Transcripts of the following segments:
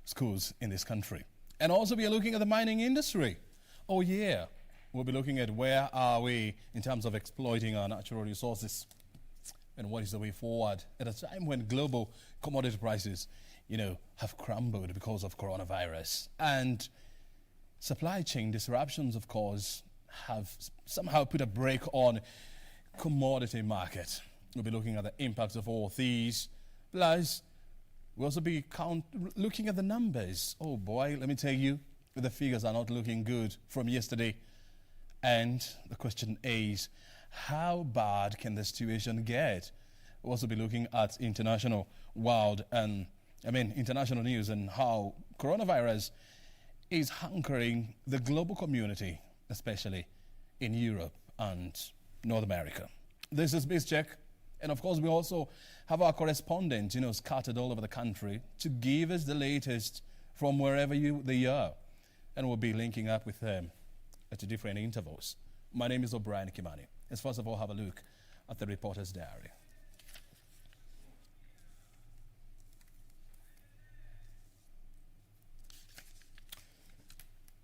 schools in this country. And also we are looking at the mining industry. Oh yeah, we'll be looking at where are we in terms of exploiting our natural resources and what is the way forward at a time when global commodity prices, have crumbled because of coronavirus. And supply chain disruptions, of course, have somehow put a brake on commodity market. We'll be looking at the impacts of all these. Plus, we'll also be looking at the numbers. Oh boy, let me tell you, the figures are not looking good from yesterday. And the question is, how bad can the situation get? We'll also be looking at international news and how coronavirus is hankering the global community, especially in Europe and North America. This is Base Check. And of course, we also have our correspondents, scattered all over the country to give us the latest from wherever they are. And we'll be linking up with them at different intervals. My name is O'Brien Kimani. Let's first of all have a look at the reporter's diary.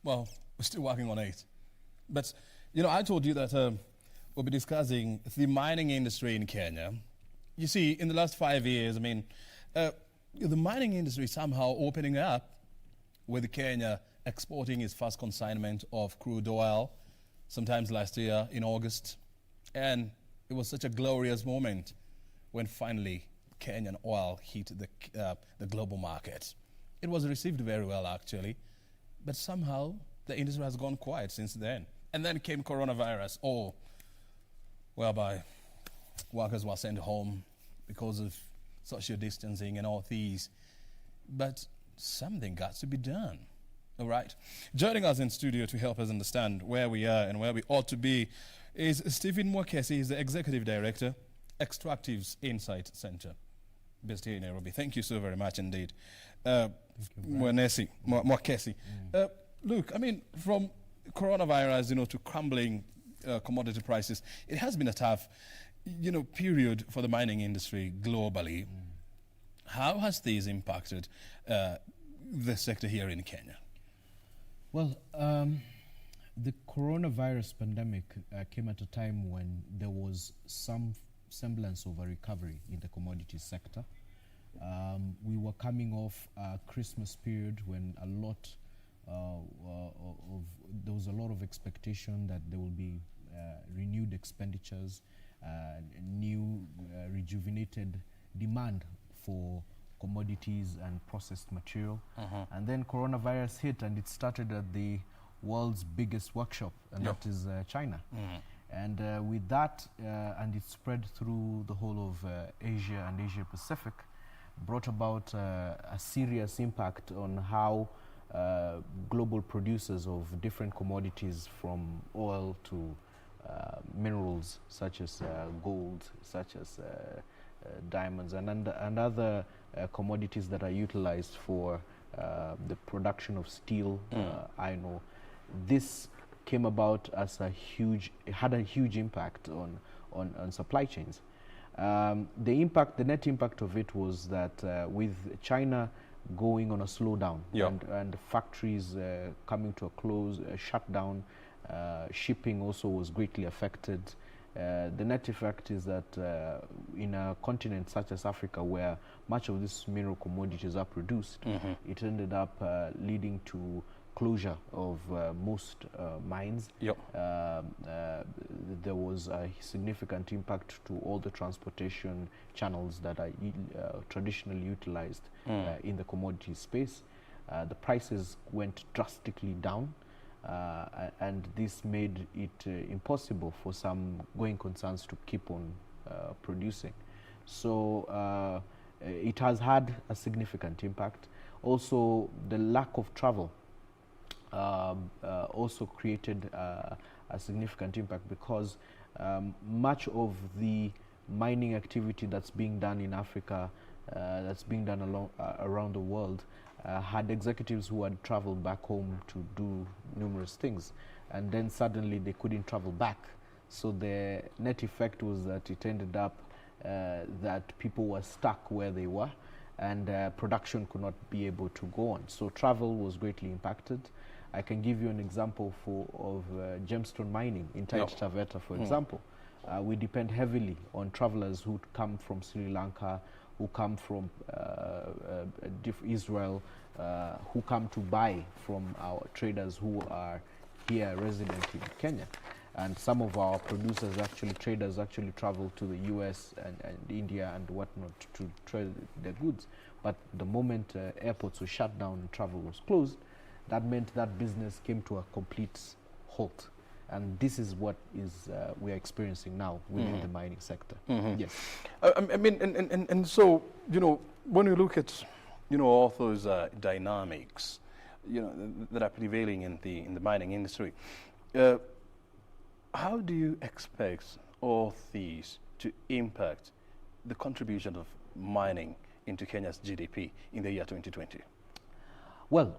Well, we're still working on it. But, I told you that we'll be discussing the mining industry in Kenya. You see, in the last 5 years, the mining industry is somehow opening up, with Kenya exporting its first consignment of crude oil, sometimes last year in August. And it was such a glorious moment when finally Kenyan oil hit the global market. It was received very well, actually. But somehow, the industry has gone quiet since then. And then came coronavirus, whereby workers were sent home because of social distancing and all these. But something got to be done. All right. Joining us in studio to help us understand where we are and where we ought to be is Stephen Mwakesi. He's the Executive Director, Extractives Insight Center, based here in Nairobi. Thank you so very much indeed. Mwakesi. Look, from coronavirus, to crumbling commodity prices, it has been a tough, period for the mining industry globally. How has this impacted the sector here in Kenya? Well, the coronavirus pandemic came at a time when there was some semblance of a recovery in the commodities sector. We were coming off a Christmas period when there was a lot of expectation that there will be renewed expenditures, new rejuvenated demand for commodities and processed material. And then coronavirus hit, and it started at the world's biggest workshop, and that is China. And with that, and it spread through the whole of Asia and Asia Pacific, brought about a serious impact on how global producers of different commodities, from oil to minerals such as gold, such as diamonds, and other commodities that are utilized for the production of steel, iron ore. This came about as it had a huge impact on supply chains. The net impact of it was that with China going on a slowdown, and factories coming to a close, shutdown, shipping also was greatly affected. The net effect is that in a continent such as Africa, where much of these mineral commodities are produced, it ended up leading to closure of most mines. There was a significant impact to all the transportation channels that are traditionally utilized in the commodity space. The prices went drastically down, and this made it impossible for some going concerns to keep on producing. So it has had a significant impact. Also, the lack of travel also created a significant impact, because much of the mining activity that's being done in Africa, that's being done around the world, had executives who had traveled back home to do numerous things, and then suddenly they couldn't travel back. So the net effect was that it ended up that people were stuck where they were, and production could not be able to go on. So travel was greatly impacted. I can give you an example of gemstone mining in Taita Taveta, for example. We depend heavily on travelers who come from Sri Lanka, who come from Israel, who come to buy from our traders who are here resident in Kenya. And some of our producers, traders actually travel to the US and India and whatnot to trade their goods. But the moment airports were shut down and travel was closed, that meant that business came to a complete halt. And this is what we are experiencing now within the mining sector. Yes. I mean, and so, when you look at, all those dynamics, that are prevailing in the mining industry, how do you expect all these to impact the contribution of mining into Kenya's GDP in the year 2020? Well,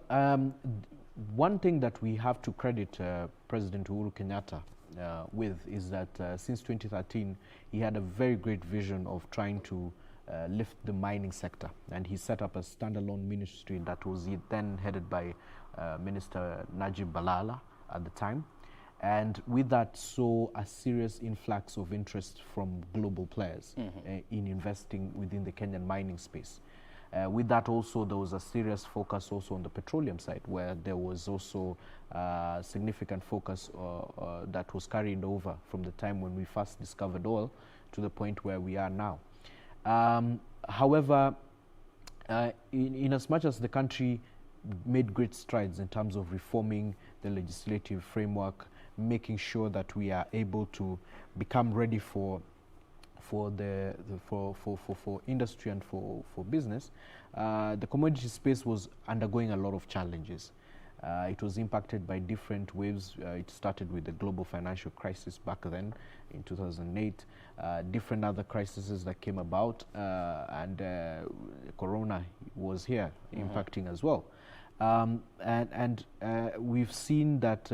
one thing that we have to credit President Uhuru Kenyatta with is that since 2013, he had a very great vision of trying to lift the mining sector. And he set up a standalone ministry that was then headed by Minister Najib Balala at the time. And with that, saw a serious influx of interest from global players in investing within the Kenyan mining space. With that also, there was a serious focus also on the petroleum side, where there was also significant focus that was carried over from the time when we first discovered oil to the point where we are now. However, in as much as the country made great strides in terms of reforming the legislative framework, making sure that we are able to become ready for industry and for business, the commodity space was undergoing a lot of challenges. It was impacted by different waves. It started with the global financial crisis back then in 2008, different other crises that came about, and Corona was here impacting as well. And we've seen that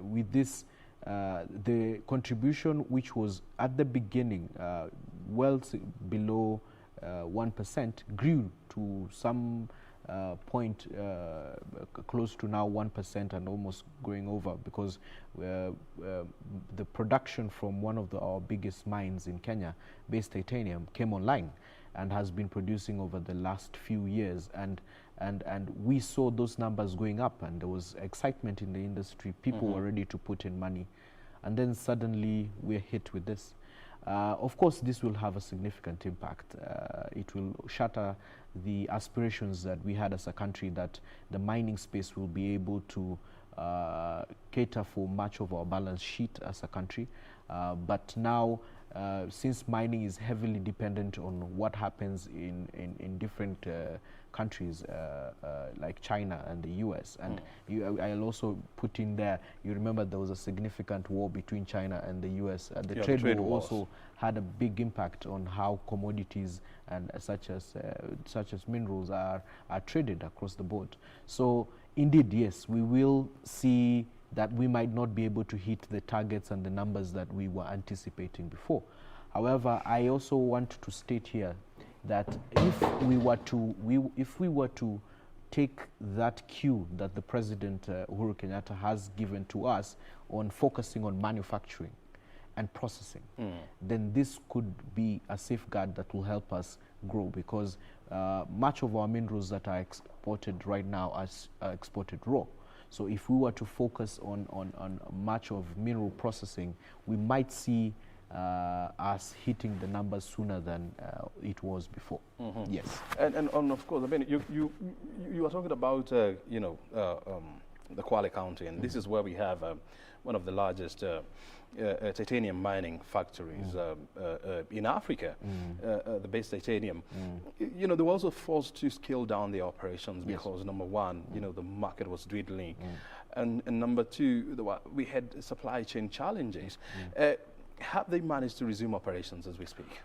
with this, the contribution, which was at the beginning well below 1%, grew to some point close to now 1% and almost going over, because the production from one of our biggest mines in Kenya, Base Titanium, came online and has been producing over the last few years. And we saw those numbers going up, and there was excitement in the industry. People were ready to put in money. And then suddenly we're hit with this. Of course, this will have a significant impact. It will shatter the aspirations that we had as a country, that the mining space will be able to cater for much of our balance sheet as a country. But now, since mining is heavily dependent on what happens in different countries like China and the US, and I'll also put in there, you remember there was a significant war between China and the US. The trade war also had a big impact on how commodities and such as minerals are traded across the board. So indeed, yes, we will see that we might not be able to hit the targets and the numbers that we were anticipating before. However, I also want to state here that if we were to take that cue that the President Uhuru Kenyatta has given to us on focusing on manufacturing and processing, then this could be a safeguard that will help us grow, because much of our minerals that are exported right now are exported raw. So if we were to focus on much of mineral processing, we might see us hitting the numbers sooner than it was before. Yes. And of course, I mean, you are talking about, the Kwale County, and this is where we have one of the largest titanium mining factories in Africa, the Base Titanium. They were also forced to scale down their operations because, number one, the market was dwindling, and number two, we had supply chain challenges. Have they managed to resume operations as we speak?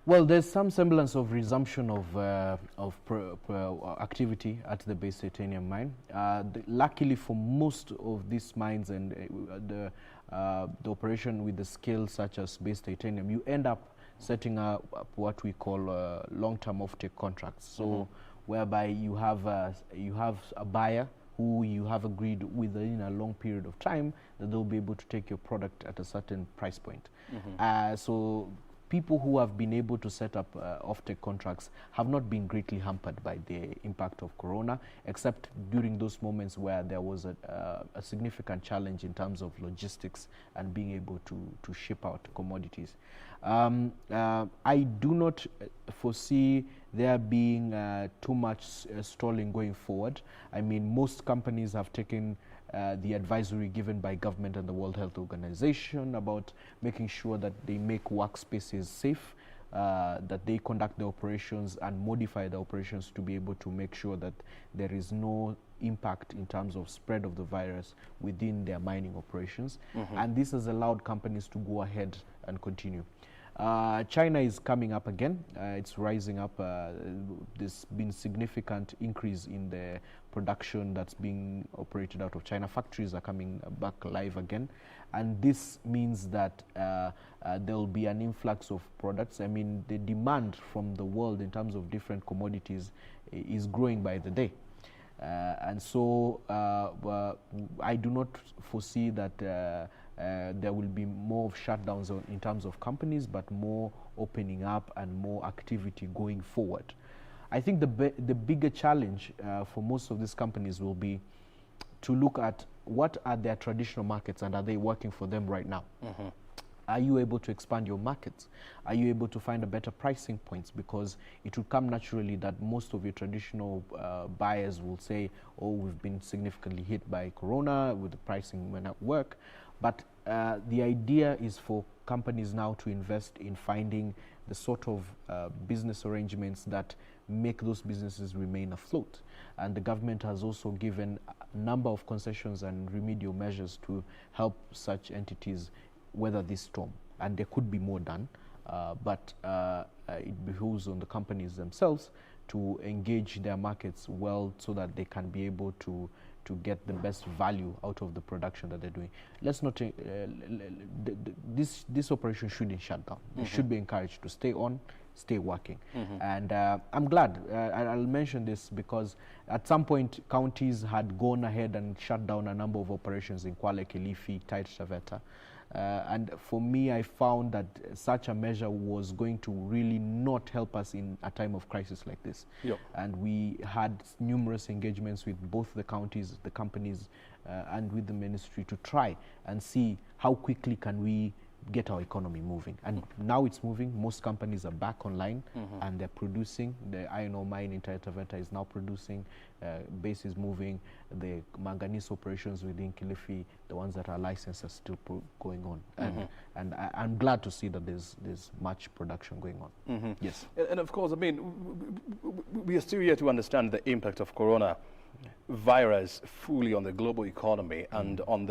Well, there's some semblance of resumption of activity at the Base Titanium mine. Luckily for most of these mines and the operation with the scale such as Base Titanium, you end up setting up what we call long-term offtake contracts. So whereby you have a buyer who you have agreed within a long period of time that they'll be able to take your product at a certain price point. So people who have been able to set up offtake contracts have not been greatly hampered by the impact of Corona, except during those moments where there was a significant challenge in terms of logistics and being able to ship out commodities. I do not foresee there being too much stalling going forward. I mean, most companies have taken the advisory given by government and the World Health Organization about making sure that they make workspaces safe, that they conduct the operations and modify the operations to be able to make sure that there is no impact in terms of spread of the virus within their mining operations. And this has allowed companies to go ahead and continue. China is coming up again. It's rising up. There's been significant increase in the production that's being operated out of China. Factories are coming back live again. And this means that there will be an influx of products. I mean, the demand from the world in terms of different commodities is growing by the day. And so I do not foresee that there will be more of shutdowns in terms of companies, but more opening up and more activity going forward. I think the bigger challenge for most of these companies will be to look at what are their traditional markets and are they working for them right now? Are you able to expand your markets? Are you able to find a better pricing points? Because it will come naturally that most of your traditional buyers will say, oh, we've been significantly hit by Corona, with the pricing may not work. But the idea is for companies now to invest in finding the sort of business arrangements that make those businesses remain afloat. And the government has also given a number of concessions and remedial measures to help such entities weather this storm. And there could be more done, but it behooves on the companies themselves to engage their markets well so that they can be able to get the best value out of the production that they're doing. Let's not, this operation shouldn't shut down. They should be encouraged to stay on, stay working. And I'm glad, I'll mention this because at some point counties had gone ahead and shut down a number of operations in Kwale, Kilifi, Taita Taveta. And for me, I found that such a measure was going to really not help us in a time of crisis like this. And we had numerous engagements with both the counties, the companies, and with the ministry to try and see how quickly can we get our economy moving. And now it's moving. Most companies are back online and they're producing. The iron ore mine in Taita Taveta is now producing. Base is moving. The manganese operations within Kilifi, the ones that are licensed, are still going on. And I'm glad to see that there's much production going on. Yes. And of course, I mean, we are still here to understand the impact of Corona virus fully on the global economy and on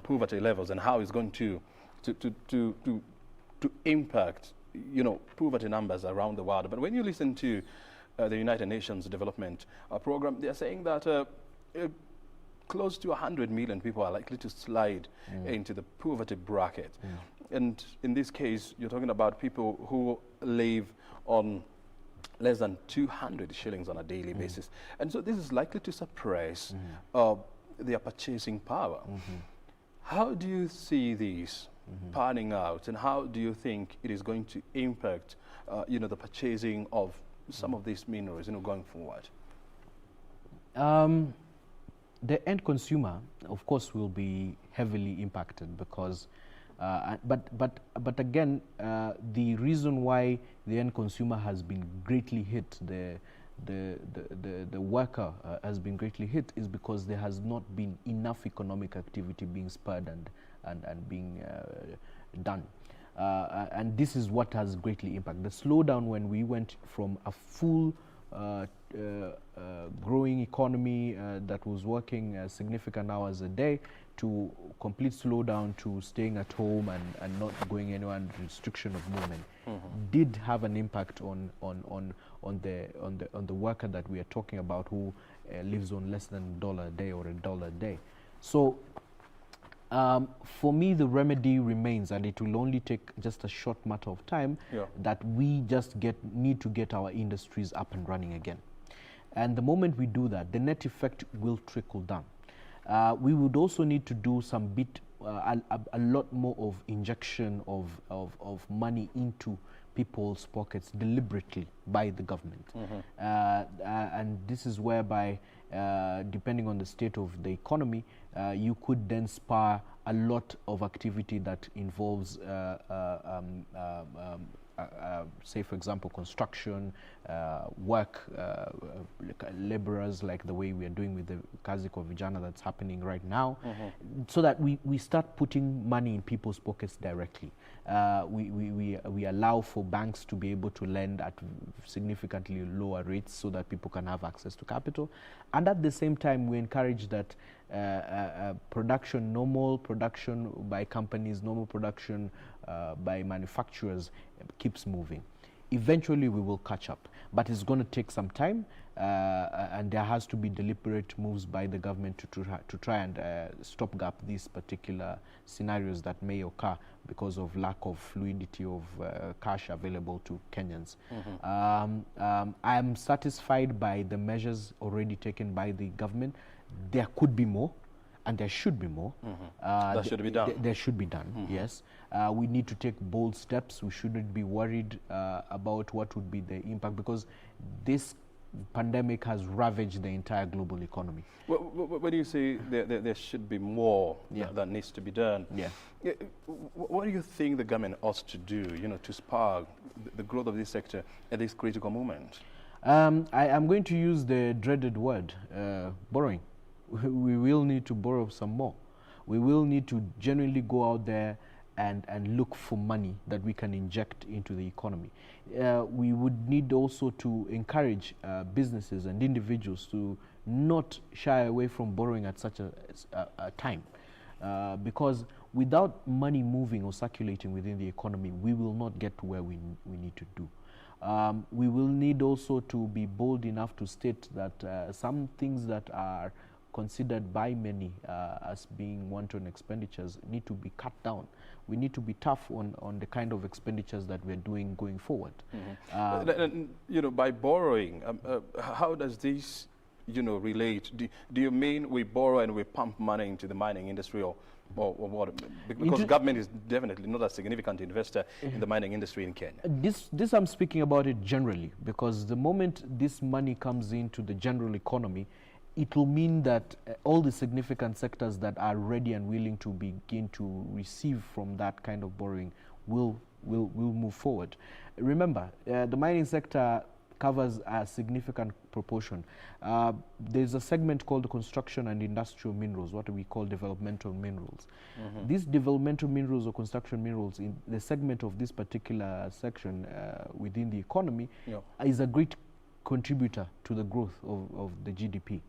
poverty levels and how it's going to impact, you know, poverty numbers around the world. But when you listen to the United Nations Development Program, they are saying that close to 100 million people are likely to slide into the poverty bracket. And in this case, you're talking about people who live on less than 200 shillings on a daily basis. And so this is likely to suppress their purchasing power. How do you see these panning out, and how do you think it is going to impact you know, the purchasing of some of these minerals, you know, going forward? The end consumer, of course, will be heavily impacted because but again, the reason why the end consumer has been greatly hit, the worker has been greatly hit, is because there has not been enough economic activity being spurred and being done. And this is what has greatly impacted. The slowdown when we went from a full growing economy that was working significant hours a day to complete slowdown to staying at home and not going anywhere, and restriction of movement did have an impact on the worker that we are talking about, who lives on less than $1 a day or $1 a day. So For me, the remedy remains, and it will only take just a short matter of time, that we just need to get our industries up and running again. And the moment we do that, the net effect will trickle down. We would also need to do some a lot more of injection of money into people's pockets deliberately by the government. And this is whereby, depending on the state of the economy, you could then spur a lot of activity that involves say, for example, construction, work, laborers, like the way we are doing with the Kazi kwa Vijana that's happening right now, so that we start putting money in people's pockets directly. We allow for banks to be able to lend at significantly lower rates so that people can have access to capital. And at the same time, we encourage that normal production by companies, normal production by manufacturers keeps moving. Eventually we will catch up, but it's going to take some time, and there has to be deliberate moves by the government to try and stopgap these particular scenarios that may occur because of lack of fluidity of cash available to Kenyans. I am satisfied by the measures already taken by the government. There could be more, and there should be more. That should be done. There should be done, yes. We need to take bold steps. We shouldn't be worried about what would be the impact, because this pandemic has ravaged the entire global economy. What do you say there should be more that needs to be done? What do you think the government ought to do, to spur the growth of this sector at this critical moment? I am going to use the dreaded word, borrowing. We will need to borrow some more. We will need to genuinely go out there and look for money that we can inject into the economy. We would need also to encourage businesses and individuals to not shy away from borrowing at such a time, because without money moving or circulating within the economy, we will not get to where we need to do. We will need also to be bold enough to state that some things that are considered by many as being wanton expenditures need to be cut down. We need to be tough on the kind of expenditures that we're doing going forward. By borrowing, how does this, relate? Do you mean we borrow and we pump money into the mining industry, or what? Because government is definitely not a significant investor in the mining industry in Kenya. This I'm speaking about it generally, because the moment this money comes into the general economy, it will mean that all the significant sectors that are ready and willing to begin to receive from that kind of borrowing will move forward. Remember, the mining sector covers a significant proportion. There's a segment called construction and industrial minerals, what we call developmental minerals. These developmental minerals or construction minerals, in the segment of this particular section within the economy, is a great contributor to the growth of the GDP.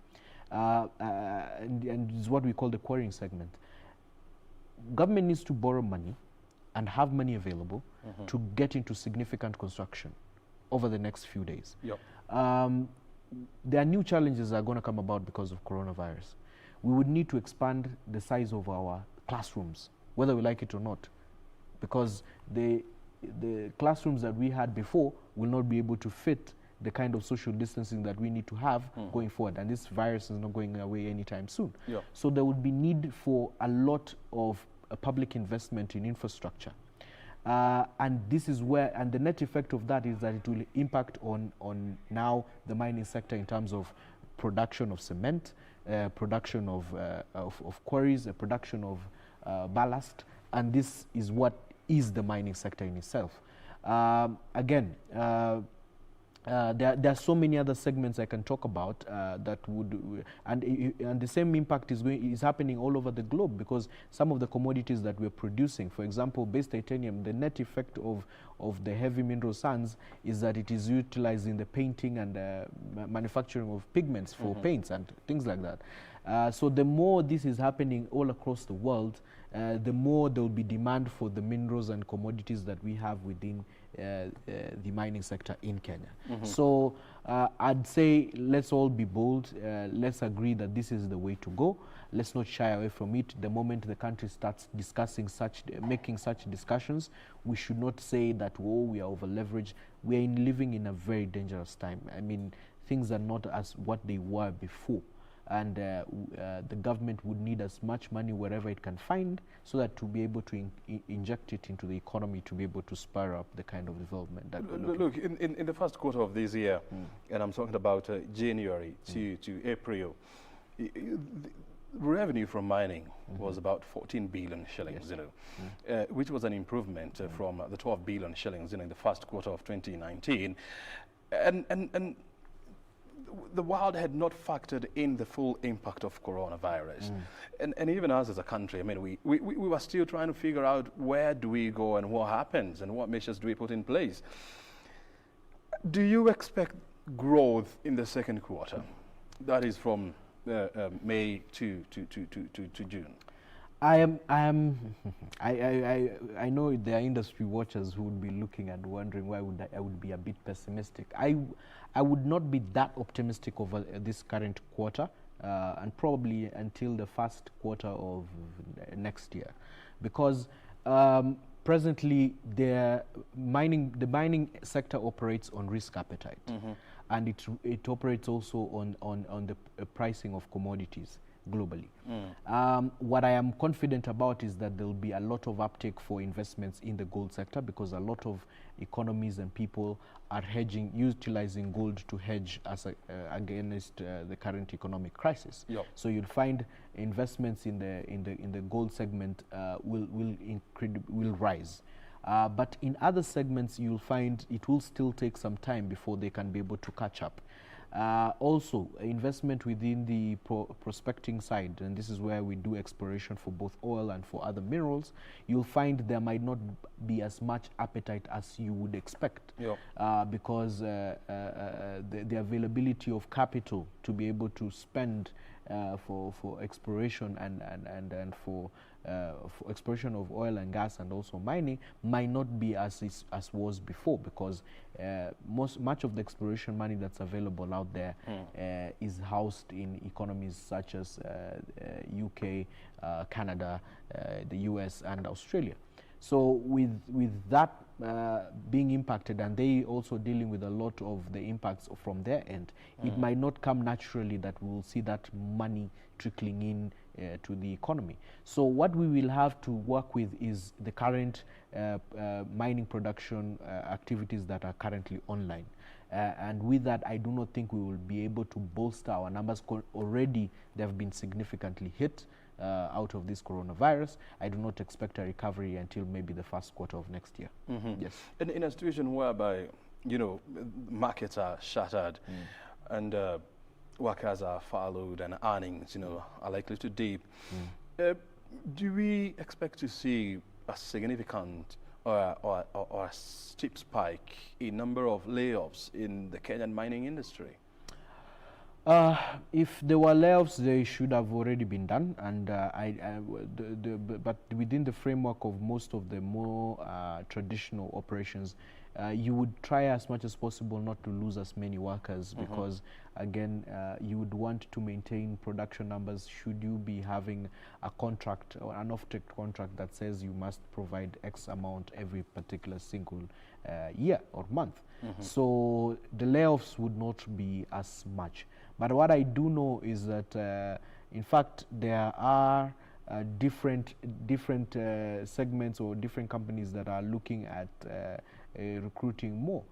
And is what we call the quarrying segment. Government needs to borrow money and have money available to get into significant construction over the next few days. There are new challenges that are going to come about because of coronavirus. We would need to expand the size of our classrooms, whether we like it or not, because the classrooms that we had before will not be able to fit the kind of social distancing that we need to have going forward, and this virus is not going away anytime soon. So there would be need for a lot of public investment in infrastructure, and this is where, and the net effect of that is that it will impact on now the mining sector in terms of production of cement, production of quarries, production of ballast, and this is what is the mining sector in itself. Again, there are so many other segments I can talk about that would, and the same impact is happening all over the globe, because some of the commodities that we're producing, for example, base titanium, the net effect of the heavy mineral sands is that it is utilized in the painting and manufacturing of pigments for paints and things like that. So the more this is happening all across the world, the more there will be demand for the minerals and commodities that we have within the mining sector in Kenya. So I'd say let's all be bold. Let's agree that this is the way to go. Let's not shy away from it. The moment the country starts making such discussions, we should not say that, oh, we are over leveraged. We are living in a very dangerous time. I mean, things are not as what they were before. And the government would need as much money wherever it can find, so that to be able to inject it into the economy to be able to spur up the kind of development that we're looking. Look, in the first quarter of this year, and I'm talking about January to April, the revenue from mining was about 14 billion shillings, which was an improvement from the 12 billion shillings in the first quarter of 2019. And the world had not factored in the full impact of coronavirus. And even us as a country, I mean, we were still trying to figure out where do we go and what happens and what measures do we put in place. Do you expect growth in the second quarter? That is from May to June. I know there are industry watchers who would be looking and wondering why I would be a bit pessimistic. I would not be that optimistic over this current quarter, and probably until the first quarter of next year, because presently the mining sector operates on risk appetite, and it operates also on the pricing of commodities globally. What I am confident about is that there will be a lot of uptake for investments in the gold sector, because a lot of economies and people are utilizing gold to hedge against the current economic crisis. Yep. So you'll find investments in the gold segment will rise. But in other segments, you'll find it will still take some time before they can be able to catch up. Also, investment within the prospecting side, and this is where we do exploration for both oil and for other minerals, you'll find there might not be as much appetite as you would expect, because the availability of capital to be able to spend for exploration and for exploration of oil and gas and also mining might not be as was before, because much of the exploration money that's available out there is housed in economies such as UK, Canada, the US, and Australia. So with that being impacted, and they also dealing with a lot of the impacts from their end, it might not come naturally that we will see that money trickling in to the economy. So what we will have to work with is the current mining production activities that are currently online. And with that, I do not think we will be able to bolster our numbers. Already they have been significantly hit out of this coronavirus. I do not expect a recovery until maybe the first quarter of next year. Yes. And in a situation whereby, markets are shattered and workers are furloughed and earnings, are likely to dip, do we expect to see a significant or a steep spike in number of layoffs in the Kenyan mining industry? If there were layoffs, they should have already been done, and but within the framework of most of the more traditional operations, you would try as much as possible not to lose as many workers, because again, you would want to maintain production numbers. Should you be having a contract or an off-take contract that says you must provide X amount every particular single year or month, so the layoffs would not be as much. But what I do know is that, in fact, there are different segments or different companies that are looking at recruiting more,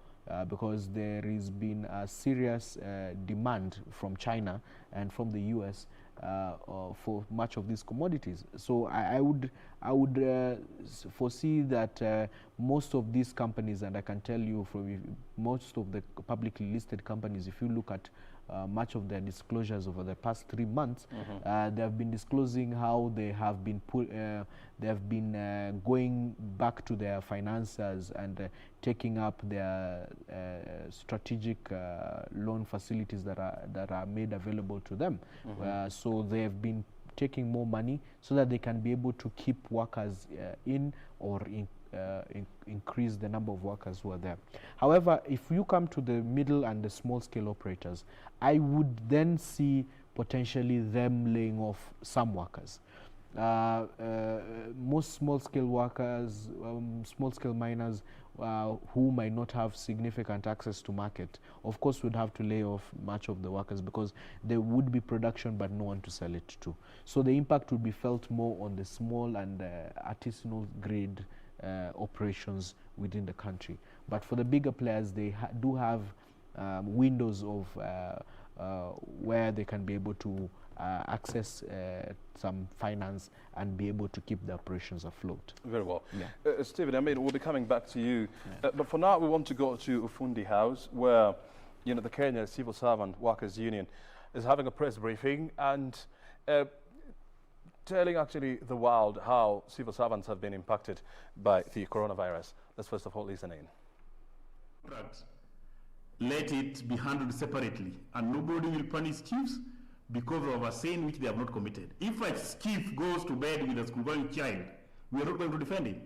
because there has been a serious demand from China and from the US for much of these commodities. So I would foresee that most of these companies, and I can tell you from most of the publicly listed companies, if you look at much of their disclosures over the past 3 months, they have been disclosing how they have been going back to their financiers and taking up their strategic loan facilities that are made available to them. So they have been taking more money so that they can be able to keep workers in or increase the number of workers who are there. However, if you come to the middle and the small scale operators, I would then see potentially them laying off some workers. Most small scale workers, small scale miners who might not have significant access to market, of course would have to lay off much of the workers because there would be production but no one to sell it to. So the impact would be felt more on the small and artisanal grade operations within the country. But for the bigger players, they do have windows of where they can be able to access some finance and be able to keep the operations afloat. Very well. Yeah. Stephen, I mean, we'll be coming back to you. Yeah. But for now, we want to go to Ufundi House, where, you know, the Kenya Civil Servant Workers Union is having a press briefing and telling actually the world how civil servants have been impacted by the coronavirus. Let's first of all listen in. Let it be handled separately, and nobody will punish chiefs because of a sin which they have not committed. If a chief goes to bed with a school-going child, we are not going to defend him.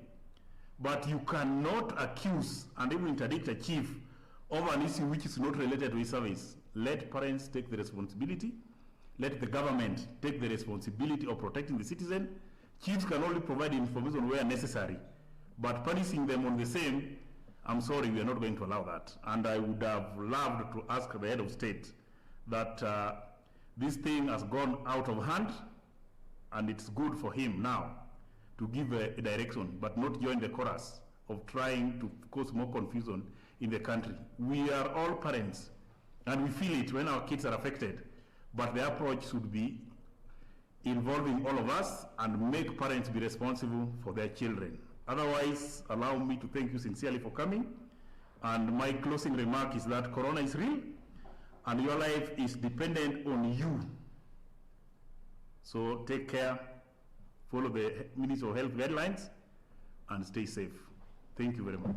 But you cannot accuse and even interdict a chief of an issue which is not related to his service. Let parents take the responsibility. Let the government take the responsibility of protecting the citizen. Chiefs can only provide information where necessary, but punishing them on the same, I'm sorry, we are not going to allow that. And I would have loved to ask the head of state that this thing has gone out of hand, and it's good for him now to give a direction, but not join the chorus of trying to cause more confusion in the country. We are all parents, and we feel it when our kids are affected, but the approach should be involving all of us and make parents be responsible for their children. Otherwise, allow me to thank you sincerely for coming. And my closing remark is that Corona is real and your life is dependent on you. So take care, follow the Ministry of Health guidelines, and stay safe. Thank you very much.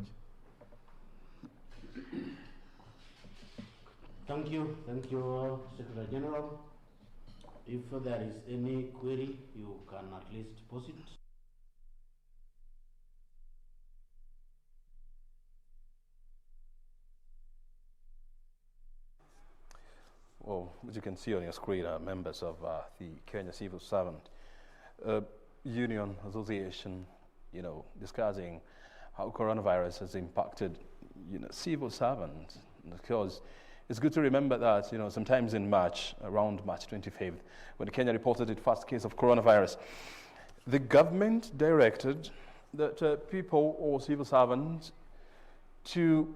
Thank you, Secretary General. If there is any query, you can at least pose it. Well, as you can see on your screen, are members of the Kenya Civil Servant Union Association, you know, discussing how coronavirus has impacted, you know, civil servants. Because it's good to remember that, you know, sometimes in March, around March 25th, when Kenya reported its first case of coronavirus, the government directed that people or civil servants to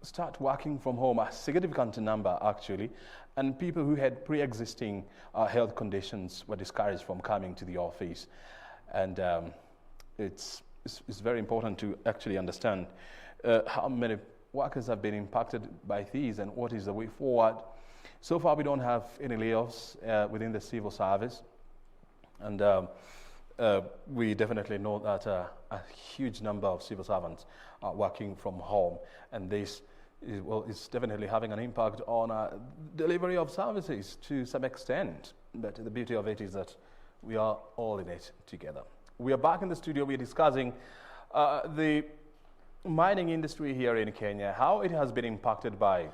start working from home, a significant number actually, and people who had pre-existing health conditions were discouraged from coming to the office. And it's very important to actually understand how many workers have been impacted by these and what is the way forward. So far we don't have any layoffs within the civil service, and we definitely know that a huge number of civil servants are working from home, and this is definitely having an impact on delivery of services to some extent. But the beauty of it is that we are all in it together. We are back in the studio. We're discussing the mining industry here in Kenya, how it has been impacted by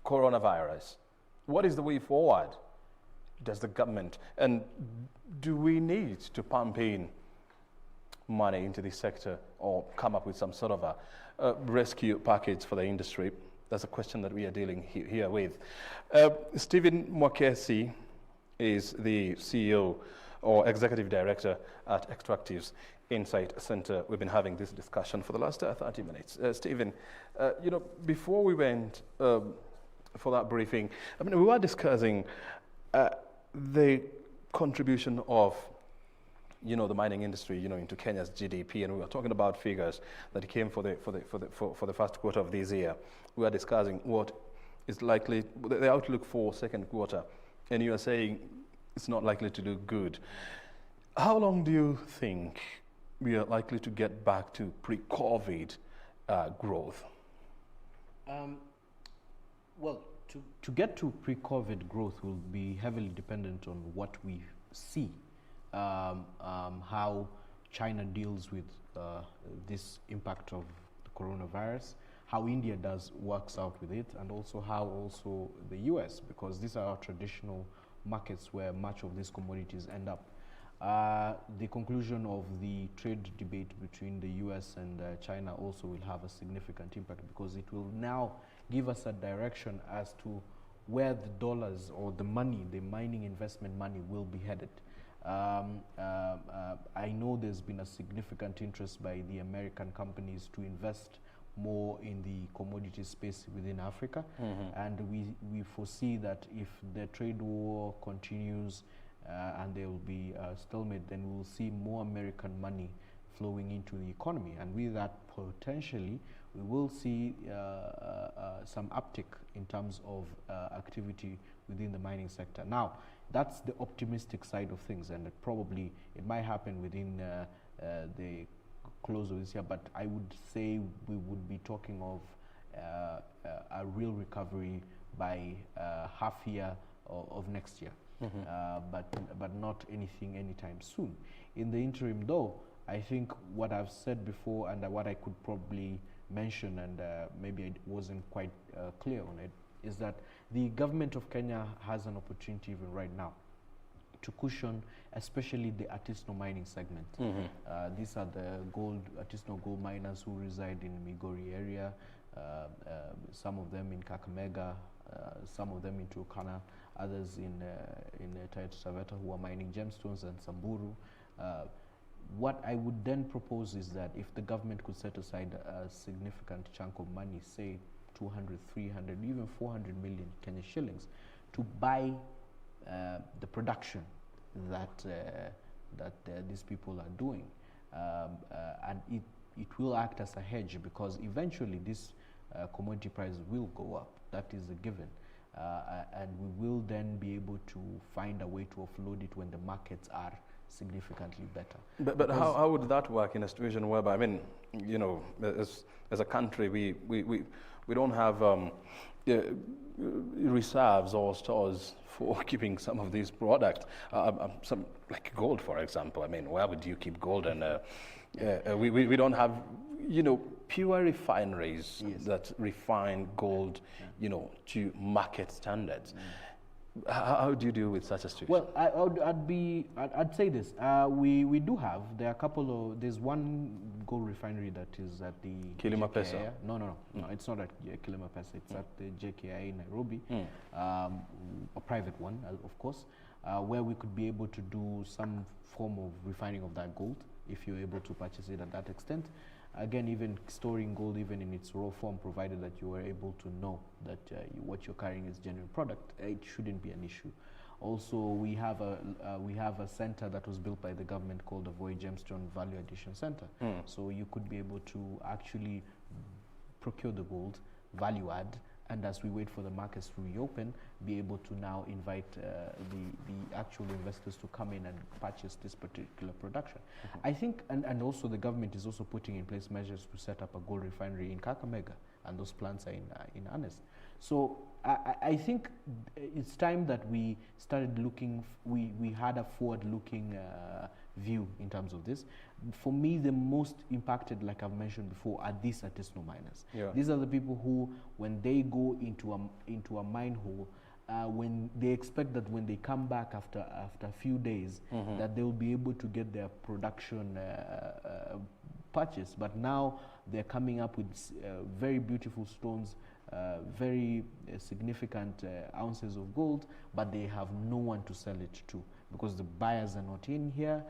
coronavirus. What is the way forward? Does the government, and do we need to pump in money into this sector or come up with some sort of a rescue package for the industry? That's a question that we are dealing here with. Stephen Mwakesi is the CEO or Executive Director at Extractives Insight Center. We've been having this discussion for the last 30 minutes. Stephen, you know, before we went for that briefing, I mean, we were discussing the contribution of, you know, the mining industry, you know, into Kenya's GDP, and we were talking about figures that came for the first quarter of this year. We were discussing what is likely, the outlook for second quarter, and you are saying it's not likely to do good. How long do you think we are likely to get back to pre-COVID growth? Well, to get to pre-COVID growth will be heavily dependent on what we see, how China deals with this impact of the coronavirus, how India works out with it, and also how also the US, because these are our traditional markets where much of these commodities end up. The conclusion of the trade debate between the US and China also will have a significant impact, because it will now give us a direction as to where the dollars or the money, the mining investment money, will be headed. I know there's been a significant interest by the American companies to invest more in the commodity space within Africa, and we foresee that if the trade war continues and there will be a stalemate, then we will see more American money flowing into the economy, and with that potentially we will see some uptick in terms of activity within the mining sector. Now, that's the optimistic side of things, and it might happen within the close of this year, but I would say we would be talking of a real recovery by half year of next year, but not anything anytime soon. In the interim, though, I think what I've said before and what I could probably mention, and maybe I wasn't quite clear on it, is that the government of Kenya has an opportunity even right now to cushion especially the artisanal mining segment. These are the artisanal gold miners who reside in the Migori area, some of them in Kakamega, some of them in Turkana, others in Taita Taveta who are mining gemstones, and Samburu. What I would then propose is that if the government could set aside a significant chunk of money, say 200, 300, even 400 million Kenya shillings, to buy the production that these people are doing, and it will act as a hedge, because eventually this commodity prices will go up. That is a given, and we will then be able to find a way to offload it when the markets are significantly better. But how would that work in a situation whereby, I mean, you know, as a country, we don't have reserves or stores for keeping some of these products, some like gold, for example. I mean, where would you keep gold? And we don't have, you know, pure refineries that refine gold, you know, to market standards. How do you deal with such a situation? Well, I'd say this. We do have. There are a couple of. There's one gold refinery that is at the Kilima Pesa. No, it's not at Kilima Pesa. It's at the JKI in Nairobi, a private one, of course, where we could be able to do some form of refining of that gold if you're able to purchase it at that extent. Again, even storing gold, even in its raw form, provided that you are able to know that what you're carrying is genuine product, it shouldn't be an issue. Also, we have a center that was built by the government called the Voi Gemstone Value Addition Center. So you could be able to actually procure the gold, value add, and as we wait for the markets to reopen, be able to now invite the actual investors to come in and purchase this particular production. I think, and also the government is also putting in place measures to set up a gold refinery in Kakamega, and those plants are in earnest. So I think it's time that we started looking, we had a forward-looking view in terms of this. For me, the most impacted, like I've mentioned before, are these artisanal miners. These are the people who, when they go into a mine hole, when they expect that when they come back after a few days, that they will be able to get their production purchased. But now they're coming up with very beautiful stones, very significant ounces of gold, but they have no one to sell it to, because the buyers are not in here,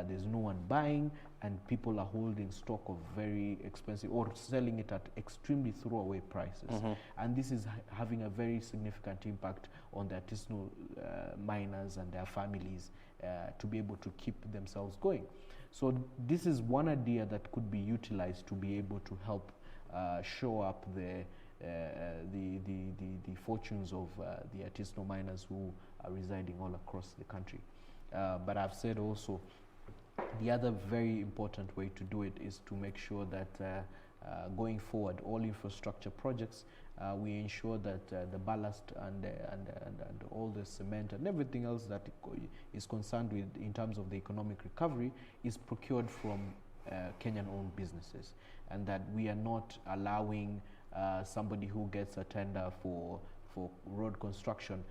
there's no one buying, and people are holding stock of very expensive or selling it at extremely throwaway prices. And this is having a very significant impact on the artisanal miners and their families to be able to keep themselves going. So this is one idea that could be utilized to be able to help show up the fortunes of the artisanal miners who are residing all across the country. But I've said also, the other very important way to do it is to make sure that going forward, all infrastructure projects, we ensure that the ballast and all the cement and everything else that is concerned with in terms of the economic recovery is procured from Kenyan-owned businesses, and that we are not allowing somebody who gets a tender for road construction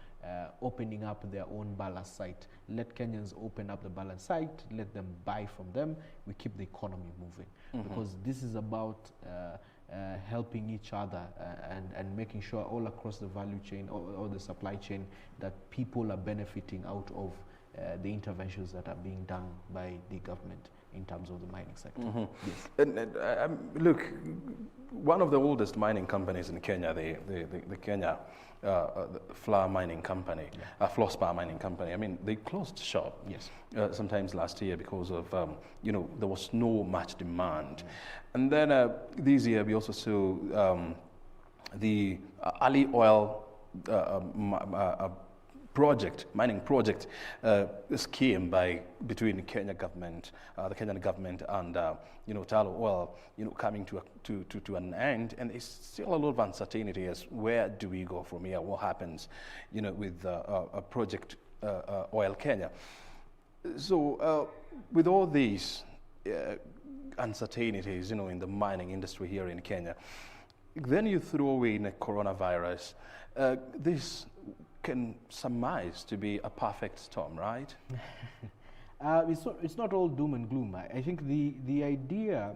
opening up their own ballast site. Let Kenyans open up the ballast site, let them buy from them, we keep the economy moving. Because this is about helping each other and making sure all across the value chain or the supply chain that people are benefiting out of the interventions that are being done by the government in terms of the mining sector. Yes. And look, one of the oldest mining companies in Kenya, the Kenya flour mining company, Flospar mining company. I mean, they closed shop. Yes. Sometimes last year because of there was no much demand, and then this year we also saw the Ali oil mining project scheme between the Kenyan government and Talo Oil, coming to an end, and there's still a lot of uncertainty as where do we go from here? What happens, with a project Oil Kenya? So with all these uncertainties, in the mining industry here in Kenya, then you throw in a coronavirus. This can surmise to be a perfect storm, right? It's not all doom and gloom. I think the idea,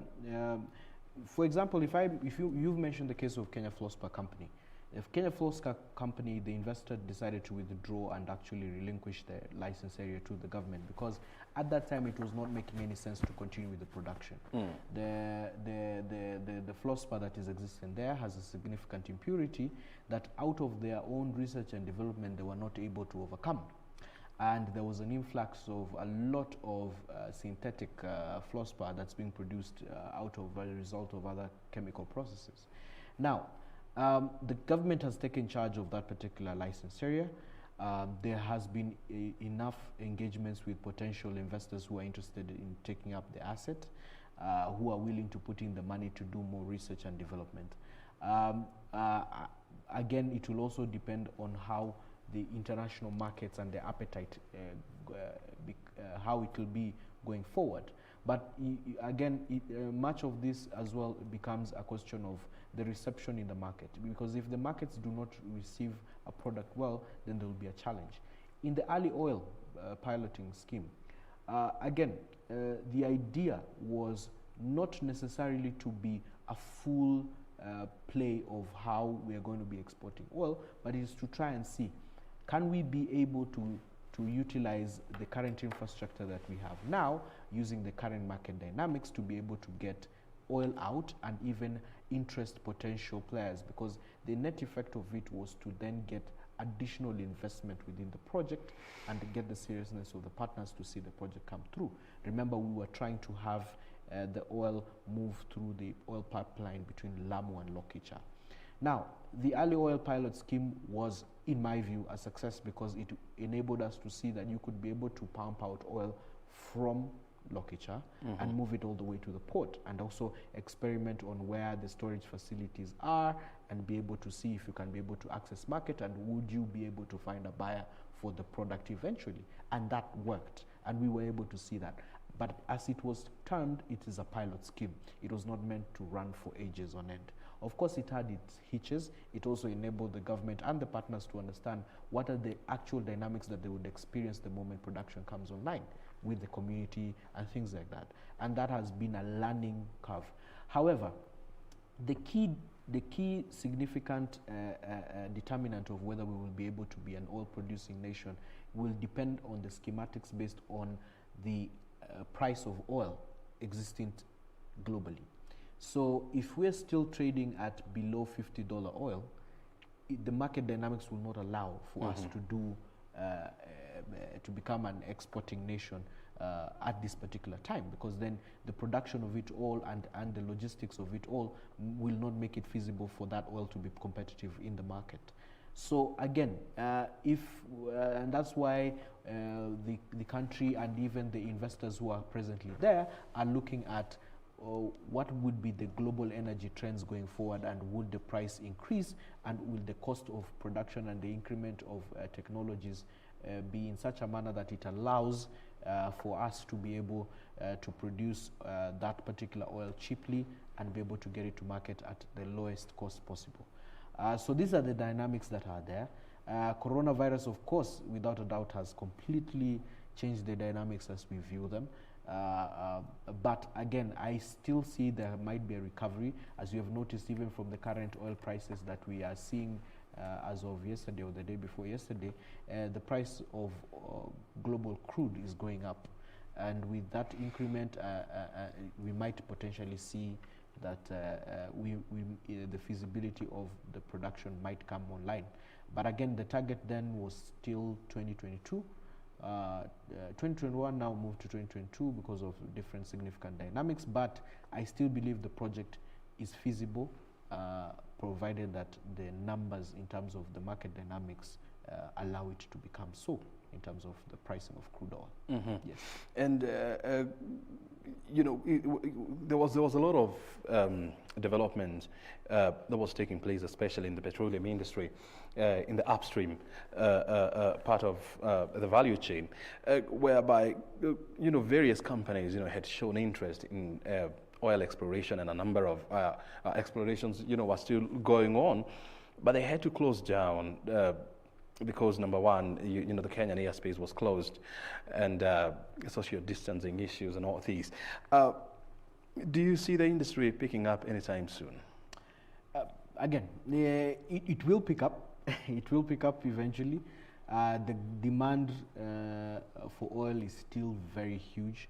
for example, if you've mentioned the case of Kenya Flospar Company. If Kenya Flospar Company, the investor decided to withdraw and actually relinquish the license area to the government, because at that time it was not making any sense to continue with the production. The Flospar that is existing there has a significant impurity that out of their own research and development they were not able to overcome. And there was an influx of a lot of synthetic Flospar that's being produced out of a result of other chemical processes. Now, the government has taken charge of that particular license area. There has been enough engagements with potential investors who are interested in taking up the asset, who are willing to put in the money to do more research and development. Again, it will also depend on how the international markets and the appetite, how it will be going forward. But again, much of this as well becomes a question of the reception in the market, because if the markets do not receive a product well, then there will be a challenge. In the Ali oil piloting scheme, again, the idea was not necessarily to be a full play of how we are going to be exporting oil, but it is to try and see, can we be able to utilize the current infrastructure that we have now, using the current market dynamics to be able to get oil out and even interest potential players, because the net effect of it was to then get additional investment within the project and to get the seriousness of the partners to see the project come through. Remember, we were trying to have the oil move through the oil pipeline between Lamu and Lokicha. Now, the Ali oil pilot scheme was, in my view, a success because it enabled us to see that you could be able to pump out oil from Lokicha and move it all the way to the port, and also experiment on where the storage facilities are and be able to see if you can be able to access market and would you be able to find a buyer for the product eventually. And that worked, and we were able to see that. But as it was termed, it is a pilot scheme. It was not meant to run for ages on end. Of course, it had its hitches. It also enabled the government and the partners to understand what are the actual dynamics that they would experience the moment production comes online with the community and things like that. And that has been a learning curve. However, the key significant determinant of whether we will be able to be an oil-producing nation will depend on the schematics based on the price of oil existing globally. So if we're still trading at below $50 oil, the market dynamics will not allow for us to do to become an exporting nation at this particular time, because then the production of it all and the logistics of it all will not make it feasible for that oil to be competitive in the market. So again, and that's why the country and even the investors who are presently there are looking at what would be the global energy trends going forward, and would the price increase, and will the cost of production and the increment of technologies be in such a manner that it allows for us to be able to produce that particular oil cheaply and be able to get it to market at the lowest cost possible. So these are the dynamics that are there. Coronavirus, of course, without a doubt, has completely changed the dynamics as we view them. But again, I still see there might be a recovery, as you have noticed even from the current oil prices that we are seeing as of yesterday or the day before yesterday. The price of global crude is going up, and with that increment, we might potentially see that the feasibility of the production might come online. But again, the target then was still 2022. 2021 now moved to 2022 because of different significant dynamics, but I still believe the project is feasible, provided that the numbers in terms of the market dynamics allow it to become so in terms of the pricing of crude oil. Yes. And there was a lot of development that was taking place, especially in the petroleum industry, in the upstream part of the value chain, whereby various companies had shown interest in oil exploration, and a number of explorations were still going on, but they had to close down. Because number one, the Kenyan airspace was closed, and social distancing issues and all these. Do you see the industry picking up anytime soon? Again, it will pick up. It will pick up eventually. The demand for oil is still very huge.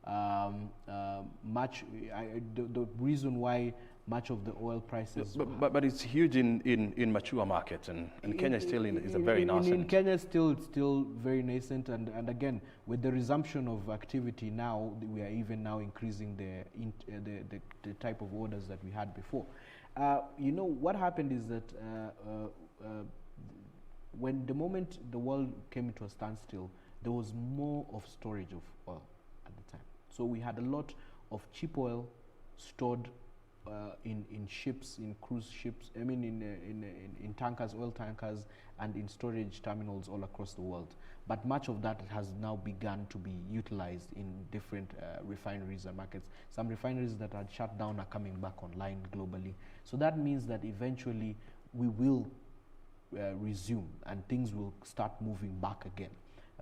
The reason why much of the oil prices... But it's huge in mature markets, and Kenya is a very nascent... In Kenya, it's still very nascent, and again, with the resumption of activity now, we are even now increasing the type of orders that we had before. What happened is that when the moment the world came into a standstill, there was more of storage of oil at the time. So we had a lot of cheap oil stored in ships, in cruise ships, in tankers, oil tankers, and in storage terminals all across the world. But much of that has now begun to be utilized in different refineries and markets. Some refineries that had shut down are coming back online globally. So that means that eventually we will resume, and things will start moving back again.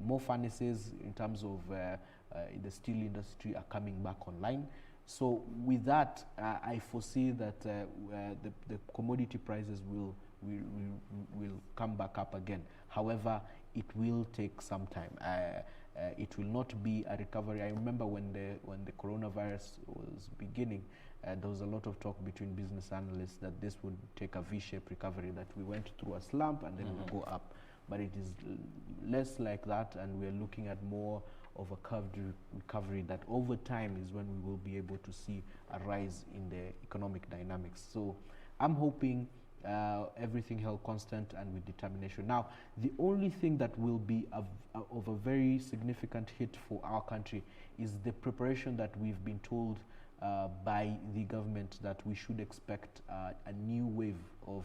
More furnaces in terms of the steel industry are coming back online. So with that, I foresee that the commodity prices will come back up again. However, it will take some time. It will not be a recovery. I remember when the coronavirus was beginning, there was a lot of talk between business analysts that this would take a V-shaped recovery, that we went through a slump and then we'll go up. But it is less like that, and we're looking at more of a curved recovery that over time is when we will be able to see a rise in the economic dynamics. So I'm hoping everything held constant and with determination. Now, the only thing that will be of a very significant hit for our country is the preparation that we've been told by the government that we should expect a new wave of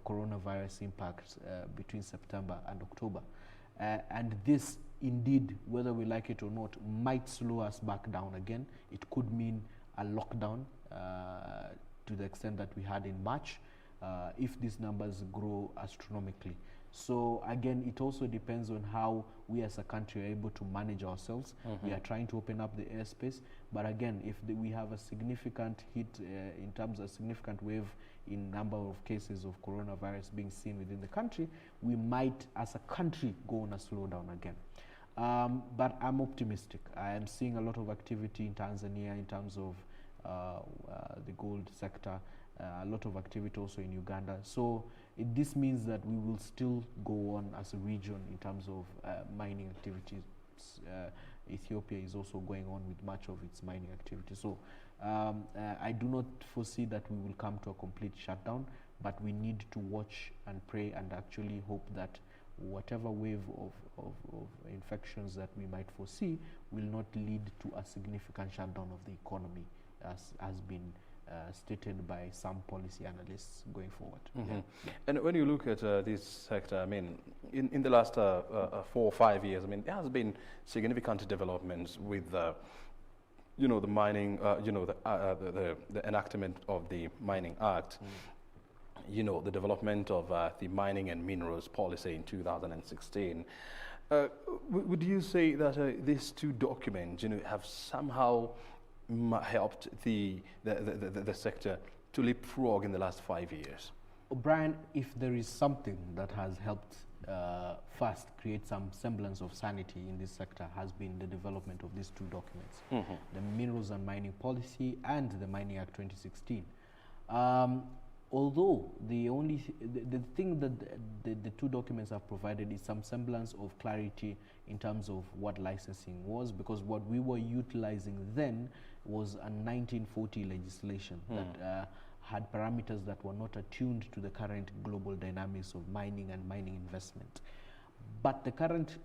coronavirus impact between September and October. And this, indeed, whether we like it or not, might slow us back down again. It could mean a lockdown to the extent that we had in March if these numbers grow astronomically. So again, it also depends on how we as a country are able to manage ourselves. We are trying to open up the airspace, but again, if we have a significant hit in terms of a significant wave in number of cases of coronavirus being seen within the country, we might as a country go on a slowdown again. But I'm optimistic. I am seeing a lot of activity in Tanzania in terms of the gold sector, a lot of activity also in Uganda. So this means that we will still go on as a region in terms of mining activities. Ethiopia is also going on with much of its mining activity. So I do not foresee that we will come to a complete shutdown, but we need to watch and pray and actually hope that whatever wave of infections that we might foresee will not lead to a significant shutdown of the economy as has been stated by some policy analysts going forward. And when you look at this sector, I mean, in the last 4 or 5 years, I mean, there has been significant developments with the mining, the enactment of the Mining Act, the development of the mining and minerals policy in 2016. Would you say that these two documents, have somehow helped the sector to leapfrog in the last 5 years? Brian, if there is something that has helped first create some semblance of sanity in this sector, has been the development of these two documents, the Minerals and Mining Policy and the Mining Act 2016. Although the thing that the two documents have provided is some semblance of clarity in terms of what licensing was, because what we were utilizing then was a 1940 legislation that had parameters that were not attuned to the current global dynamics of mining and mining investment. But the current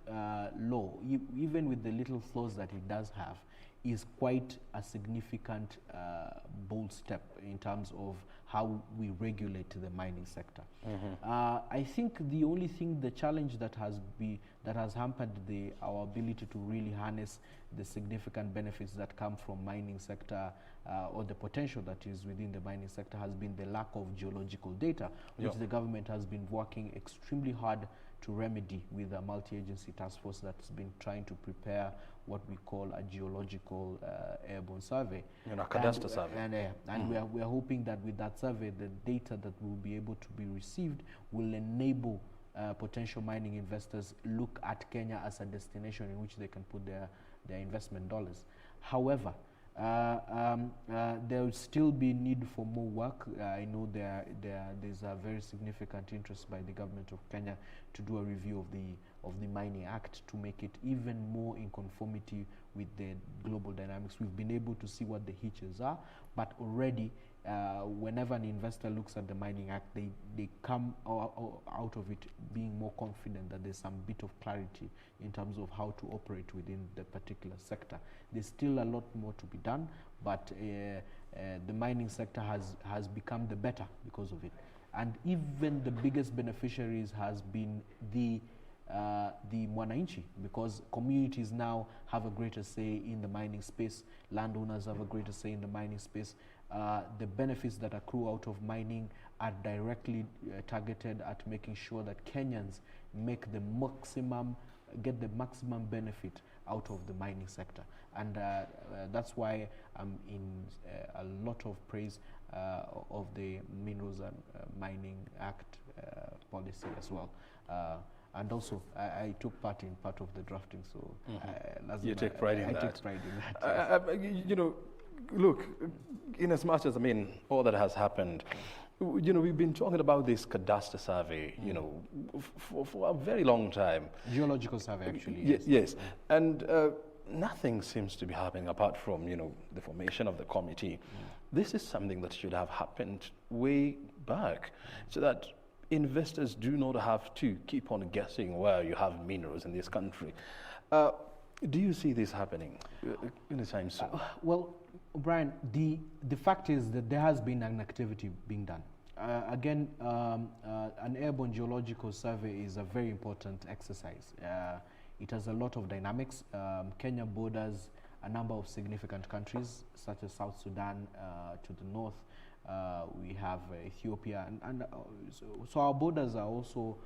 law, even with the little flaws that it does have, is quite a significant bold step in terms of how we regulate the mining sector. I think the only thing, the challenge that has hampered our ability to really harness the significant benefits that come from mining sector or the potential that is within the mining sector has been the lack of geological data, which the government has been working extremely hard to remedy with a multi-agency task force that's been trying to prepare what we call a geological airborne survey. A cadastre survey. And we are hoping that with that survey, the data that will be able to be received will enable potential mining investors look at Kenya as a destination in which they can put their investment dollars. However, there will still be need for more work. I know there's a very significant interest by the government of Kenya to do a review of the Mining Act to make it even more in conformity with the global dynamics. We've been able to see what the hitches are, but already whenever an investor looks at the Mining Act, they come out of it being more confident that there's some bit of clarity in terms of how to operate within the particular sector. There's still a lot more to be done, but the mining sector has become the better because of it. And even the biggest beneficiaries has been the Mwananchi, because communities now have a greater say in the mining space, landowners have a greater say in the mining space. The benefits that accrue out of mining are directly targeted at making sure that Kenyans get the maximum benefit out of the mining sector. And that's why I'm in a lot of praise of the Minerals and Mining Act policy as well. And also, I took part in part of the drafting, so you take pride in that. I take pride in that. Look, in as much as all that has happened, we've been talking about this cadastre survey, for a very long time. Geological survey, actually. Yes. And nothing seems to be happening apart from, the formation of the committee. This is something that should have happened way back, so that investors do not have to keep on guessing where you have minerals in this country. Do you see this happening anytime soon? Well, Brian, the fact is that there has been an activity being done. Again, an airborne geological survey is a very important exercise. It has a lot of dynamics. Kenya borders a number of significant countries, such as South Sudan to the north. We have Ethiopia, and so our borders are also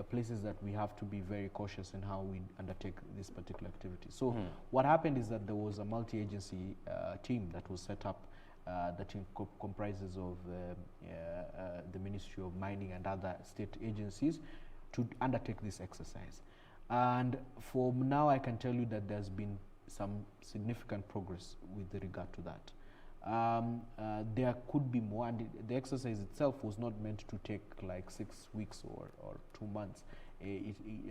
places that we have to be very cautious in how we undertake this particular activity. So what happened is that there was a multi-agency team that was set up that comprises of the Ministry of Mining and other state agencies to undertake this exercise. And for now, I can tell you that there's been some significant progress with regard to that. There could be more, and the exercise itself was not meant to take like 6 weeks or 2 months.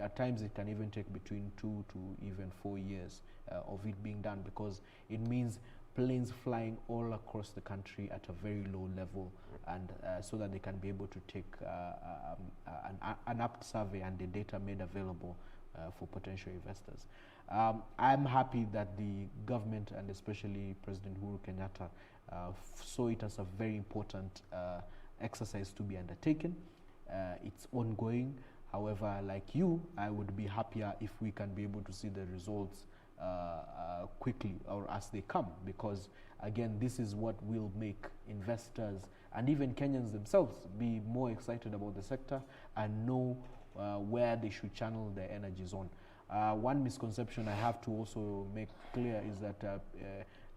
At times it can even take between 2 to even 4 years of it being done, because it means planes flying all across the country at a very low level, and so that they can be able to take an apt survey and the data made available for potential investors. I'm happy that the government and especially President Uhuru Kenyatta saw it as a very important exercise to be undertaken. It's ongoing. However, like you, I would be happier if we can be able to see the results quickly or as they come, because again, this is what will make investors and even Kenyans themselves be more excited about the sector and know where they should channel their energies on. One misconception I have to also make clear is that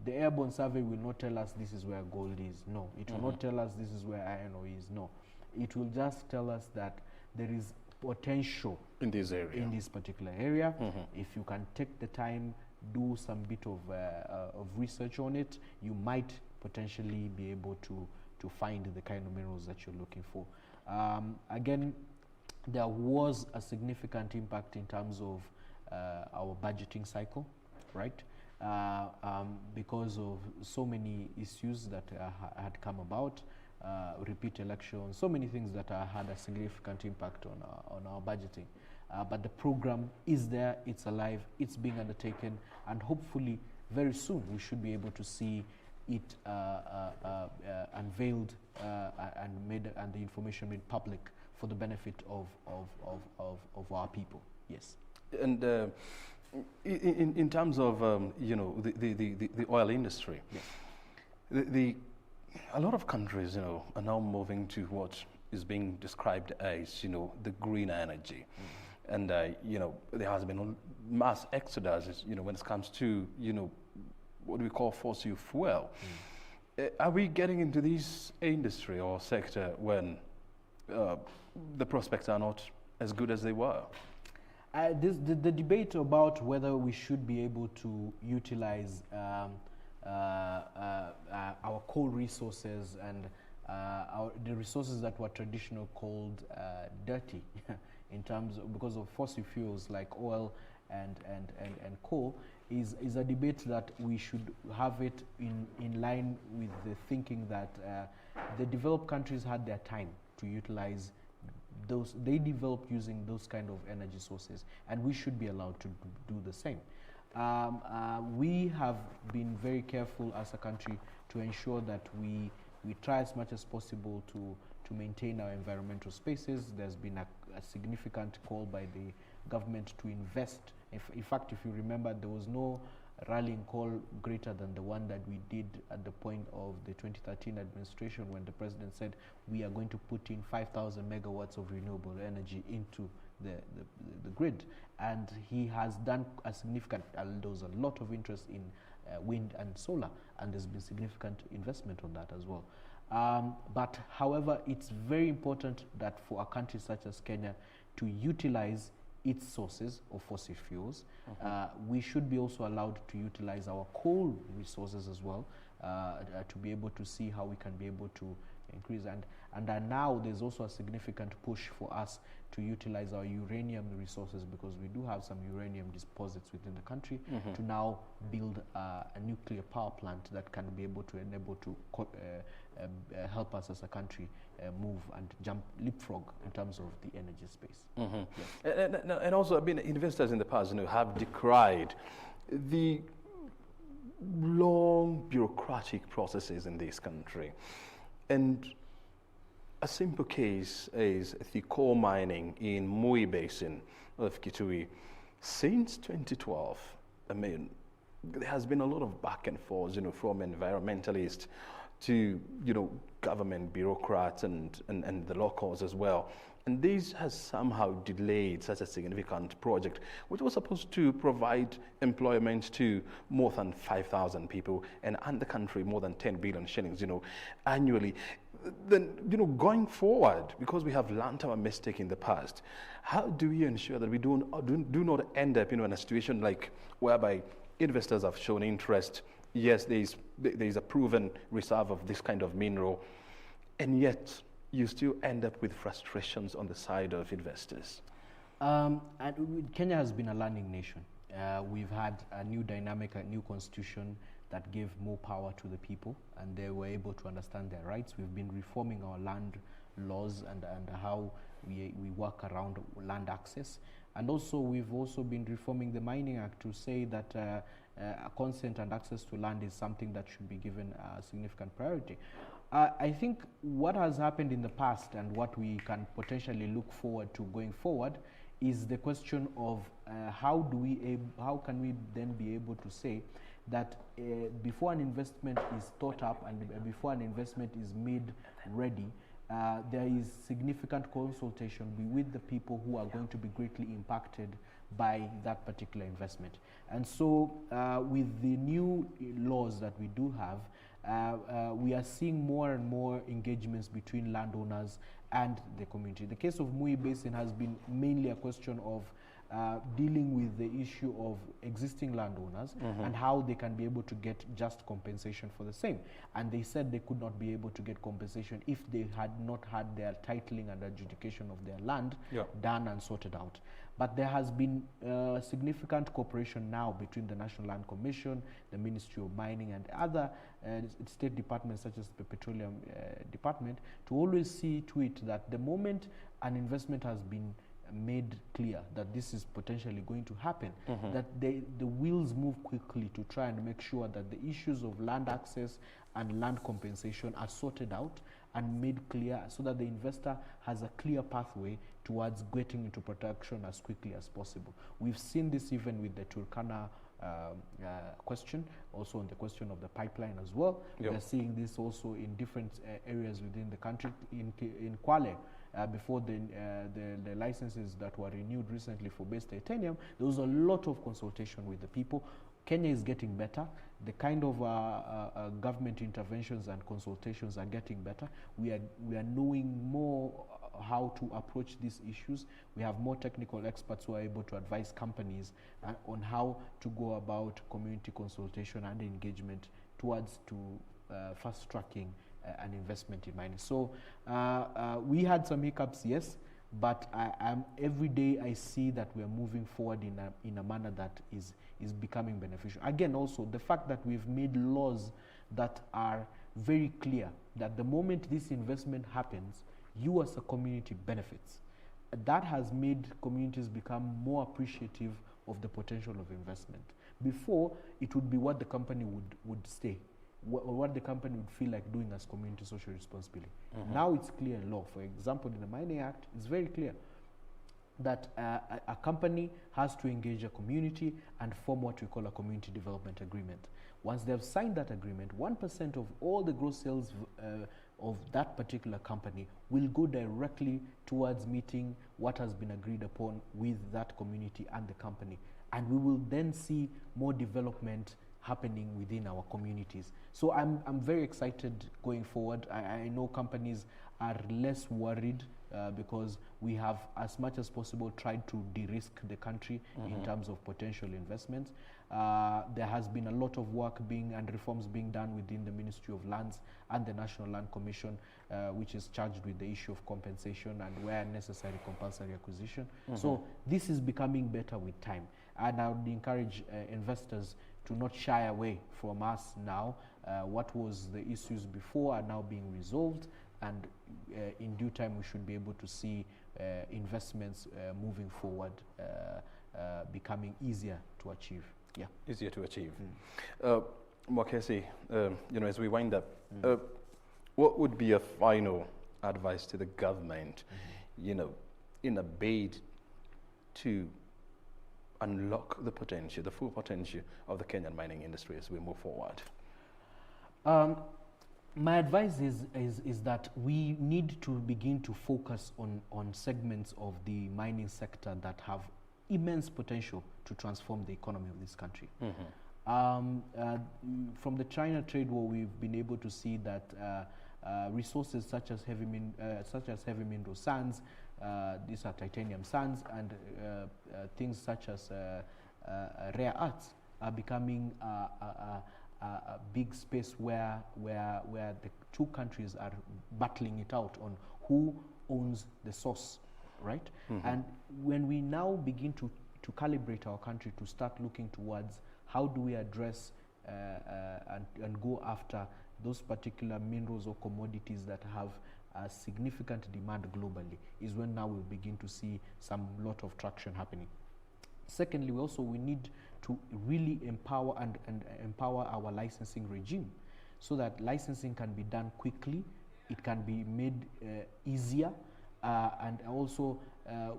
the airborne survey will not tell us this is where gold is. No, it will not tell us this is where iron ore is. No, it will just tell us that there is potential in this area, in this particular area. If you can take the time, do some bit of research on it, you might potentially be able to find the kind of minerals that you're looking for. Again, there was a significant impact in terms of our budgeting cycle, right? Because of so many issues that had come about, repeat elections, so many things that had a significant impact on our budgeting. But the program is there, it's alive, it's being undertaken, and hopefully very soon we should be able to see it unveiled and the information made public for the benefit of our people. Yes. And in terms of the oil industry, yes. A lot of countries are now moving to what is being described as the green energy, and there has been a mass exodus when it comes to what we call fossil fuel. Are we getting into this industry or sector when the prospects are not as good as they were? The debate about whether we should be able to utilize our coal resources and the resources that were traditionally called dirty in terms of, because of fossil fuels like oil and coal is a debate that we should have it in line with the thinking that the developed countries had their time to utilize those. They developed using those kind of energy sources, and we should be allowed to do the same. We have been very careful as a country to ensure that we try as much as possible to maintain our environmental spaces. There's been a significant call by the government to invest. In fact, if you remember, there was no rallying call greater than the one that we did at the point of the 2013 administration, when the president said we are going to put in 5,000 megawatts of renewable energy into the grid. And he has done a significant, there was a lot of interest in wind and solar, and there's been significant investment on that as well. But however, it's very important that for a country such as Kenya to utilize its sources of fossil fuels, we should be also allowed to utilize our coal resources as well, to be able to see how we can be able to increase. And now there's also a significant push for us to utilize our uranium resources, because we do have some uranium deposits within the country, to now build a nuclear power plant that can be able to enable to help us as a country move and leapfrog in terms of the energy space. Yes. And also, investors in the past have decried the long bureaucratic processes in this country. And a simple case is the coal mining in Mui Basin of Kitui. Since 2012, there has been a lot of back and forth, from environmentalists to, government bureaucrats and the locals as well. And this has somehow delayed such a significant project, which was supposed to provide employment to more than 5,000 people and earn the country more than 10 billion shillings, annually. Then, going forward, because we have learned our mistake in the past, how do we ensure that we do not end up, in a situation like whereby investors have shown interest? Yes, there is a proven reserve of this kind of mineral, and yet you still end up with frustrations on the side of investors. And Kenya has been a learning nation. We've had a new dynamic, a new constitution that gave more power to the people, and they were able to understand their rights. We've been reforming our land laws and how we work around land access. And also, we've also been reforming the Mining Act to say that consent and access to land is something that should be given significant priority. I think what has happened in the past and what we can potentially look forward to going forward is the question of how can we then be able to say that before an investment is thought up and before an investment is made ready, there is significant consultation with the people who are going to be greatly impacted by that particular investment. And so with the new laws that we do have, we are seeing more and more engagements between landowners and the community. The case of Mui Basin has been mainly a question of dealing with the issue of existing landowners and how they can be able to get just compensation for the same. And they said they could not be able to get compensation if they had not had their titling and adjudication of their land done and sorted out. But there has been significant cooperation now between the National Land Commission, the Ministry of Mining, and other state departments such as the Petroleum Department to always see to it that the moment an investment has been made clear that this is potentially going to happen, that the wheels move quickly to try and make sure that the issues of land access and land compensation are sorted out and made clear so that the investor has a clear pathway towards getting into production as quickly as possible. We've seen this even with the Turkana question, also on the question of the pipeline as well. We are seeing this also in different areas within the country. In Kwale, before the licenses that were renewed recently for base titanium, there was a lot of consultation with the people. Kenya is getting better. The kind of government interventions and consultations are getting better. We are knowing more how to approach these issues. We have more technical experts who are able to advise companies on how to go about community consultation and engagement towards fast tracking an investment in mining. So we had some hiccups, yes, but every day I see that we are moving forward in a manner that is becoming beneficial. Again, also the fact that we've made laws that are very clear that the moment this investment happens, you as a community benefits. That has made communities become more appreciative of the potential of investment. Before, it would be what the company would stay, or what the company would feel like doing as community social responsibility. Now it's clear in law. For example, in the Mining Act, it's very clear that a company has to engage a community and form what we call a community development agreement. Once they've signed that agreement, 1% of all the gross sales of that particular company will go directly towards meeting what has been agreed upon with that community and the company. And we will then see more development happening within our communities. So I'm very excited going forward. I know companies are less worried because we have, as much as possible, tried to de-risk the country in terms of potential investments. There has been a lot of work and reforms being done within the Ministry of Lands and the National Land Commission, which is charged with the issue of compensation and, where necessary, compulsory acquisition. So this is becoming better with time. And I would encourage investors to not shy away from us now. What was the issues before are now being resolved, and in due time we should be able to see investments moving forward, becoming easier to achieve. Yeah, easier to achieve. Mwakesi, as we wind up, what would be your final advice to the government, in a bid to unlock the potential, the full potential of the Kenyan mining industry as we move forward? My advice is that we need to begin to focus on segments of the mining sector that have immense potential to transform the economy of this country. From the China trade war, we've been able to see that resources such as heavy mineral sands, these are titanium sands, and things such as rare earths are becoming a big space where the two countries are battling it out on who owns the source, right? And when we now begin to calibrate our country to start looking towards how do we address and go after those particular minerals or commodities that have a significant demand globally, is when now we'll begin to see some lot of traction happening. Secondly, we need to really empower and empower our licensing regime so that licensing can be done quickly, it can be made easier, and also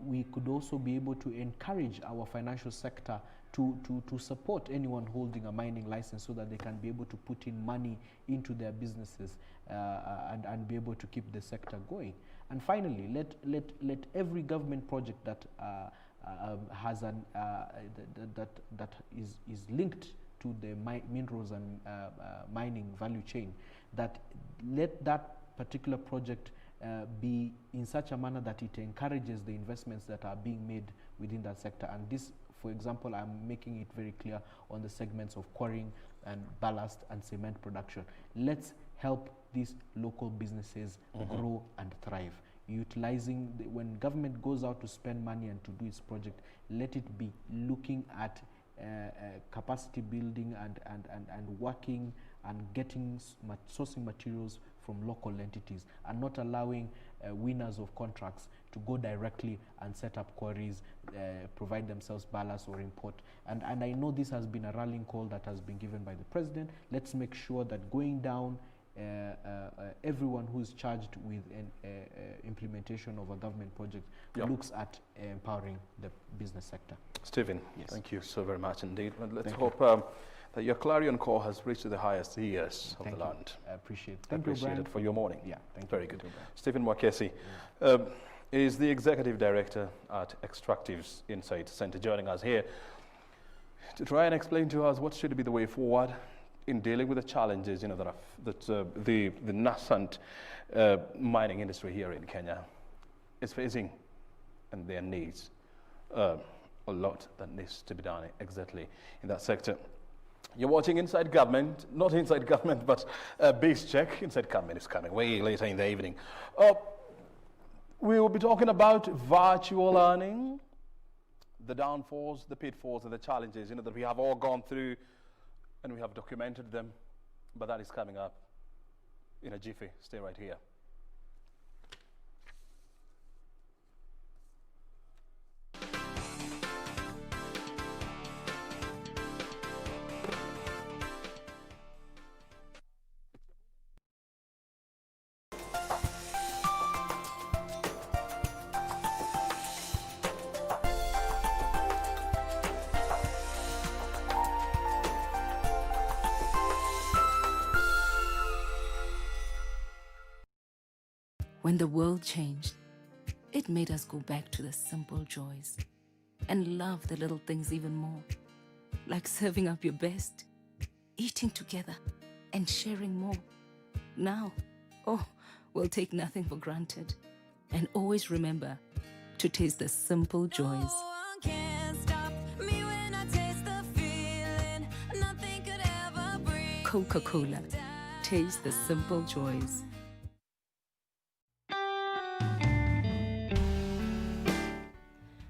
we could also be able to encourage our financial sector to support anyone holding a mining license so that they can be able to put in money into their businesses and be able to keep the sector going. And finally, let every government project that has an that is linked to the minerals and mining value chain, that let that particular project be in such a manner that it encourages the investments that are being made within that sector. And this, for example, I'm making it very clear on the segments of quarrying and ballast and cement production. Let's help these local businesses grow and thrive. Utilizing when government goes out to spend money and to do its project, let it be looking at capacity building and working and getting sourcing materials from local entities, and not allowing winners of contracts to go directly and set up quarries, provide themselves ballast or import. And I know this has been a rallying call that has been given by the president. Let's make sure that going down, everyone who is charged with an implementation of a government project looks at empowering the business sector. Stephen, yes. Thank you so very much indeed. And let's hope that your clarion call has reached the highest years of the land. I appreciate it. Appreciate it for your morning. Yeah, thank you. Very good. Stephen Mwakesi is the Executive Director at Extractives Insight Center, joining us here to try and explain to us what should be the way forward in dealing with the challenges, that the nascent mining industry here in Kenya is facing, and their needs. A lot that needs to be done exactly in that sector. You're watching Inside Government, not Inside Government, but Base Check. Inside Government is coming way later in the evening. We will be talking about virtual learning, the downfalls, the pitfalls, and the challenges, that we have all gone through, and we have documented them, but that is coming up in a jiffy. Stay right here. When the world changed, it made us go back to the simple joys and love the little things even more, like serving up your best, eating together, and sharing more. Now, we'll take nothing for granted and always remember to taste the simple joys. Coca-Cola, taste the simple joys.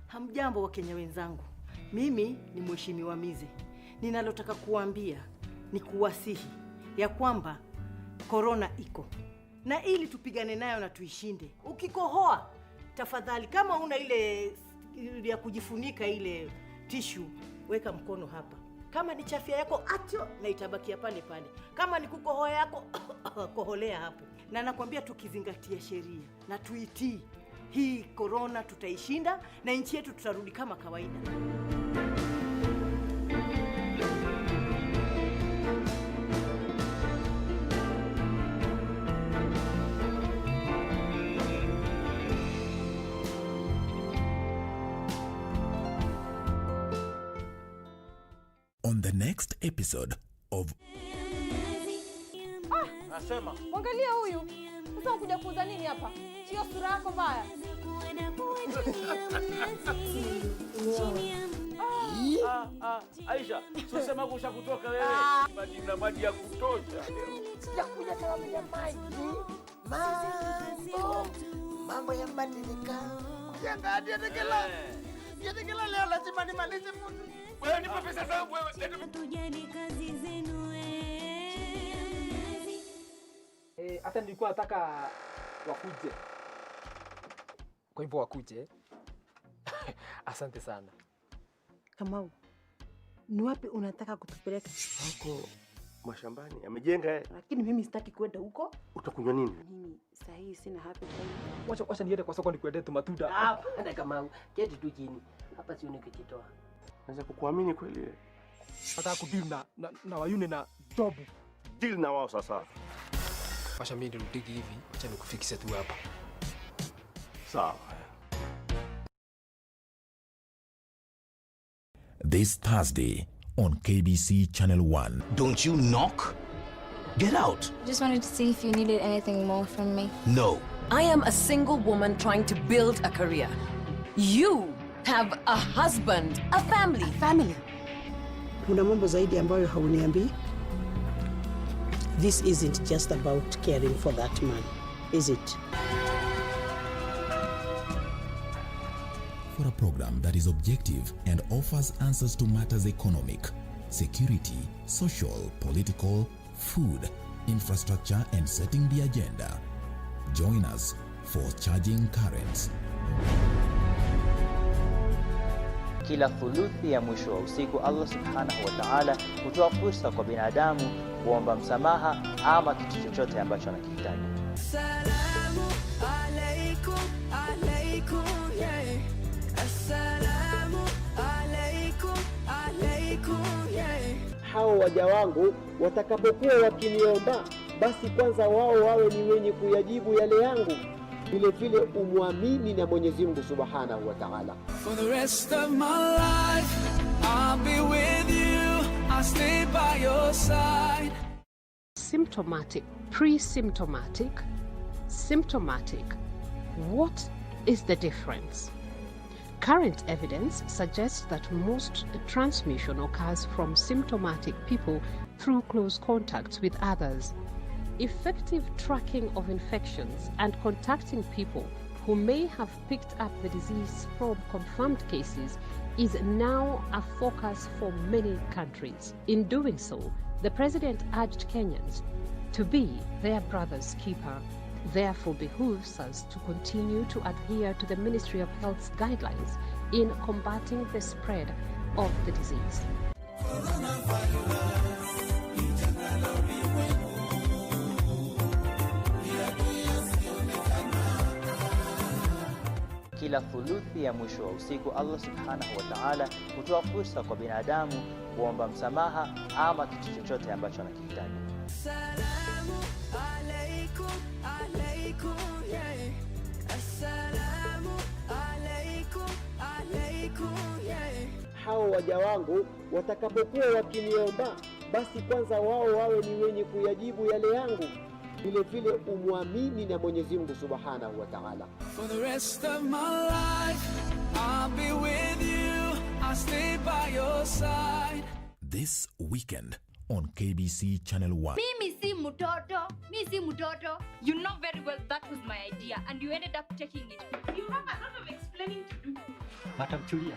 Hamjambo wa Kenya wenzangu, mimi ni Mheshimiwa Mize. Ninalotaka kuambia ni kuwasihi ya kwamba korona iko, na ili tupigane nayo na tuishinde. Ukikohoa, tafadhali kama una ile ya kujifunika ile tissue, weka mkono hapa. Kama ni chafya yako acho na itabakia pale pale. Kama ni kukohoa yako koholea hapo. Na nakwambia tukizingatia sheria na tuitii, hii korona tutaishinda na nchi yetu tutarudi kama kawaida. On the next episode of Nasema, angalia huyu. Sasa ukuja kuuza nini hapa? Sio sura yako mbaya. Aisha, sema kusha kutoka wewe. Maji na maji ya kutosha. Sijakuja sababu ya maji. Mambo yamebadilika. Ukiangalia Yatekela leo lazima nimalize fundi. Wewe nipe pesa zangu wewe. Tujali kazi zenu hata nilikuwa nataka wakuje. Kwa hivyo wakuje. Asante sana. Kamau, ni wapi unataka kutupeleka? Huko mashambani amejenga. Lakini mimi sitaki kwenda huko. Utakunywa nini? Mimi sahi sina happy time. Wacha niende kwa soko nikuendee tu matunda. Hapana Kamau, keti tu chini. Hapa si unikijitoa. Naweza kukuamini kweli? Nataka kudeal na wayune na jobu. Deal na wao sasa. Wacha mimi ndio nitiki hivi, wacha nikufikishe tu hapa. Sawa. This Thursday on KBC Channel 1. Don't you knock? Get out. Just wanted to see if you needed anything more from me. No. I am a single woman trying to build a career. You have a husband, a family. Family. Kuna mambo zaidi ambayo hauniambii. This isn't just about caring for that man, is it? For a program that is objective and offers answers to matters economic, security, social, political, food, infrastructure, and setting the agenda. Join us for Charging Currents. Kila thuluthi ya mwisho wa usiku Allah subhanahu wa ta'ala hutoa fursa kwa binadamu kuomba msamaha ama kitu chochote ambacho anakihitaji. Assalamu alaikum, alaikum, yeah. Assalamu alaikum, alaikum, yeah. Hao waja wangu watakapokuwa wakiniomba, basi kwanza wao wawe ni wenye kuyajibu yale yangu. Vile vile umwamini na Mwenyezi Mungu Subhanahu wa Ta'ala. For the rest of my life, I'll be with you, I'll stay by your side. Symptomatic, pre-symptomatic, symptomatic. What is the difference? Current evidence suggests that most transmission occurs from symptomatic people through close contacts with others. Effective tracking of infections and contacting people who may have picked up the disease from confirmed cases is now a focus for many countries. In doing so, the president urged Kenyans to be their brother's keeper. Therefore, behooves us to continue to adhere to the Ministry of Health's guidelines in combating the spread of the disease. Kila thuluthi ya mwisho wa usiku Allah subhanahu wa ta'ala hutoa fursa kwa binadamu kuomba msamaha ama kitu chochote ambacho anakihitaji. Assalamu alaikum, alaikum, yeah. Assalamu alaikum, alaikum, yeah. Hao waja wangu watakapokuwa wakiniomba, basi kwanza wao wawe ni wenye kuyajibu yale yangu. Vile vile umwamini na Mwenyezi Mungu Subhanahu wa Ta'ala. For the rest of my life, I'll be with you, I'll stay by your side. This weekend on KBC Channel 1. Mimi si mtoto. You know very well that was my idea and you ended up taking it. You have a lot of explaining to do. Madam Julia.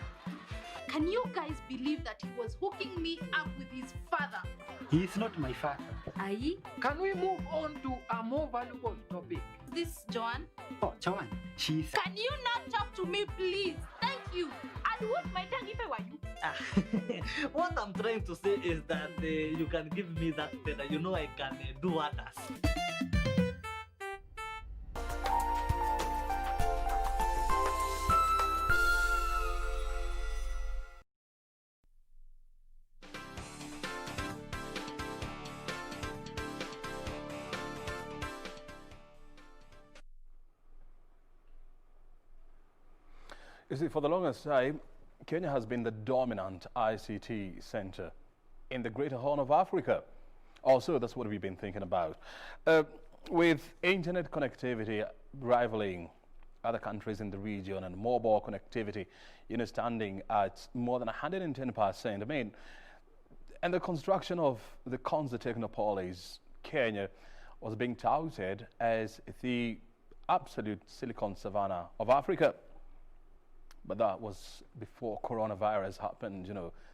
Can you guys believe that he was hooking me up with his father? He is not my father. Aye? Can we move on to a more valuable topic? This Joan? Oh, Joan, she's... Can you not talk to me, please? Thank you. I'd hold my tongue if I were you. What I'm trying to say is that you can give me that feather. You know I can do others. You see, for the longest time, Kenya has been the dominant ICT center in the Greater Horn of Africa. Also, that's what we've been thinking about. With internet connectivity rivaling other countries in the region and mobile connectivity, standing at more than 110%. I mean, and the construction of the Konza Technopolis, Kenya, was being touted as the absolute silicon savannah of Africa. But that was before coronavirus happened,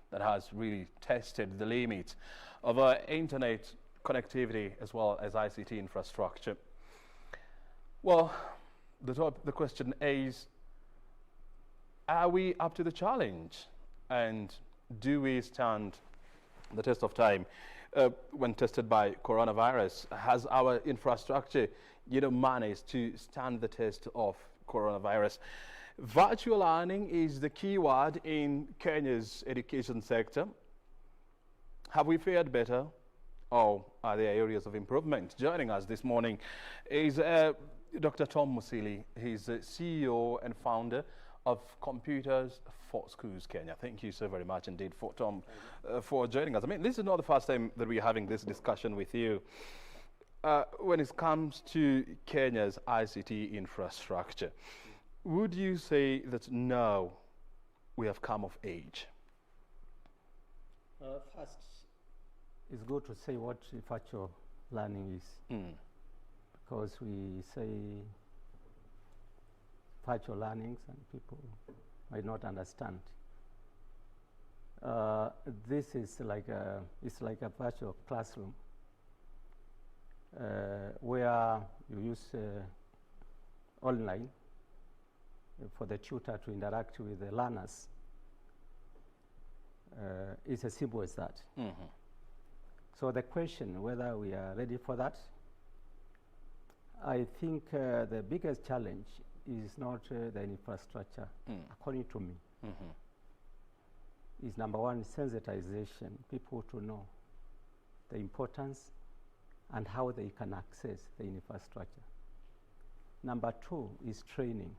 that has really tested the limits of our internet connectivity as well as ICT infrastructure. Well, the question is, are we up to the challenge? And do we stand the test of time when tested by coronavirus? Has our infrastructure, managed to stand the test of coronavirus? Virtual learning is the key word in Kenya's education sector. Have we fared better, or are there areas of improvement? Joining us this morning is Dr. Tom Musili. He's the CEO and founder of Computers for Schools Kenya. Thank you so very much indeed, Tom, for joining us. I mean, this is not the first time that we're having this discussion with you. When it comes to Kenya's ICT infrastructure, would you say that now we have come of age? First, it's good to say what virtual learning is, because we say virtual learnings and people might not understand. This is it's like a virtual classroom where you use online for the tutor to interact with the learners. It's as simple as that. So the question whether we are ready for that, I think the biggest challenge is not the infrastructure, according to me. Is number one, sensitization, people to know the importance and how they can access the infrastructure. Number two is training.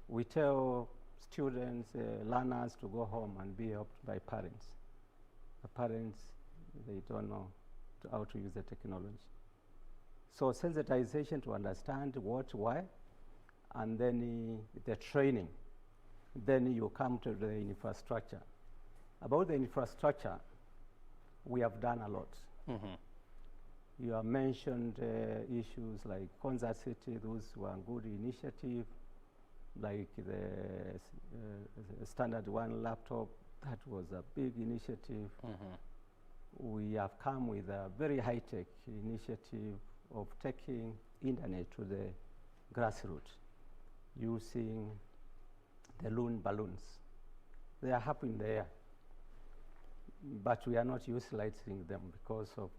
We tell students, learners to go home and be helped by parents. The parents, they don't know how to use the technology. So sensitization to understand what, why, and then the training. Then you come to the infrastructure. About the infrastructure, we have done a lot. You have mentioned issues like Concert City, those were good initiatives, like the Standard 1 laptop, that was a big initiative. We have come with a very high-tech initiative of taking internet to the grassroots, using the loon balloons. They are up in the air, but we are not utilizing them because of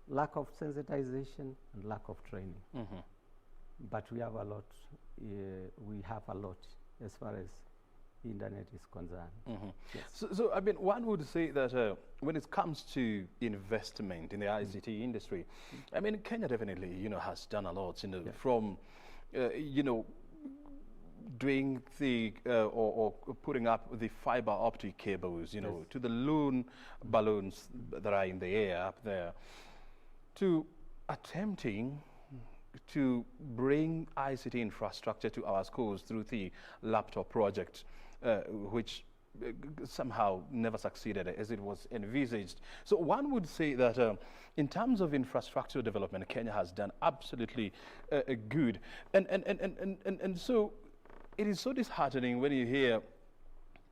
lack of sensitization and lack of training. But we have a lot. We have a lot as far as internet is concerned. Yes. So, I mean, one would say that when it comes to investment in the ICT industry, I mean, Kenya definitely, has done a lot, from, doing the, or putting up the fiber optic cables, to the loon balloons that are in the air up there, to attempting to bring ICT infrastructure to our schools through the laptop project, which somehow never succeeded as it was envisaged. So one would say that in terms of infrastructure development, Kenya has done absolutely good. And so it is so disheartening when you hear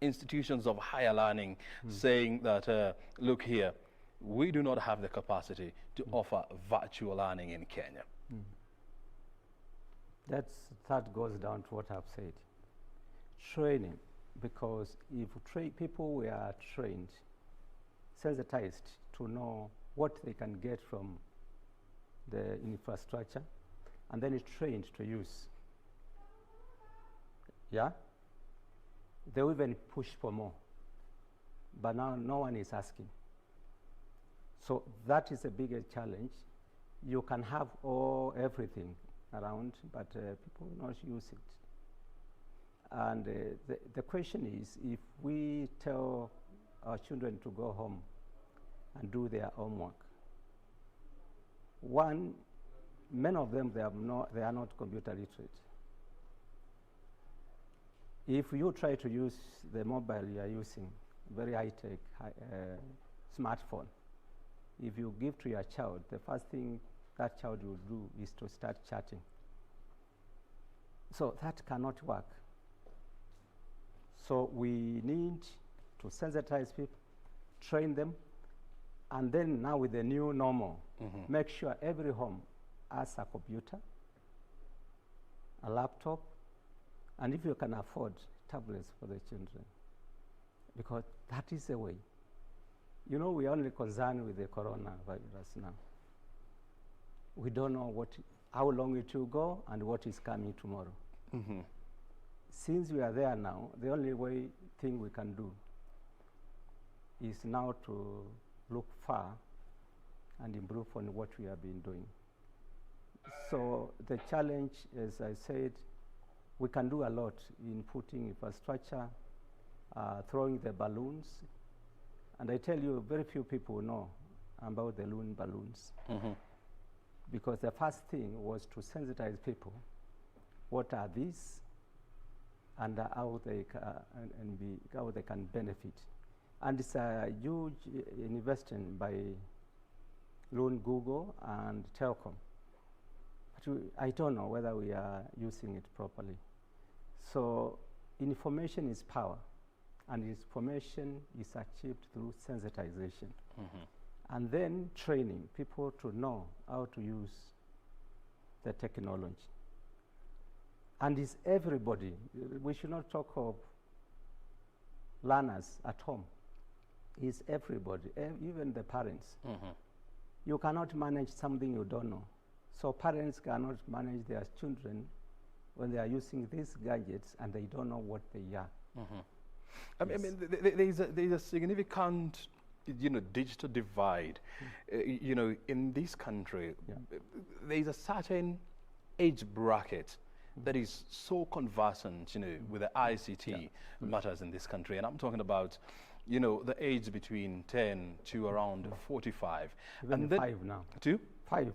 institutions of higher learning saying that, look here, we do not have the capacity to offer virtual learning in Kenya. That goes down to what I've said. Training, because if people were trained, sensitized to know what they can get from the infrastructure, and then trained to use, they will even push for more. But now no one is asking. So that is the biggest challenge. You can have everything around, but people will not use it. And the question is, if we tell our children to go home and do their homework, one, many of them, they are not computer literate. If you try to use the mobile you are using, very high-tech smartphone, if you give to your child, the first thing that child will do is to start chatting. So that cannot work. So we need to sensitize people, train them, and then now with the new normal, make sure every home us a computer, a laptop, and if you can afford, tablets for the children, because that is the way. You know, we are only concerned with the coronavirus now. We don't know how long it will go and what is coming tomorrow. Mm-hmm. Since we are there now, the only thing we can do is now to look far and improve on what we have been doing. So the challenge, as I said, we can do a lot in putting infrastructure, throwing the balloons. And I tell you, very few people know about the balloons. Mm-hmm. Because the first thing was to sensitize people. What are these? And how they can benefit. And it's a huge investment by Google and Telcom. But I don't know whether we are using it properly. So information is power, and information is achieved through sensitization. Mm-hmm. And then training people to know how to use the technology. And it's everybody. We should not talk of learners at home. It's everybody, even the parents. Mm-hmm. You cannot manage something you don't know. So parents cannot manage their children when they are using these gadgets and they don't know what they are. Mm-hmm. I mean, there's a significant, digital divide. In this country, there's a certain age bracket that is so conversant, with the ICT matters in this country. And I'm talking about, the age between 10 to around 45. Even and 5 now. 5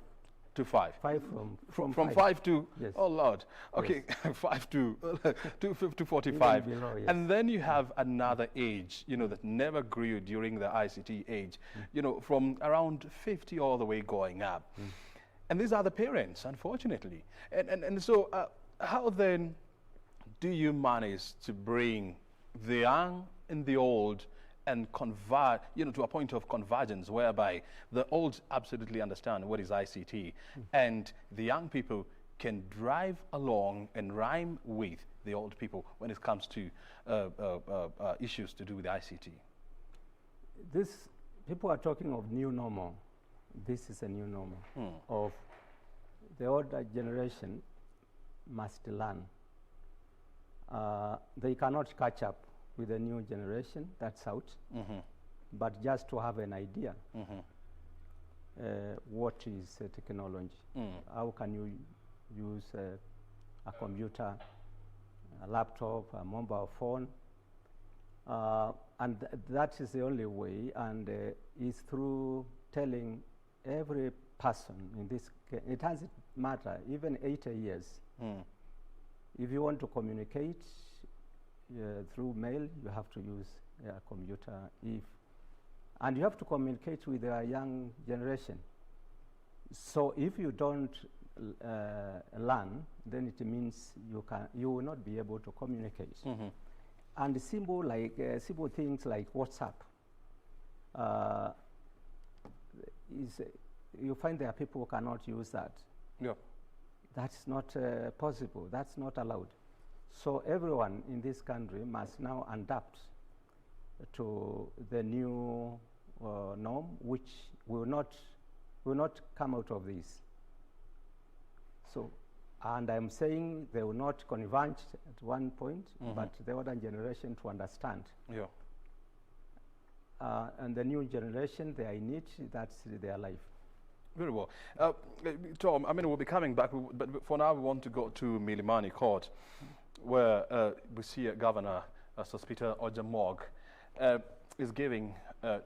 to 5. 5 from 5 to, yes. Oh Lord, okay, yes. 5 to 45. Even below, yes. And then you have another age, that never grew during the ICT age, from around 50 all the way going up. And these are the parents, unfortunately. And so how then do you manage to bring the young and the old and convert, to a point of convergence whereby the old absolutely understand what is ICT and the young people can drive along and rhyme with the old people when it comes to issues to do with ICT? People are talking of new normal. This is a new normal of the older generation must learn. They cannot catch up with the new generation that's out, but just to have an idea what is technology. How can you use a computer, a laptop, a mobile phone, and that is the only way, and is through telling every person in this case, it doesn't matter, even 80 years. If you want to communicate through mail, you have to use a computer. And you have to communicate with a young generation. So if you don't learn, then it means you will not be able to communicate. And simple things like WhatsApp, you find there are people who cannot use that. Yeah. That's not possible. That's not allowed. So everyone in this country must now adapt to the new norm, which will not come out of this. So, and I'm saying they will not converge at one point, but the older generation to understand. Yeah. And the new generation, they are in it. That's their life. Very well. Tom, we'll be coming back, but for now we want to go to Milimani Court, where we see Governor Sospeter Ojamog is giving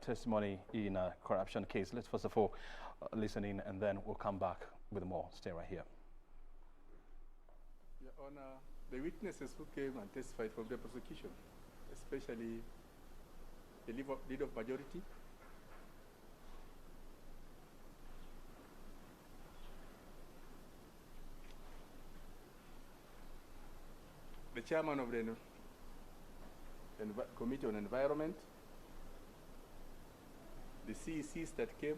testimony in a corruption case. Let's first of all listen in, and then we'll come back with more. Stay right here. Your Honor, the witnesses who came and testified from the prosecution, especially the leader of majority, the chairman of the Committee on Environment, the CECs that came,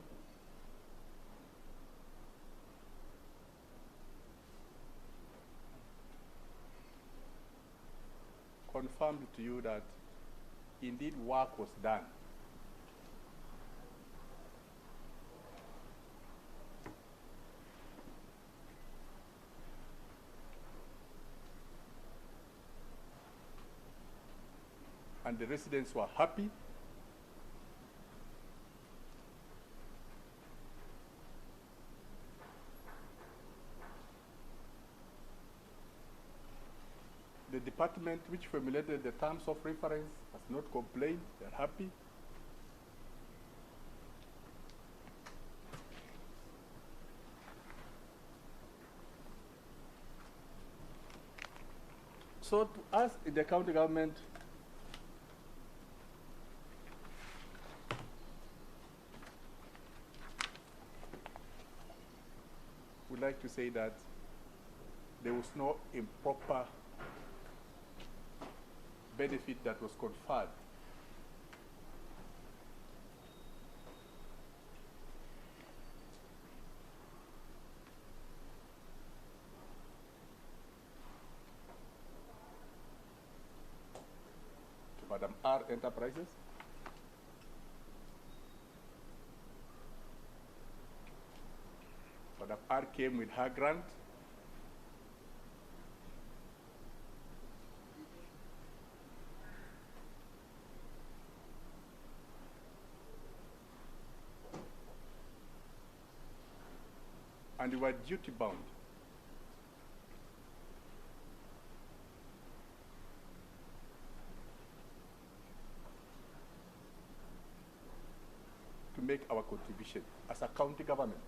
confirmed to you that indeed work was done. And the residents were happy. The department which formulated the terms of reference has not complained, they're happy. So to us in the county government, we'd like to say that there was no improper benefit that was conferred. To Madam R Enterprises. Madam R came with her grant. And you were duty bound. To make our contribution as a county government.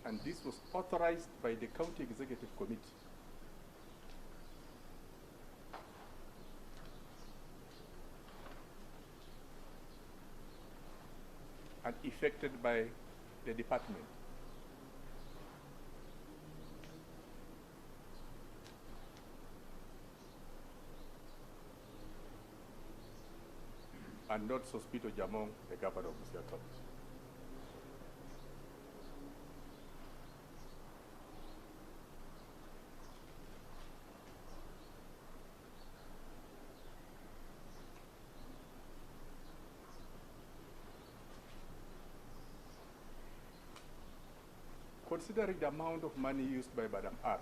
And this was authorized by the County Executive Committee. And effected by the department. And not Sospito Jamong, the governor of Mr. Thomas. Considering the amount of money used by Madam R,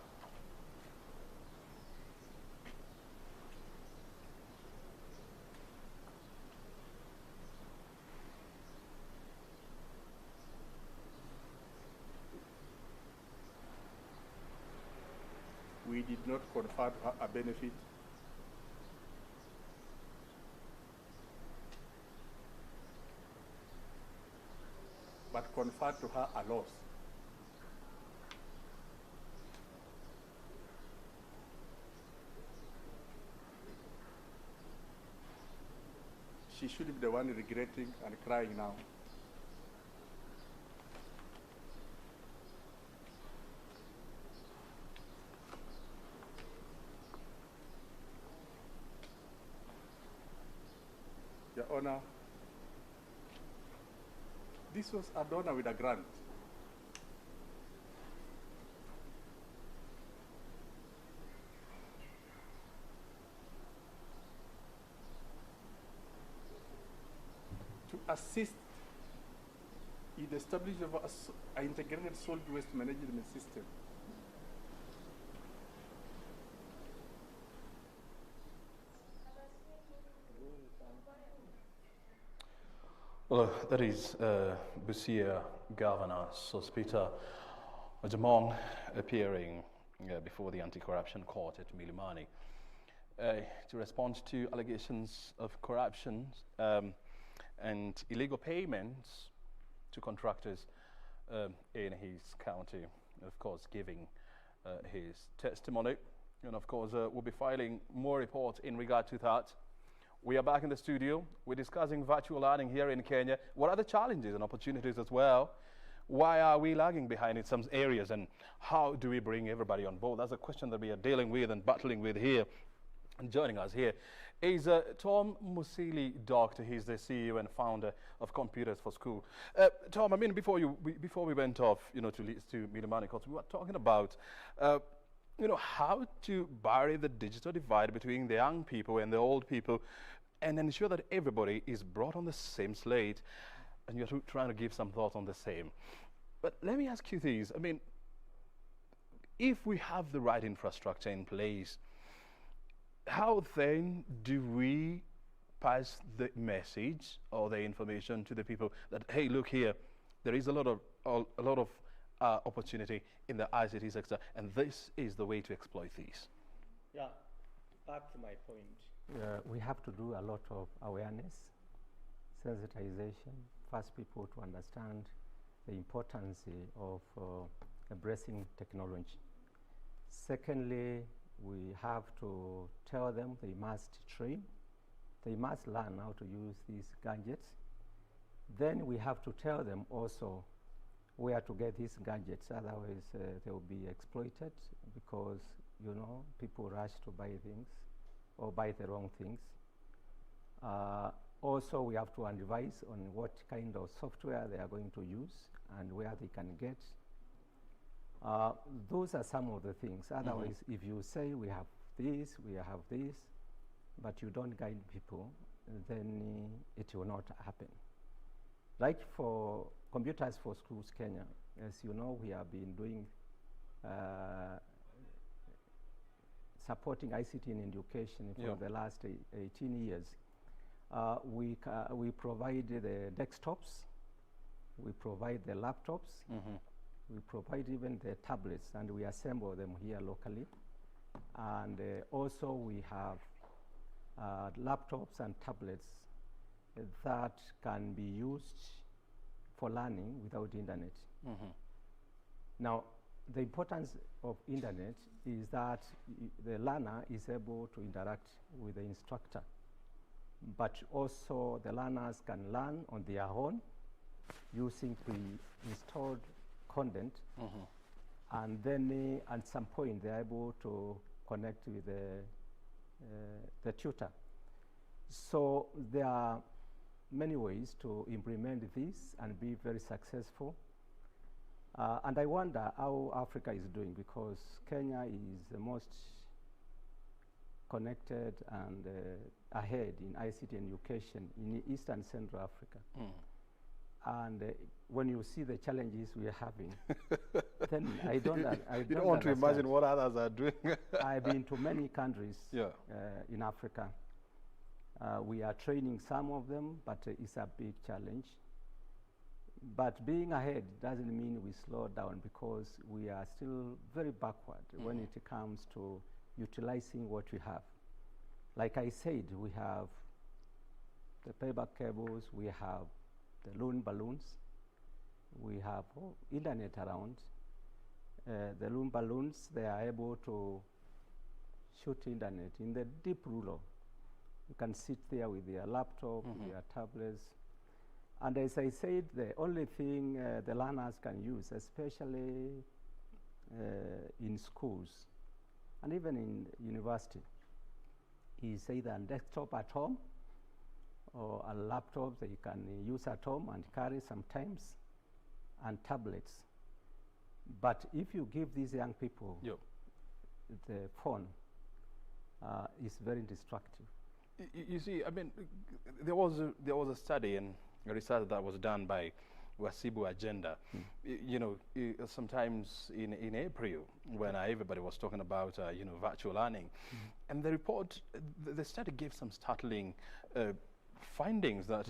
we did not confer her a benefit, but conferred to her a loss. She should be the one regretting and crying now. Your Honor, this was a donor with a grant. To assist in the establishment of an integrated solid waste management system. Well, that is Busia Governor Sospita Jamong appearing before the Anti-Corruption Court at Milimani to respond to allegations of corruption and illegal payments to contractors in his county, of course giving his testimony. And of course we'll be filing more reports in regard to that. We are back in the studio. We're discussing virtual learning here in Kenya. What are the challenges and opportunities as well? Why are we lagging behind in some areas, and how do we bring everybody on board? That's a question that we are dealing with and battling with here And joining us here is Tom Musili Doctor. He's the CEO and founder of Computers for School. Tom, I mean, before we went off, to Media Money Calls, we were talking about, how to bury the digital divide between the young people and the old people, and ensure that everybody is brought on the same slate. And you're trying to give some thoughts on the same. But let me ask you this. I mean, if we have the right infrastructure in place, how then do we pass the message or the information to the people that, hey, look here, there is a lot of opportunity in the ICT sector, and this is the way to exploit these? Yeah, back to my point. We have to do a lot of awareness, sensitization, first people to understand the importance of embracing technology. Secondly, we have to tell them they must train, they must learn how to use these gadgets. Then we have to tell them also where to get these gadgets, otherwise they will be exploited because, people rush to buy things or buy the wrong things. Also, we have to advise on what kind of software they are going to use and where they can get. Those are some of the things. Otherwise, if you say we have this, but you don't guide people, then it will not happen. Like for Computers for Schools Kenya, as you know, we have been doing supporting ICT in education for the last 18 years. We provide the desktops, we provide the laptops, we provide even the tablets, and we assemble them here locally. And also we have laptops and tablets that can be used for learning without internet. Now, the importance of internet is that the learner is able to interact with the instructor, but also the learners can learn on their own using pre-installed content, and then at some point they're able to connect with the tutor. So there are many ways to implement this and be very successful. And I wonder how Africa is doing, because Kenya is the most connected and ahead in ICT and education in East and Central Africa. And when you see the challenges we are having, then I don't want to imagine what others are doing. I've been to many countries in Africa. We are training some of them, but it's a big challenge. But being ahead doesn't mean we slow down, because we are still very backward when it comes to utilizing what we have. Like I said, we have the payback cables, we have the loon balloons, we have internet around. The loon balloons, they are able to shoot internet in the deep rural. You can sit there with your laptop, with your tablets. And as I said, the only thing the learners can use, especially in schools and even in university, is either a desktop at home or a laptop that you can use at home and carry sometimes, and tablets. But if you give these young people the phone, it's very destructive. You see, I mean, there was a study and a research that was done by Wasibu Agenda, sometimes in April, when everybody was talking about virtual learning, and the report, the study gave some startling findings that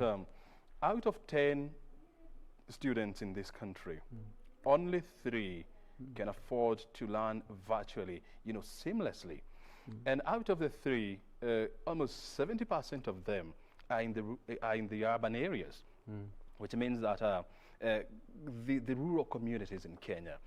out of 10 students in this country, only 3 can afford to learn virtually, seamlessly, and out of the 3, almost 70% of them are in the urban areas, which means that the rural communities in Kenya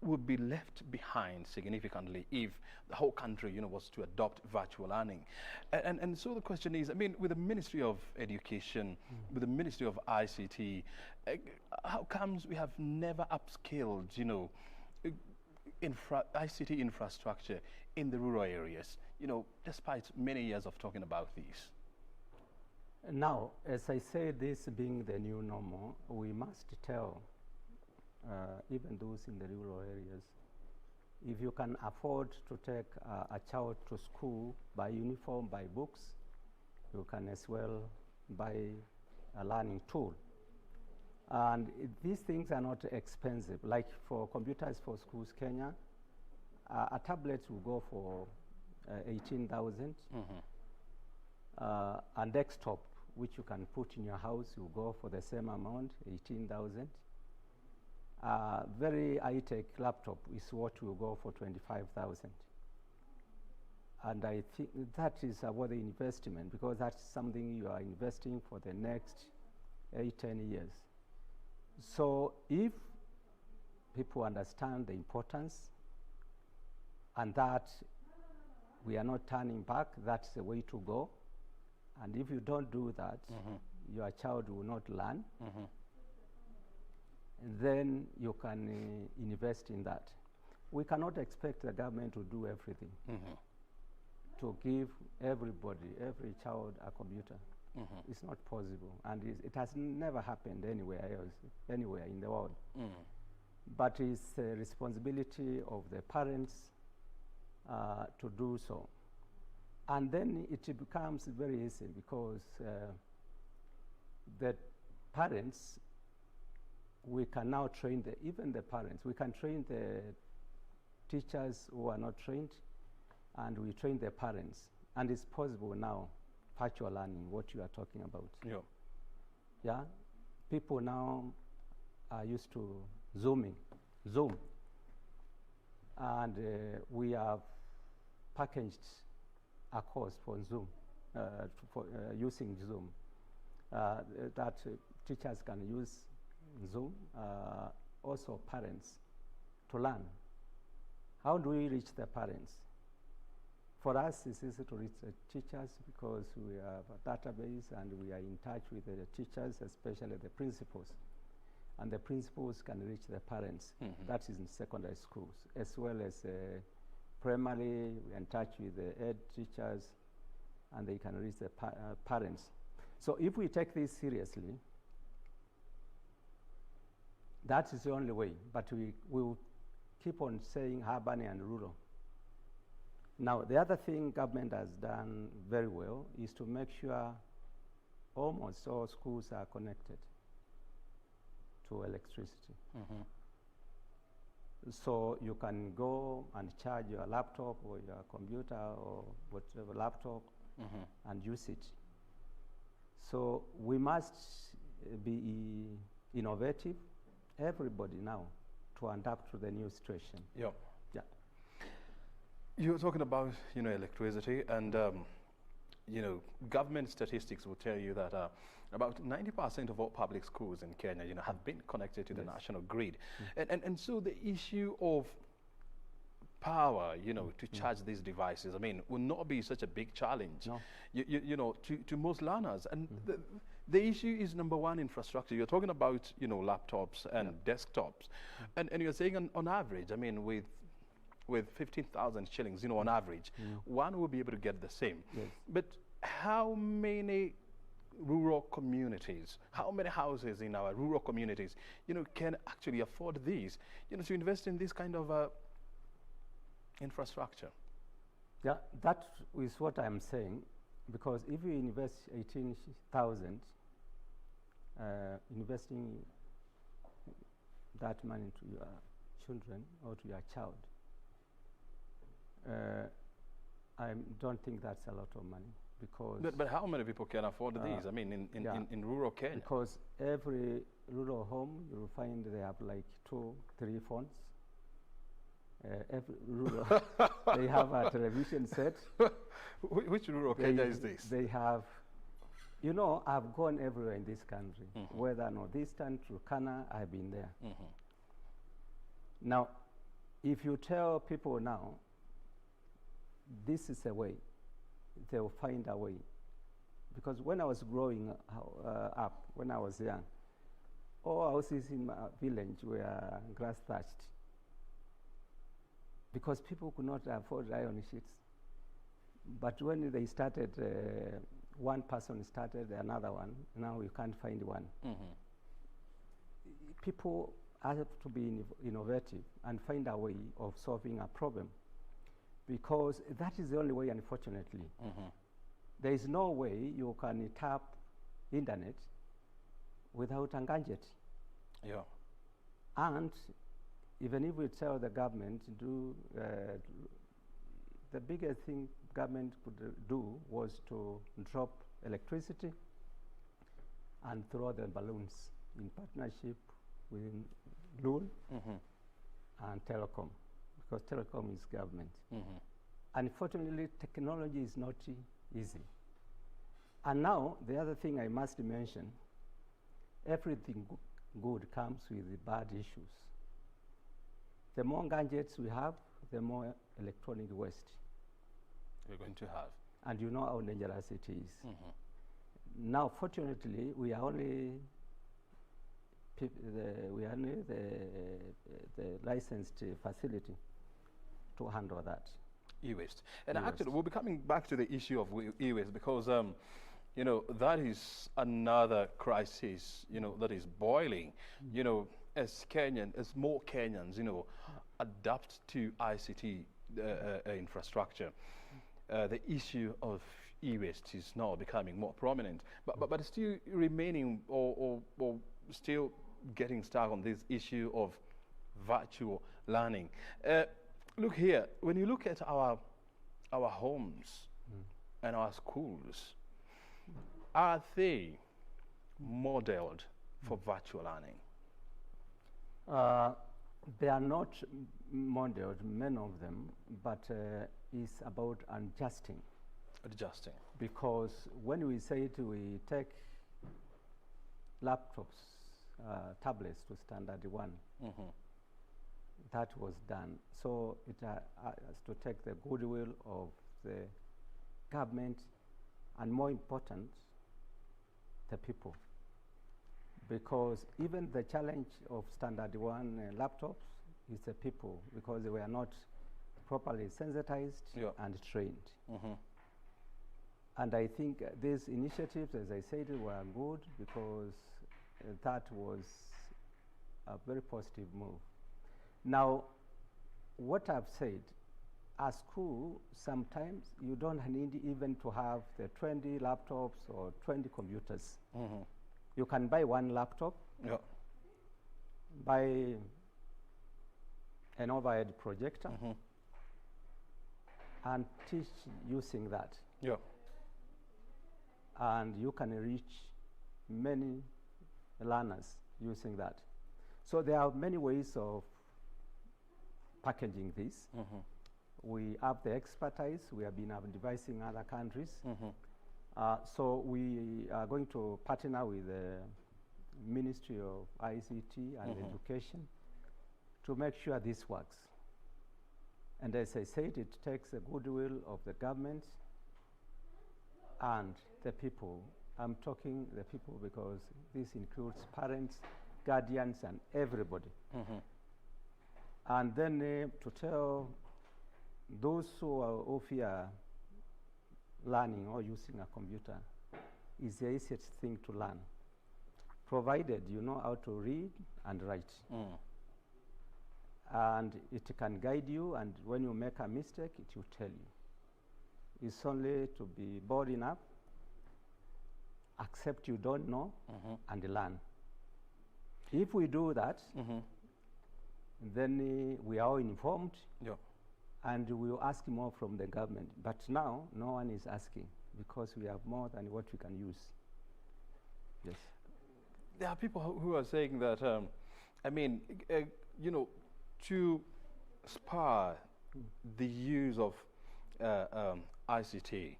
would be left behind significantly if the whole country, was to adopt virtual learning. And so the question is, I mean, with the Ministry of Education, with the Ministry of ICT, how comes we have never upskilled, ICT infrastructure in the rural areas, despite many years of talking about these? Now, as I say, this being the new normal, we must tell even those in the rural areas, if you can afford to take a child to school, buy uniform, buy books, you can as well buy a learning tool. And these things are not expensive. Like for Computers for Schools Kenya, a tablet will go for 18,000. A desktop, which you can put in your house, will go for the same amount, 18,000. Very high-tech laptop is what will go for 25,000. And I think that is a worthy investment, because that's something you are investing for the next 8-10 years. So if people understand the importance and that we are not turning back, that's the way to go. And if you don't do that, your child will not learn. Then you can invest in that. We cannot expect the government to do everything, to give everybody, every child a computer. It's not possible, and it has never happened anywhere else, anywhere in the world. But it's the responsibility of the parents to do so. And then it becomes very easy, because the parents, we can now train even the parents. We can train the teachers who are not trained, and we train the parents. And it's possible now, virtual learning, what you are talking about. Yeah, people now are used to Zoom. And we have packaged a course for Zoom, for using Zoom, that teachers can use Zoom, also parents, to learn. How do we reach the parents? For us, it's easy to reach the teachers, because we have a database and we are in touch with the teachers, especially the principals. And the principals can reach the parents. That is in secondary schools, as well as primary. We are in touch with the ed teachers, and they can reach the parents. So if we take this seriously, that is the only way. But we will keep on saying urban and rural. Now, the other thing government has done very well is to make sure almost all schools are connected to electricity. So you can go and charge your laptop or your computer or whatever laptop and use it. So we must be innovative, everybody now, to adapt to the new situation. You're talking about, electricity, and, government statistics will tell you that about 90% of all public schools in Kenya, have been connected to the national grid. And so the issue of power, to charge these devices, will not be such a big challenge, to most learners. And the issue is, number one, infrastructure. You're talking about, laptops and desktops. And you're saying on average, with 15,000 shillings, on average, one will be able to get the same. But how many rural communities, how many houses in our rural communities, can actually afford these, to invest in this kind of infrastructure? Yeah, that is what I'm saying, because if you invest 18,000, investing that money to your children or to your child, I don't think that's a lot of money, because... But how many people can afford these? In rural Kenya? Because every rural home, you will find they have like 2-3 phones. Every rural, they have a television set. Which rural Kenya is this? They have, I've gone everywhere in this country, whether northeastern, Turkana, I've been there. Now, if you tell people now, this is a way, they will find a way. Because when I was growing up, when I was young, all houses in my village were grass thatched. because people could not afford iron sheets. But when they started, one person started another one, now you can't find one. People have to be innovative and find a way of solving a problem, because that is the only way, unfortunately. There is no way you can tap internet without a gadget. Yeah. And even if we tell the government to do, the biggest thing government could do was to drop electricity and throw the balloons in partnership with LUL and telecom, because telecom is government. Unfortunately, technology is not easy. And now, the other thing I must mention, everything good comes with bad issues. The more gadgets we have, the more electronic waste we're going to have. And you know how dangerous it is. Now, fortunately, we are only the licensed facility to handle that. E-waste. And actually, we'll be coming back to the issue of e-waste, because you know, that is another crisis, you know, that is boiling. You know, as more Kenyans, you know, adapt to ICT infrastructure, the issue of e-waste is now becoming more prominent, but still remaining or still getting stuck on this issue of virtual learning. Look here, when you look at our homes and our schools, are they modeled for virtual learning? They are not modeled, many of them, but it's about adjusting. Adjusting. Because when we say it, we take laptops, tablets to standard 1. That was done. So it has to take the goodwill of the government, and more important, the people. Because even the challenge of standard 1 laptops is the people, because they were not properly sensitized and trained. And I think these initiatives, as I said, were good, because that was a very positive move. Now, what I've said, at school, sometimes you don't need even to have the 20 laptops or 20 computers. You can buy one laptop, buy an overhead projector, and teach using that. And you can reach many learners using that. So there are many ways of packaging this. We have the expertise. We have been advising other countries. So we are going to partner with the Ministry of ICT and Education to make sure this works. And as I said, it takes the goodwill of the government and the people. I'm talking the people because this includes parents, guardians, and everybody. And then to tell those who fear learning or using a computer is the easiest thing to learn, provided you know how to read and write. And it can guide you, and when you make a mistake, it will tell you. It's only to be bold enough, accept you don't know, and learn. If we do that, then we are all informed, and we will ask more from the government. But now, no one is asking, because we have more than what we can use. Yes. There are people who are saying that, I mean, you know, to spur the use of ICT,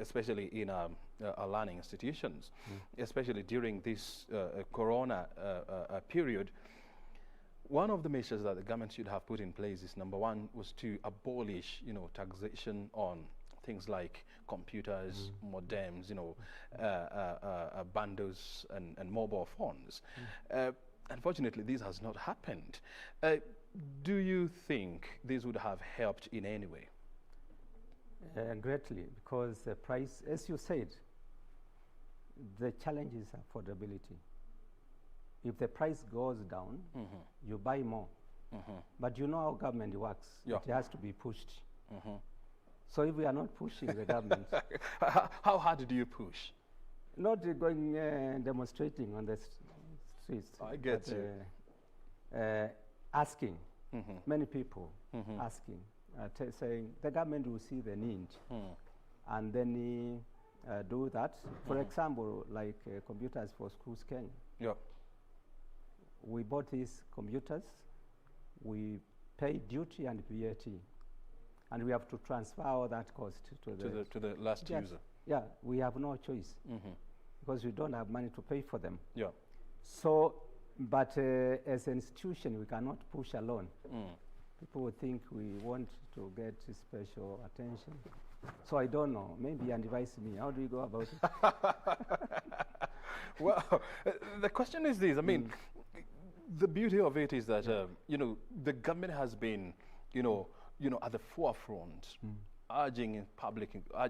especially in our learning institutions, especially during this corona period, one of the measures that the government should have put in place is, number one, was to abolish, you know, taxation on things like computers, modems, you know, bundles and mobile phones. Unfortunately, this has not happened. do you think this would have helped in any way? Greatly, because the price, as you said, the challenge is affordability. If the price goes down, you buy more. But you know how government works. Yeah. It has to be pushed. So if we are not pushing the government... How hard do you push? Not going demonstrating on the streets. I get but, you. Asking, many people asking, saying the government will see the need and then do that. For example, like computers for schools Kenya. Yeah. We bought these computers, we pay duty and VAT, and we have to transfer all that cost to the last user. Yeah, we have no choice because we don't have money to pay for them. Yeah. So, but as an institution, we cannot push alone. People would think we want to get special attention. So I don't know. Maybe advise me. How do you go about it? Well, the question is this. I mean, the beauty of it is that you know, the government has been, you know, at the forefront, urging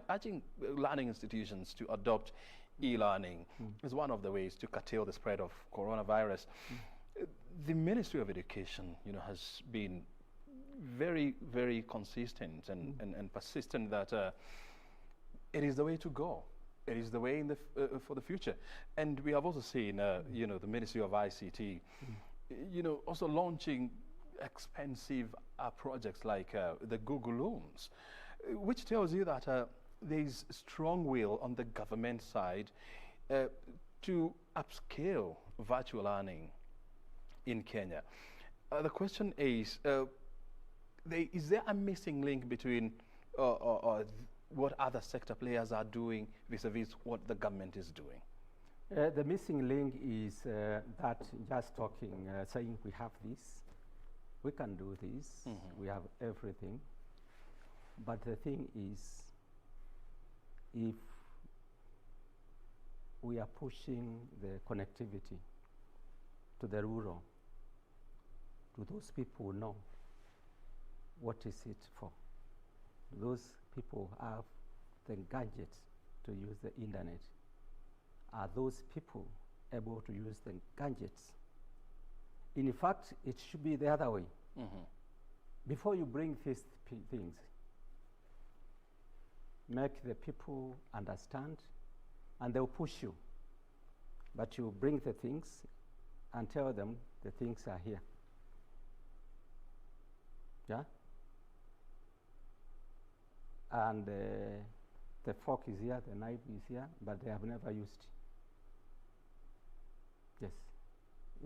urging learning institutions to adopt e-learning as one of the ways to curtail the spread of coronavirus. The Ministry of Education, you know, has been very, very consistent and persistent that it is the way to go. It is the way in the for the future. And we have also seen, you know, the Ministry of ICT, you know, also launching expensive projects like the Google Looms, which tells you that there is strong will on the government side to upscale virtual learning in Kenya. The question is there a missing link between what other sector players are doing vis-a-vis what the government is doing? The missing link is that just talking, saying we have this, we can do this, we have everything. But the thing is, if we are pushing the connectivity to the rural, do those people know what is it for? Those people have the gadgets to use the internet. Are those people able to use the gadgets? In fact, it should be the other way. Before you bring these things, make the people understand, and they'll push you. But you bring the things and tell them the things are here. Yeah? And the fork is here, the knife is here, but they have never used. Yes,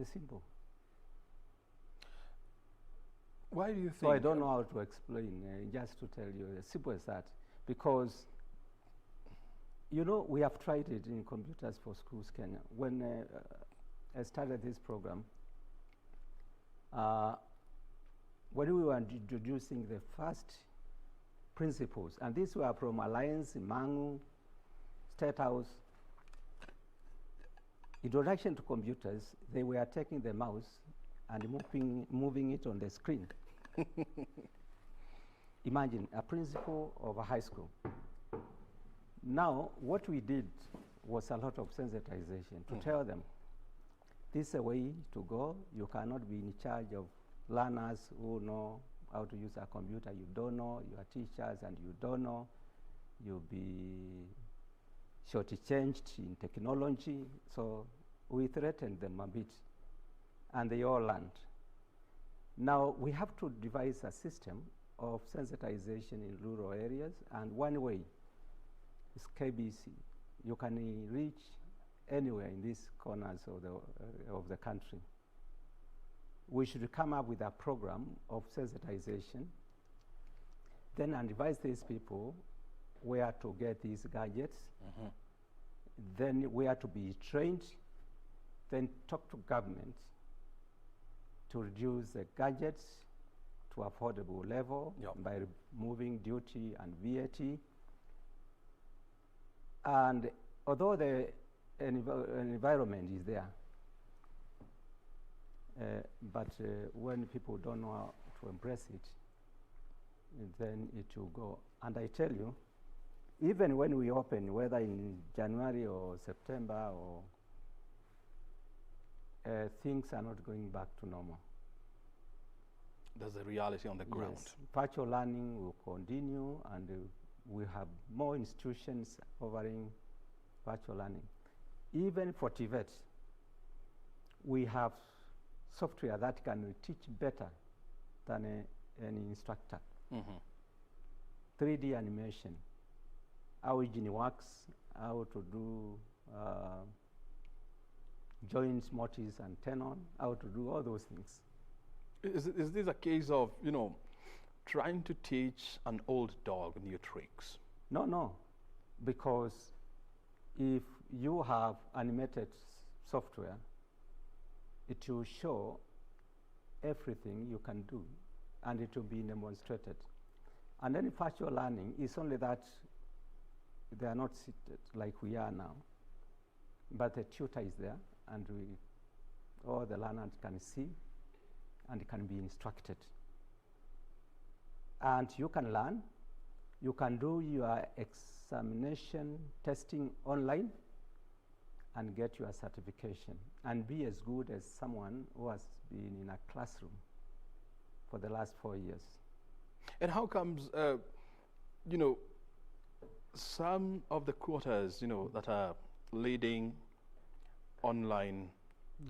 it's simple. Why do you think? So I don't know how to explain, just to tell you, as simple as that. Because, you know, we have tried it in Computers for Schools Kenya. When I started this program, when we were introducing the first principles, and these were from Alliance, Mangu, State House, introduction to computers, they were taking the mouse and moving it on the screen. Imagine a principal of a high school. Now, what we did was a lot of sensitization to tell them, this is a way to go. You cannot be in charge of learners who know how to use a computer. You don't know, you are teachers and you don't know. You'll be shortchanged in technology. So we threatened them a bit, and they all learned. Now we have to devise a system of sensitization in rural areas, and one way is KBC. You can reach anywhere in these corners of the country. We should come up with a program of sensitization, then advise these people where to get these gadgets, then where to be trained, then talk to government to reduce the gadgets to affordable level by removing duty and VAT. And although the environment is there, But when people don't know how to embrace it, then it will go. And I tell you, even when we open, whether in January or September, or things are not going back to normal. There's a reality on the ground. Yes, virtual learning will continue, and we have more institutions offering virtual learning. Even for TVET, we have software that can teach better than an instructor. 3D animation, how engine works, how to do joints, motors, and tenon, how to do all those things. Is this a case of, trying to teach an old dog new tricks? No, because if you have animated software, it will show everything you can do, and it will be demonstrated. And then virtual learning is only that they are not seated like we are now, but the tutor is there, and all the learners can see and can be instructed. And you can learn. You can do your examination testing online and get your certification and be as good as someone who has been in a classroom for the last 4 years. And how comes, some of the quarters, that are leading online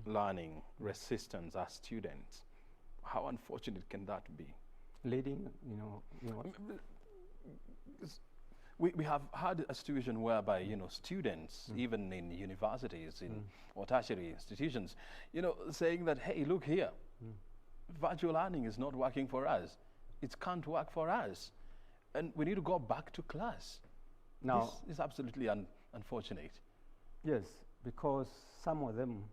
learning resistance as students, how unfortunate can that be? Leading, We have had a situation whereby, students, even in universities or tertiary institutions, saying that, hey, look here, virtual learning is not working for us. It can't work for us. And we need to go back to class. Now, this is absolutely unfortunate. Yes, because some of them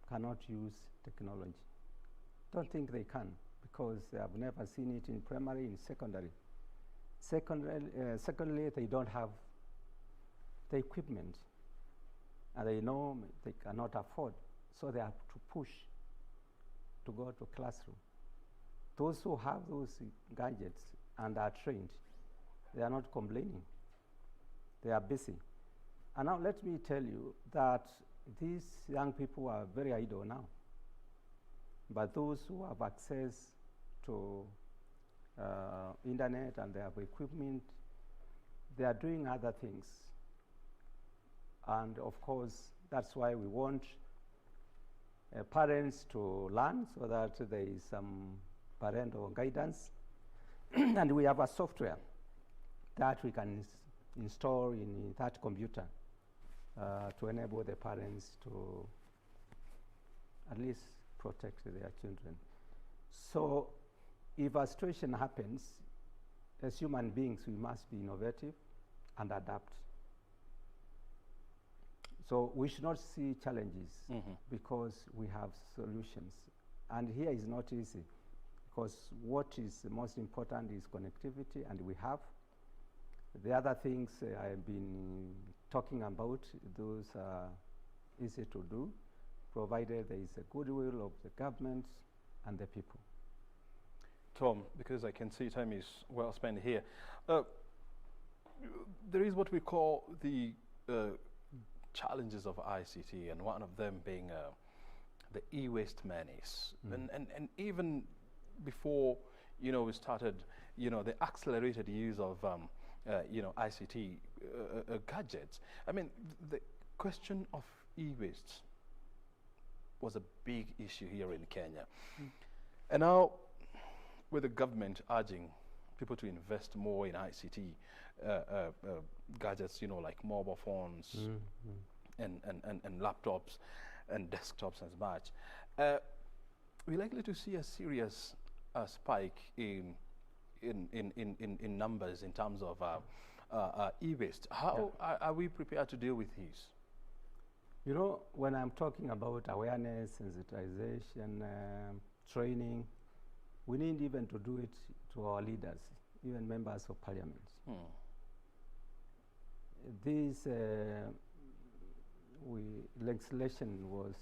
cannot use technology. Don't think they can, because they have never seen it in primary, in secondary. Secondly, they don't have the equipment, and they know they cannot afford, so they have to push to go to classroom. Those who have those gadgets and are trained, they are not complaining. They are busy. And now let me tell you that these young people are very idle now. But those who have access to internet and they have equipment, they are doing other things. And of course, that's why we want parents to learn, so that there is some parental guidance. And we have a software that we can install in that computer to enable the parents to at least protect their children. So if a situation happens, as human beings, we must be innovative and adapt. So we should not see challenges because we have solutions. And here is not easy, because what is most important is connectivity, and we have. The other things I've been talking about, those are easy to do, provided there is a goodwill of the government and the people. Tom, because I can see time is well spent here, there is what we call the challenges of ICT, and one of them being the e-waste menace. And even before, we started, the accelerated use of, ICT gadgets. I mean, the question of e-waste was a big issue here in Kenya. And now, with the government urging people to invest more in ICT gadgets, like mobile phones and laptops and desktops and much, we're likely to see a serious spike in numbers in terms of e-waste. How are we prepared to deal with these? When I'm talking about awareness, sensitization, training, we need even to do it to our leaders, even members of parliament. This legislation was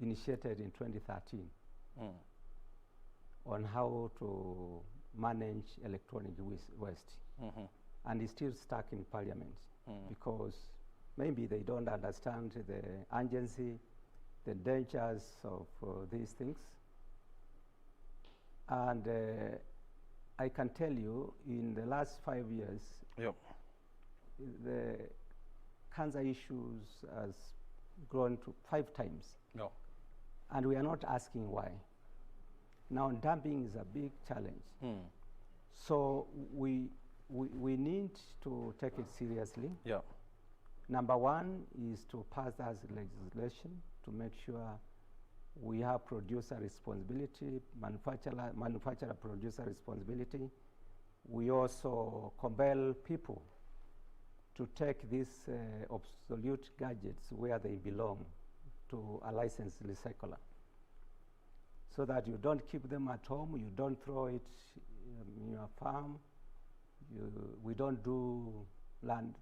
initiated in 2013 on how to manage electronic waste. And it's still stuck in Parliament because maybe they don't understand the urgency, the dangers of these things. And I can tell you, in the last 5 years, the cancer issues has grown to 5 times. And we are not asking why. Now, dumping is a big challenge. So we need to take it seriously. Number one is to pass that legislation to make sure we have producer responsibility, manufacturer producer responsibility. We also compel people to take these obsolete gadgets where they belong to a licensed recycler, so that you don't keep them at home, you don't throw it in your farm, we don't do land,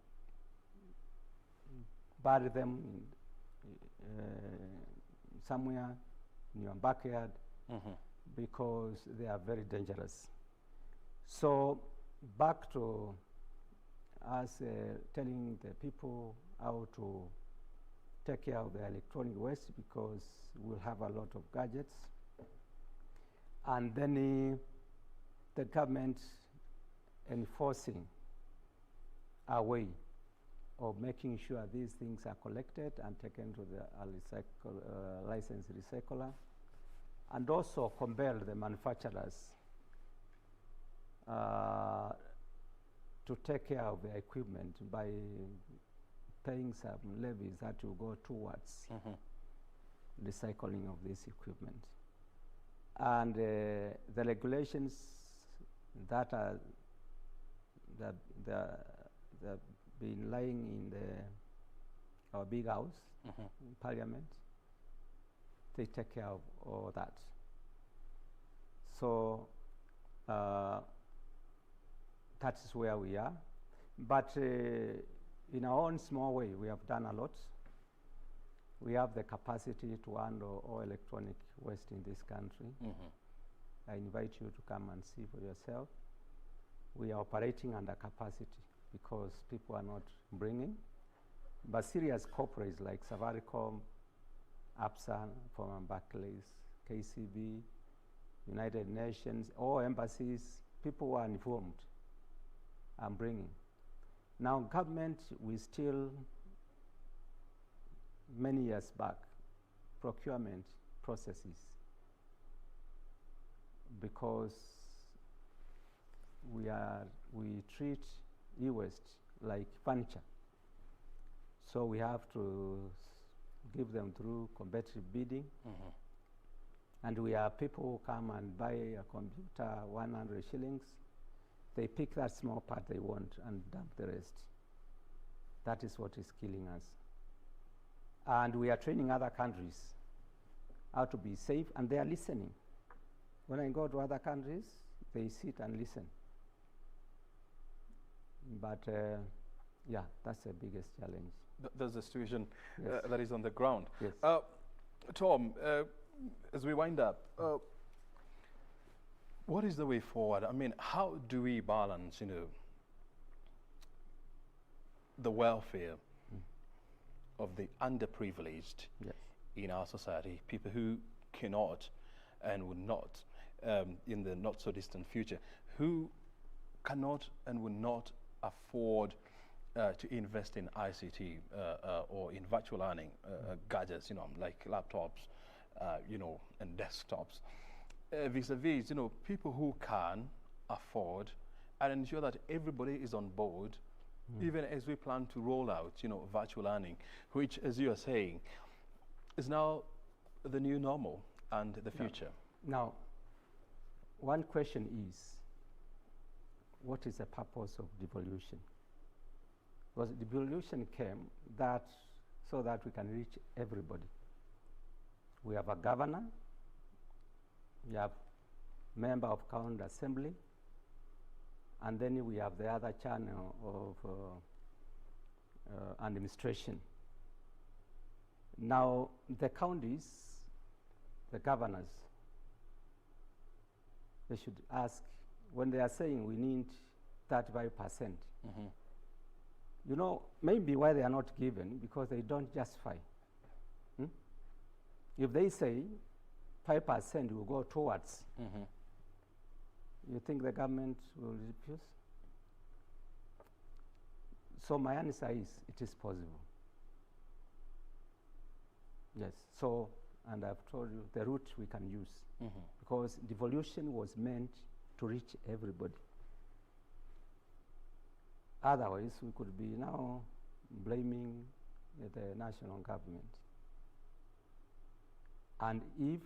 bury them somewhere in your backyard because they are very dangerous. So back to us telling the people how to take care of the electronic waste, because we'll have a lot of gadgets. And then the government enforcing a way of making sure these things are collected and taken to the licensed recycler, and also compel the manufacturers to take care of the equipment by paying some levies that will go towards recycling of this equipment. And the regulations that are been lying in our big house, in Parliament, they take care of all that. So that is where we are. But in our own small way, we have done a lot. We have the capacity to handle all electronic waste in this country. I invite you to come and see for yourself. We are operating under capacity because people are not bringing. But serious corporates like Safaricom, APSA, former Barclays, KCB, United Nations, all embassies, people who are informed and bringing. Now, government, we still, many years back, procurement processes, because we treat e-waste like furniture. So we have to give them through competitive bidding. And we have people who come and buy a computer, 100 shillings. They pick that small part they want and dump the rest. That is what is killing us. And we are training other countries how to be safe, and they are listening. When I go to other countries, they sit and listen. But yeah, that's the biggest challenge. That's the situation that is on the ground. Yes. Tom, as we wind up, what is the way forward? I mean, how do we balance, the welfare of the underprivileged in our society, people who cannot and would not, in the not so distant future, who cannot and would not afford to invest in ICT or in virtual learning gadgets, like laptops, and desktops, vis-a-vis, people who can afford, and ensure that everybody is on board, even as we plan to roll out, virtual learning, which, as you are saying, is now the new normal and the future. Now, one question is, what is the purpose of devolution? Because devolution came so that we can reach everybody. We have a governor, we have member of county assembly, and then we have the other channel of administration. Now, the counties the governors, they should ask, when they are saying we need 35%, you know, maybe why they are not given, because they don't justify. If they say 5% will go towards, you think the government will refuse? So my answer is, it is possible. Yes, so, and I've told you the route we can use, because devolution was meant to reach everybody. Otherwise, we could be now blaming the national government. And if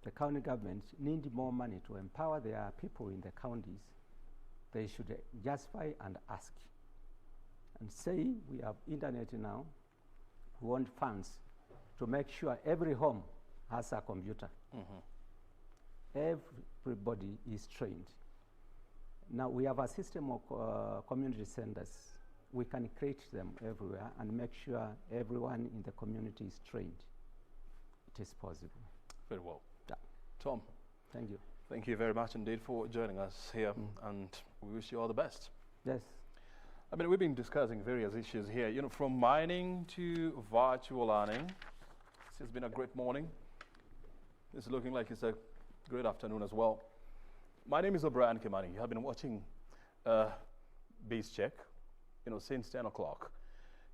the county governments need more money to empower their people in the counties, they should justify and ask. And say, we have internet now, we want funds to make sure every home has a computer. Everybody is trained. Now we have a system of community centers. We can create them everywhere and make sure everyone in the community is trained. It is possible. Very well. Yeah. Tom. Thank you. Thank you very much indeed for joining us here, and we wish you all the best. Yes. I mean, we've been discussing various issues here, you know, from mining to virtual learning. This has been a great morning. It's looking like it's a great afternoon as well. My name is O'Brien Kimani. You have been watching Base Check, you know, since 10 o'clock.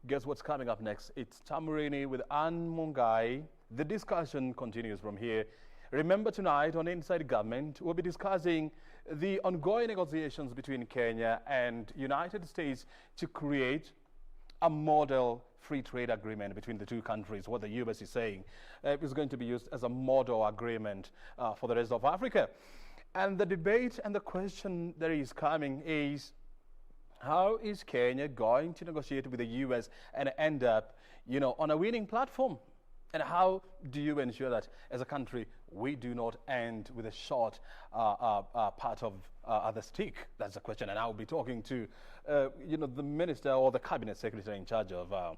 Guess what's coming up next? It's Tamurini with Anne Mungai. The discussion continues from here. Remember, tonight on Inside Government, we'll be discussing the ongoing negotiations between Kenya and United States to create a model free trade agreement between the two countries. What the US is saying is going to be used as a model agreement for the rest of Africa. And the debate and the question that is coming is, how is Kenya going to negotiate with the US and end up, you know, on a winning platform? And how do you ensure that as a country we do not end with a short part of the stick? That's the question. And I'll be talking to, you know, the minister or the cabinet secretary in charge of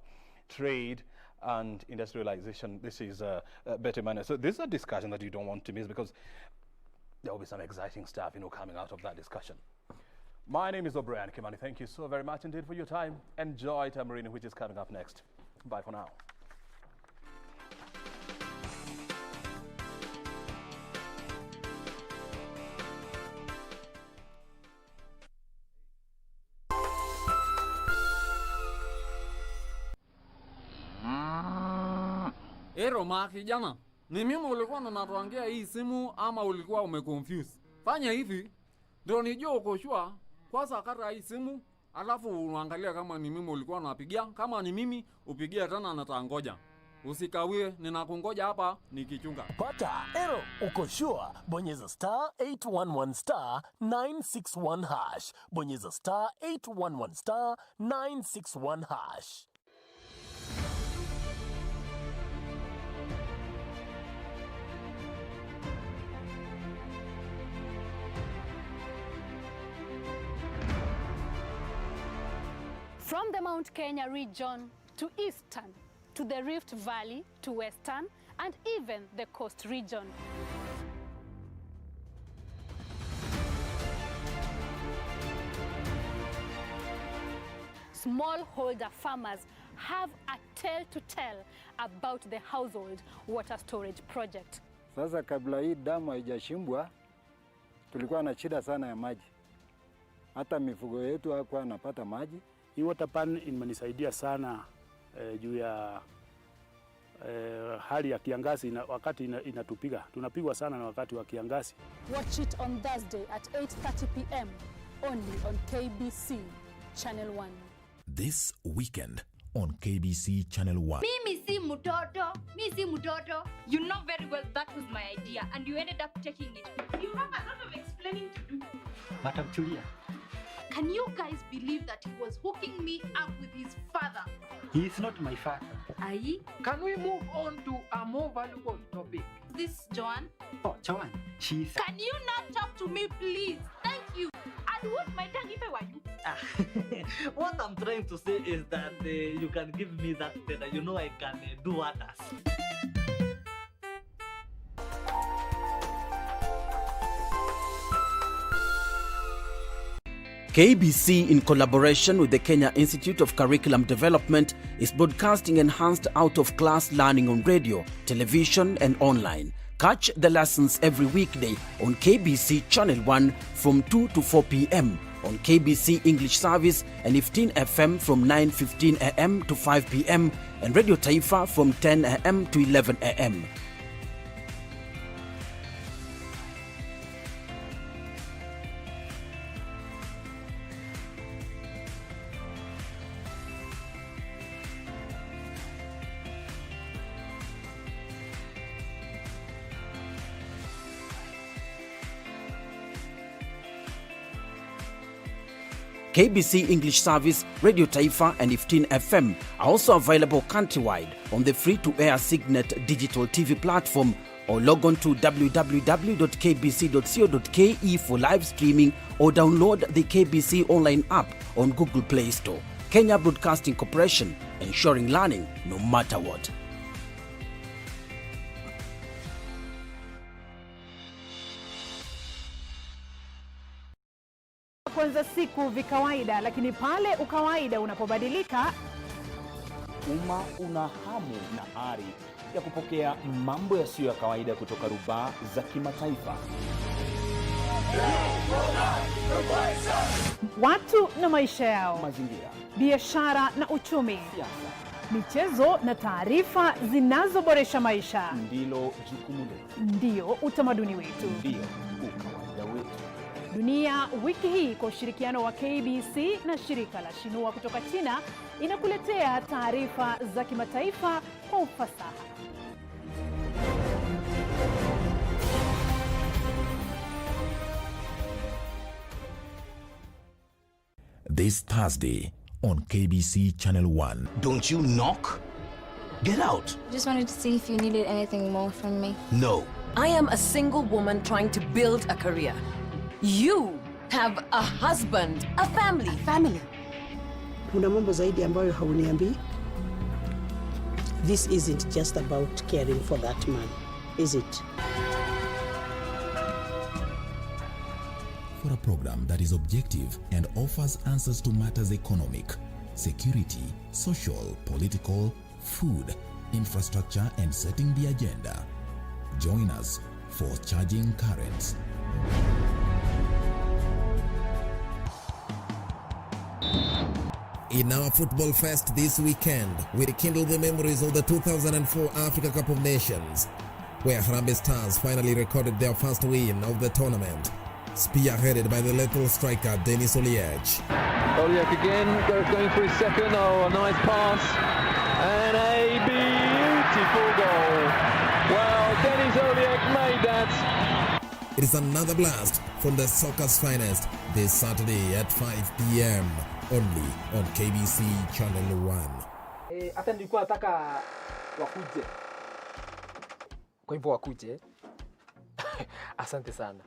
trade and industrialization. This is Betty Mane. So this is a discussion that you don't want to miss, because there will be some exciting stuff, you know, coming out of that discussion. My name is O'Brien Kimani. Thank you so very much indeed for your time. Enjoy Tamarine, which is coming up next. Bye for now. Roma kijana, ni mimi ulikuwa unatuangia hii simu ama ulikuwa umeconfuse? Fanya hivi ndio nijue uko sure. Kwanza kata hii simu, alafu uangalia kama ni mimi ulikuwa unapigia. Kama ni mimi, upigie tena na tangoja. Usikawie, ninakungoja hapa nikichunga. Pata ero uko sure, bonyeza *811 *961 hash. Bonyeza *811 *961 hash. From the Mount Kenya region to eastern, to the Rift Valley to western, and even the coast region. Smallholder farmers have a tale to tell about the household water storage project. Sasa kabla hii damu haijashimbwa, tulikuwa na shida sana ya maji. Hata mifugo yetu hakuwa anapata maji. Hii water pan imenisaidia sana juu ya hali ya kiangazi wakati inatupiga. Tunapigwa sana na wakati wa kiangazi. Watch it on Thursday at 8:30 p.m. only on KBC Channel 1. This weekend on KBC Channel 1. Mimi si mtoto. You know very well that was my idea and you ended up taking it. You have a lot of explaining to do. Madam Julia. Can you guys believe that he was hooking me up with his father? He is not my father. Aye? Can we move on to a more valuable topic? This Joan? Oh, Joan, she's... Can you not talk to me, please? Thank you. I'd hold my tongue if I were you. What I'm trying to say is that you can give me that, you know I can do others. KBC, in collaboration with the Kenya Institute of Curriculum Development, is broadcasting enhanced out-of-class learning on radio, television and online. Catch the lessons every weekday on KBC Channel 1 from 2 to 4 p.m, on KBC English Service and 15 FM from 9:15 a.m. to 5 p.m, and Radio Taifa from 10 a.m. to 11 a.m. KBC English Service, Radio Taifa and 15 FM are also available countrywide on the free-to-air Signet digital TV platform, or log on to www.kbc.co.ke for live streaming, or download the KBC Online app on Google Play Store. Kenya Broadcasting Corporation, ensuring learning no matter what. Kwanza siku vikawaida, lakini pale ukawaida unapobadilika, umma una hamu na ari ya kupokea mambo yasiyo ya kawaida kutoka rubaa za kimataifa. Watu na maisha yao, mazingira, biashara na uchumi, michezo na taarifa zinazoboresha maisha. Ndilo jukumu letu, ndio utamaduni wetu, ndio ukawaida wetu. Dunia wiki hii kwa ushirikiano wa KBC na shirika la Shinua kutoka China inakuletea taarifa za kimataifa kwa ufasaha. This Thursday on KBC Channel 1. Don't you knock? Get out. Just wanted to see if you needed anything more from me. No. I am a single woman trying to build a career. You have a husband, a family. Kuna mambo zaidi ambayo hauniambii. This isn't just about caring for that man, is it? For a program that is objective and offers answers to matters economic, security, social, political, food, infrastructure, and setting the agenda. Join us for Charging Currents. In our football fest this weekend, we rekindle the memories of the 2004 Africa Cup of Nations, where Harambee Stars finally recorded their first win of the tournament, spearheaded by the lethal striker Denis Oliech. Oliech again, going for his second. Oh, a nice pass and a beautiful goal. Well, Denis Oliech made that. It is another blast from the soccer's finest this Saturday at 5 p.m. only on KBC Channel 1. Hata nilikuwa nataka wakuje. Kwa hivyo wakuje. Asante sana.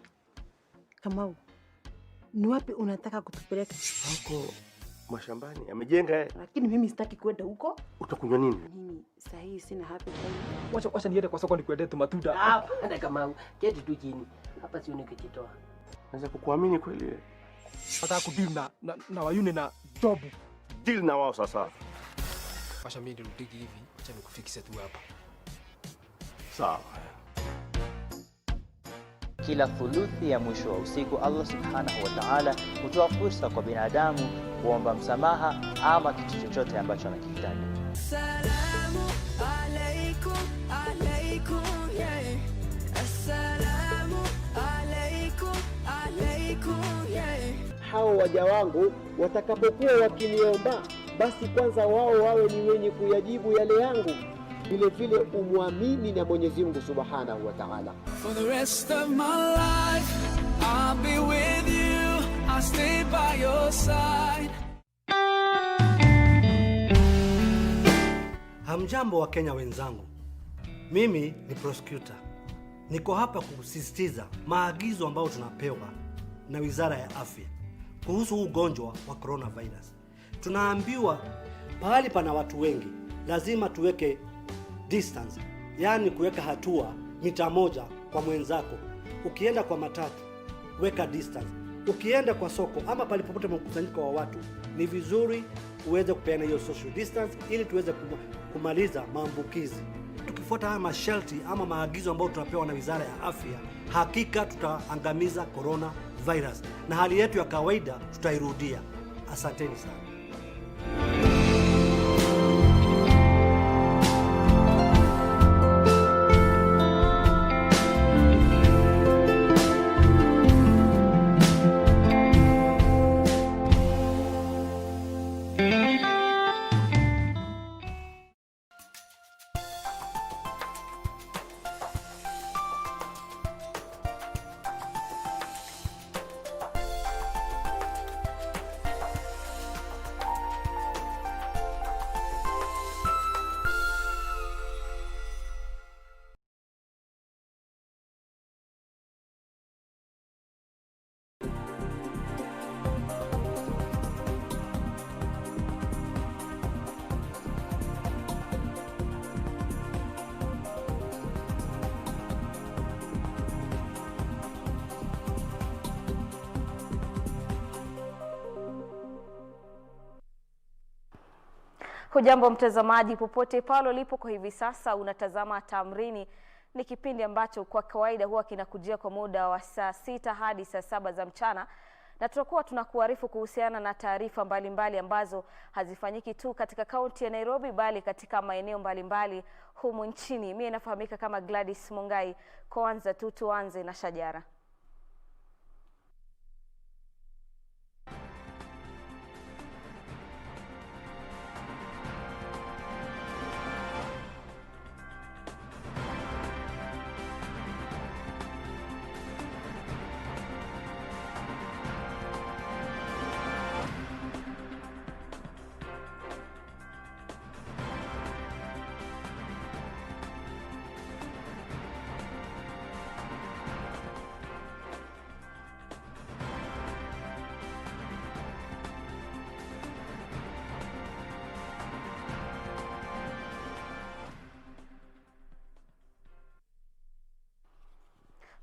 Kamau, ni wapi unataka kutupeleka? Huko mashambani, amejenga. Lakini mimi sitaki kwenda huko. Utakunywa nini? Mimi sahi sina happy time. Wacha niende kwa soko nikuendee tu matunda. Enda Kamau, keti tu chini. Hapa si unikijitoa. Naweza kukuamini kweli. Nataka kudeal na wayune na job. Deal na wao sasa. Wacha mimi nirudiki hivi, acha nikufikishe tu hapa. Sawa. Kila thuluthi ya mwisho wa usiku Allah subhanahu wa ta'ala hutoa fursa kwa binadamu kuomba msamaha ama kitu chochote ambacho anakihitaji. Assalamu alaikum, alaikum, yeah. Assalamu alaikum, alaikum, yeah. Hao waja wangu watakapokuwa wakiniomba, basi kwanza wao wawe ni wenye kuyajibu yale yangu, vile vile umwamini na Mwenyezi Mungu Subhanahu wa Ta'ala. For the rest of my life, I'll be with you, I'll stay by your side. Hamjambo wa Kenya wenzangu. Mimi ni prosecutor. Niko hapa kusisitiza maagizo ambayo tunapewa na Wizara ya Afya kuhusu ugonjwa wa coronavirus. Tunaambiwa pahali pana watu wengi lazima tuweke distance, yani kuweka hatua mita 1 kwa mwenzako. Ukienda kwa matatu, weka distance. Ukienda kwa soko ama palipopote mkusanyiko wa watu, ni vizuri uweze kupeana hiyo social distance ili tuweze kumaliza maambukizi. Tukifuata haya masharti ama maagizo ambayo tunapewa na Wizara ya Afya, hakika tutaangamiza corona virus na hali yetu ya kawaida tutairudia. Asanteni sana. Hujambo mtazamaji popote pale ulipo kwa hivi sasa unatazama Tamrini. Ni kipindi ambacho kwa kawaida huwa kinakujia kwa muda wa saa 6 hadi saa 7 za mchana. Na tutakuwa tunakuarifu kuhusiana na taarifa mbalimbali ambazo hazifanyiki tu katika kaunti ya Nairobi bali katika maeneo mbalimbali humu nchini. Mimi nafahamika kama Gladys Mungai. Kwanza tuanze na shajara.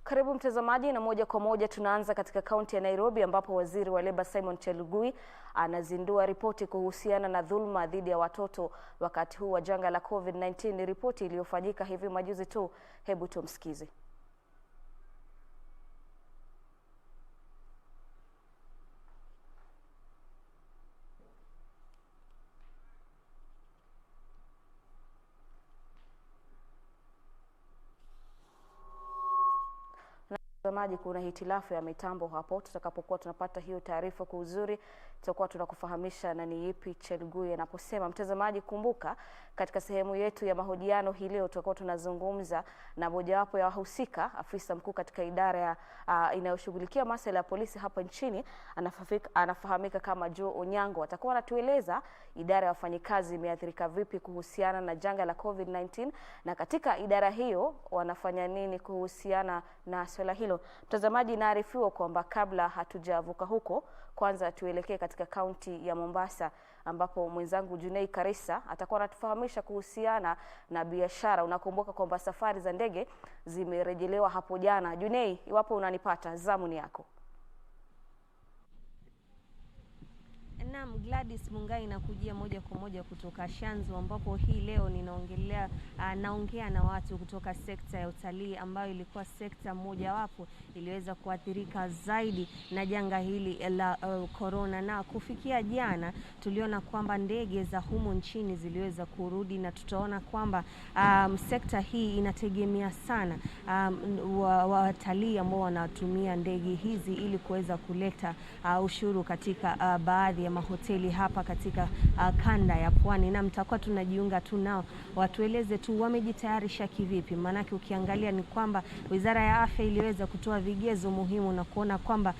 Karibu mtazamaji, na moja kwa moja tunaanza katika kaunti ya Nairobi ambapo waziri wa Leba Simon Chelugui anazindua ripoti kuhusiana na dhulma dhidi ya watoto wakati huu wa janga la COVID-19. Ni ripoti iliyofanyika hivi majuzi tu. Hebu tumsikize. Mtazamaji, kuna hitilafu ya mitambo hapo. Tutakapokuwa tunapata hiyo taarifa kwa uzuri, tutakuwa tunakufahamisha na ni ipi Chelugui anaposema. Mtazamaji, kumbuka katika sehemu yetu ya mahojiano hii leo tutakuwa tunazungumza na mojawapo ya wahusika, afisa mkuu katika idara ya inayoshughulikia masuala ya polisi hapa nchini, anafahamika kama Joe Onyango. Atakuwa anatueleza idara ya wafanyikazi imeathirika vipi kuhusiana na janga la COVID-19 na katika idara hiyo wanafanya nini kuhusiana na swala hilo. Mtazamaji, naarifiwa kwamba kabla hatujavuka huko, kwanza tuelekee katika kaunti ya Mombasa ambapo mwenzangu Junei Karisa atakuwa anatufahamisha kuhusiana na biashara. Unakumbuka kwamba safari za ndege zimerejelewa hapo jana. Junei, iwapo unanipata, zamu ni yako. Naam, Gladys Mungai nakujia moja kwa moja kutoka Shanzu ambapo hii leo naongea na watu kutoka sekta ya utalii ambayo ilikuwa sekta mojawapo iliweza kuathirika zaidi na janga hili la corona. Na kufikia jana tuliona kwamba ndege za humu nchini ziliweza kurudi, na tutaona kwamba sekta hii inategemea sana watalii ambao wanatumia ndege hizi ili kuweza kuleta ushuru katika baadhi ya mahoteli hapa katika kanda ya Pwani. Na mtakuwa tunajiunga tu nao watueleze tu wamejitayarisha kivipi, maanake ukiangalia ni kwamba Wizara ya Afya iliweza kutoa vigezo muhimu na kuona kwamba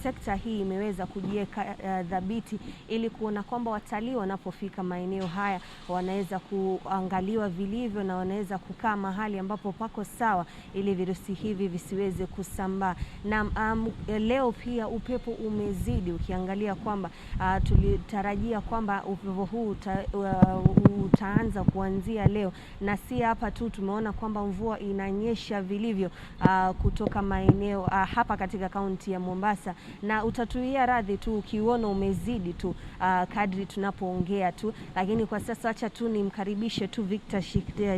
sekta hii imeweza kujiweka dhabiti ili kuona kwamba watalii wanapofika maeneo haya wanaweza kuangaliwa vilivyo na wanaweza kukaa mahali ambapo pako sawa ili virusi hivi visiweze kusambaa. Na leo pia upepo umezidi ukiangalia kwamba tulitarajia kwamba upepo huu utaanza kuanzia leo, na si hapa tu, tumeona kwamba mvua inanyesha vilivyo kutoka maeneo hapa katika kaunti ya Mombasa, na utatuia radhi tu ukiona umezidi tu kadri tunapoongea tu. Lakini kwa sasa acha tu nimkaribishe tu Victor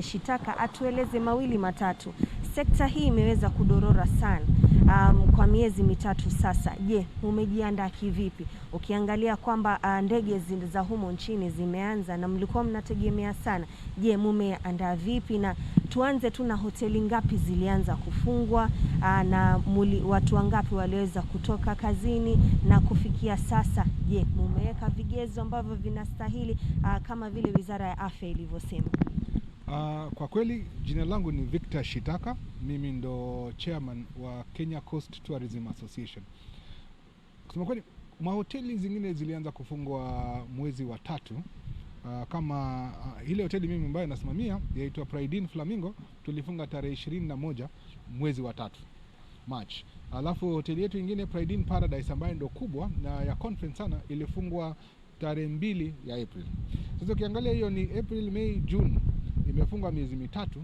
Shitaka atueleze mawili matatu. Sekta hii imeweza kudorora sana kwa miezi mitatu sasa. Je, umejiandaa kivipi? Ukiangalia kwamba ndege za humo nchini zimeanza na mlikuwa mnategemea sana. Je, mumeandaa vipi? Na tuanze tu na hoteli ngapi zilianza kufungwa na watu wangapi waliweza kutoka kazini na kufikia sasa? Je, mumeweka vigezo ambavyo vinastahili kama vile Wizara ya Afya ilivyosema? Kwa kweli jina langu ni Victor Shitaka. Mimi ndo chairman wa Kenya Coast Tourism Association. Kusema kweli, mahoteli zingine zilianza kufungwa mwezi wa 3. Kama ile hoteli mimi ambayo nasimamia yaitwa Pride Inn Flamingo, tulifunga tarehe 21 mwezi wa 3 March. Alafu hoteli yetu nyingine Pride Inn Paradise ambayo ndo kubwa na ya conference sana ilifungwa tarehe 2 ya April. Sasa ukiangalia hiyo ni April, May, June, imefungwa miezi mitatu.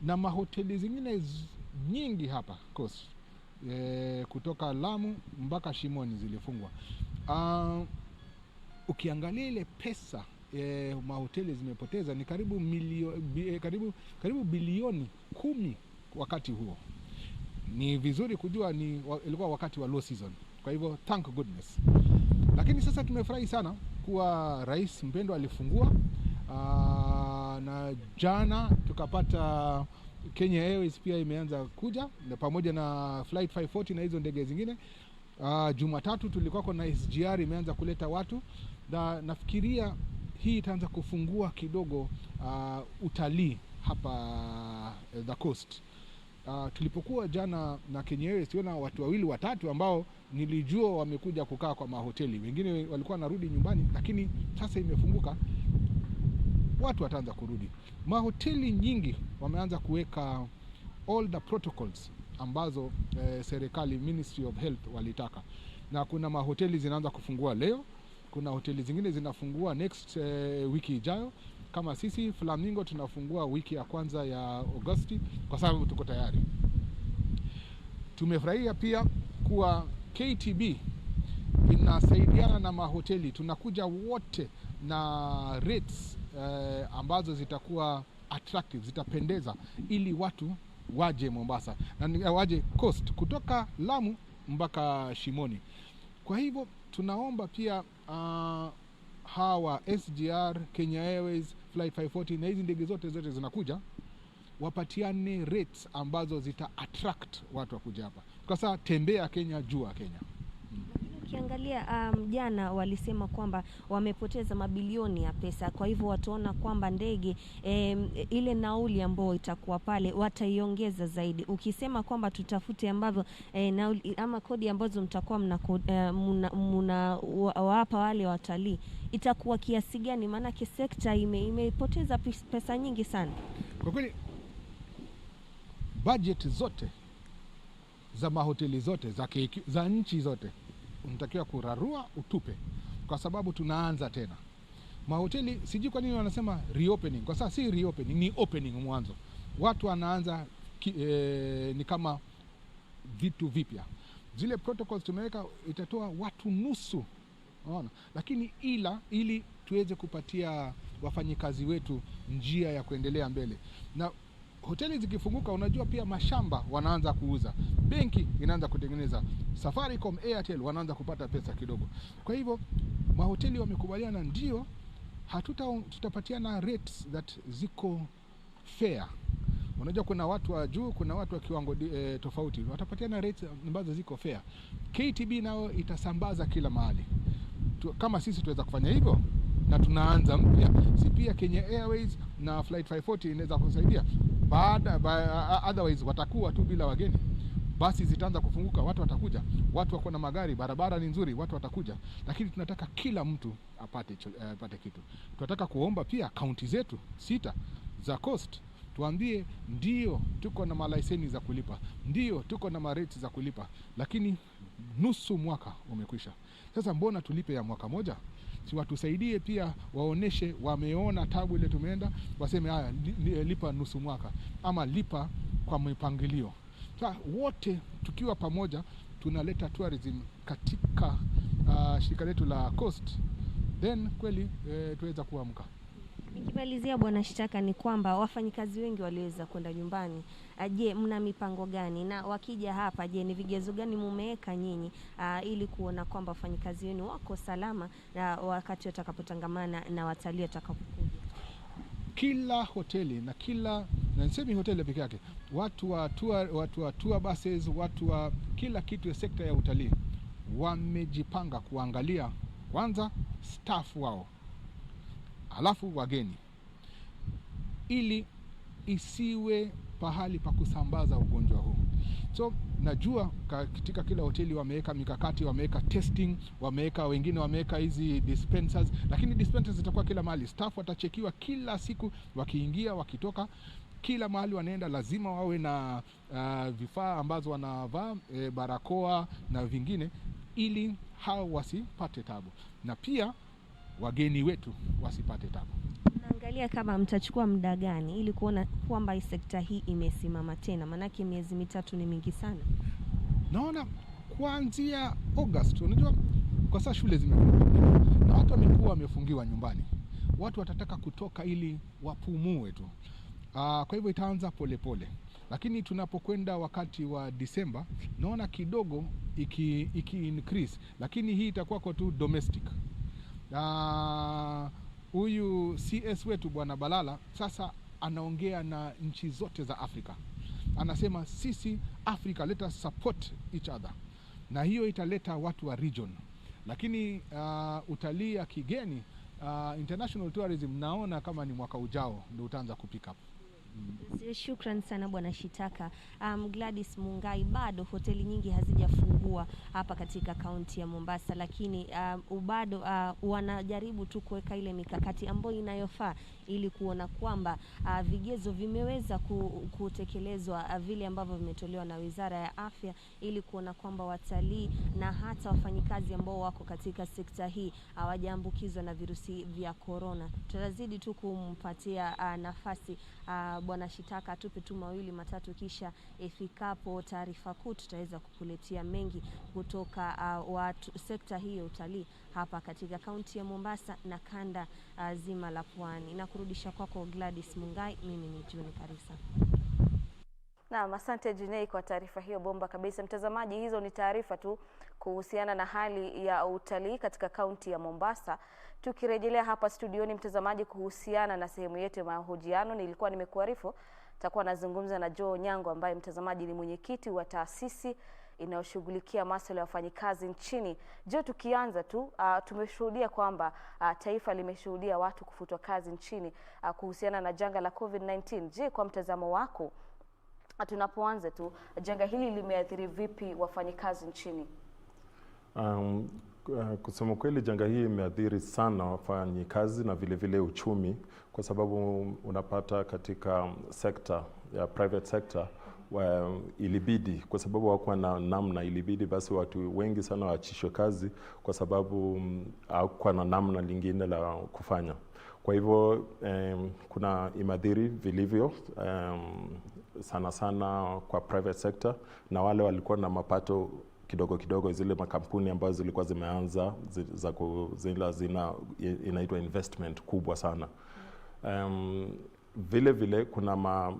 Na mahoteli zingine nyingi hapa Coast, kutoka Lamu mpaka Shimoni zilifungwa. Ukiangalia ile pesa mahoteli zimepoteza ni karibu bilioni 10 wakati huo. Ni vizuri kujua ilikuwa wakati wa low season. Kwa hivyo thank goodness. Lakini sasa tumefurahi sana kuwa Rais mpendwa alifungua, na jana tukapata Kenya Airways pia imeanza kuja na pamoja na flight 540 na hizo ndege zingine. Jumatatu tulikuwa na SGR imeanza kuleta watu, na nafikiria hii itaanza kufungua kidogo utalii hapa the coast. Tulipokuwa jana na Kenya Airways tuliona watu 2-3 ambao nilijua wamekuja kukaa kwa mahoteli. Wengine walikuwa narudi nyumbani, lakini sasa imefunguka, watu wataanza kurudi. Mahoteli nyingi wameanza kuweka all the protocols ambazo serikali, Ministry of Health walitaka. Na kuna mahoteli zinaanza kufungua leo, kuna hoteli zingine zinafungua next wiki ijayo. Kama sisi Flamingo tunafungua wiki ya kwanza ya Agosti kwa sababu tuko tayari. Tumefurahia pia kuwa KTB inasaidiana na mahoteli. Tunakuja wote na rates ambazo zitakuwa attractive, zitapendeza ili watu waje Mombasa na waje Coast kutoka Lamu mpaka Shimoni. Kwa hivyo tunaomba pia hawa SGR, Kenya Airways, Flight 540 na hizi ndege zote zinakuja wapatiane rates ambazo zita attract watu wakuja hapa. Kwa sababu tembea Kenya, jua Kenya. Ukiangalia jana walisema kwamba wamepoteza mabilioni ya pesa. Kwa hivyo wataona kwamba ndege ile nauli ambayo itakuwa pale wataiongeza zaidi. Ukisema kwamba tutafute ambavyo nauli ama kodi ambazo mtakuwa wapa wale watalii, itakuwa kiasi gani? Maana sekta imepoteza pesa nyingi sana. Kwa kweli budget zote za mahoteli zote za nchi zote unatakiwa kurarua utupe, kwa sababu tunaanza tena mahoteli. Sijui kwa nini wanasema reopening, kwa sababu si reopening, ni opening mwanzo. Watu wanaanza ni kama vitu vipya. Zile protocols tumeweka itatoa watu nusu, unaona, lakini ili tuweze kupatia wafanyikazi wetu njia ya kuendelea mbele. Na hoteli zikifunguka, unajua pia mashamba wanaanza kuuza, benki inaanza kutengeneza, Safaricom, Airtel wanaanza kupata pesa kidogo. Kwa hivyo mahoteli wamekubaliana, ndio tutapatiana rates that ziko fair. Unajua kuna watu wa juu, kuna watu wa kiwango tofauti, watapatiana rates ambazo ziko fair. KTB nao itasambaza kila mahali. Kama sisi tuweza kufanya hivyo na tunaanza mpya, si pia Kenya Airways na Flight 540 inaweza kusaidia. Otherwise watakuwa tu bila wageni. Basi zitaanza kufunguka, watu watakuja, watu wako na magari, barabara ni nzuri, watu watakuja. Lakini tunataka kila mtu apate kitu. Tunataka kuomba pia kaunti zetu 6 za Coast tuambie, ndio tuko na malaiseni za kulipa, ndio tuko na mareti za kulipa, lakini nusu mwaka umekwisha. Sasa mbona tulipe ya mwaka moja? Si watusaidie pia, waoneshe wameona tabu ile tumeenda, waseme haya lipa nusu mwaka ama lipa kwa mipangilio. Sasa wote tukiwa pamoja tunaleta tourism katika shirika letu la Coast, then kweli tuweza kuamka. Nikimalizia Bwana Shitaka, ni kwamba wafanyikazi wengi waliweza kwenda nyumbani. Je, mna mipango gani? Na wakija hapa, je, ni vigezo gani mumeweka nyinyi ili kuona kwamba wafanyikazi wenu wako salama na wakati watakapotangamana na watalii watakapokuja? Kila hoteli na nisemi hoteli peke yake, watu wa tour buses, watu wa kila kitu ya sekta ya utalii wamejipanga kuangalia kwanza staff wao, halafu wageni, ili isiwe pahali pa kusambaza ugonjwa huu. So najua katika kila hoteli wameweka mikakati, wameweka testing, wengine wameweka hizi dispensers, lakini dispensers zitakuwa kila mahali. Staff watachekiwa kila siku, wakiingia wakitoka, kila mahali wanaenda lazima wawe na vifaa ambazo wanavaa, barakoa na vingine, ili hao wasipate tabu, na pia wageni wetu wasipate tabu. Naangalia kama mtachukua muda gani ili kuona kwamba sekta hii imesimama tena, manake miezi mitatu ni mingi sana. Naona kuanzia August, unajua kwa sasa shule zimefunguliwa na watu wamekuwa wamefungiwa nyumbani. Watu watataka kutoka ili wapumue tu. Kwa hivyo itaanza polepole. Lakini tunapokwenda wakati wa Disemba, naona kidogo iki increase, lakini hii itakuwa kwa tu domestic. Huyu CS wetu Bwana Balala sasa anaongea na nchi zote za Afrika. Anasema sisi Africa, let us support each other. Na hiyo italeta watu wa region. Lakini utalii ya kigeni, international tourism, naona kama ni mwaka ujao ndio utaanza kupick up. Shukran sana Bwana Shitaka. Gladys Mungai, bado hoteli nyingi hazijafungua hapa katika kaunti ya Mombasa, lakini bado wanajaribu tu kuweka ile mikakati ambayo inayofaa ili kuona kwamba vigezo vimeweza kutekelezwa vile ambavyo vimetolewa na Wizara ya Afya, ili kuona kwamba watalii na hata wafanyikazi ambao wako katika sekta hii hawajaambukizwa na virusi vya corona. Tutazidi tu kumpatia nafasi Bwana Shitaka atupe tu mawili matatu, kisha ifikapo taarifa kuu tutaweza kukuletea mengi kutoka watu sekta hii ya utalii hapa katika kaunti ya Mombasa na kanda zima la Pwani. Na kurudisha kwako Gladys Mungai, mimi ni Juni Karisa. Naam, asante Junei kwa taarifa hiyo bomba kabisa. Mtazamaji, hizo ni taarifa tu kuhusiana na hali ya utalii katika kaunti ya Mombasa. Tukirejelea hapa studioni, mtazamaji, kuhusiana na sehemu yetu ya mahojiano, nilikuwa nimekuarifu takuwa nazungumza na Joe Nyango ambaye mtazamaji ni mwenyekiti wa taasisi inayoshughulikia masuala ya wafanyikazi nchini. Joe, tukianza tu, tumeshuhudia kwamba taifa limeshuhudia watu kufutwa kazi nchini kuhusiana na janga la COVID-19. Je, kwa mtazamo wako, tunapoanza tu, janga hili limeathiri vipi wafanyikazi nchini? Kusema kweli, janga hii imeathiri sana wafanyikazi na vile vile uchumi, kwa sababu unapata katika sekta ya private sector ilibidi, kwa sababu hawakuwa na namna, ilibidi basi watu wengi sana waachishwe kazi kwa sababu hawakuwa na namna lingine la kufanya. Kwa hivyo kuna imadhiri vilivyo sana sana kwa private sector, na wale walikuwa na mapato kidogo kidogo, zile makampuni ambazo zilikuwa zimeanza inaitwa investment kubwa sana. Vile vile kuna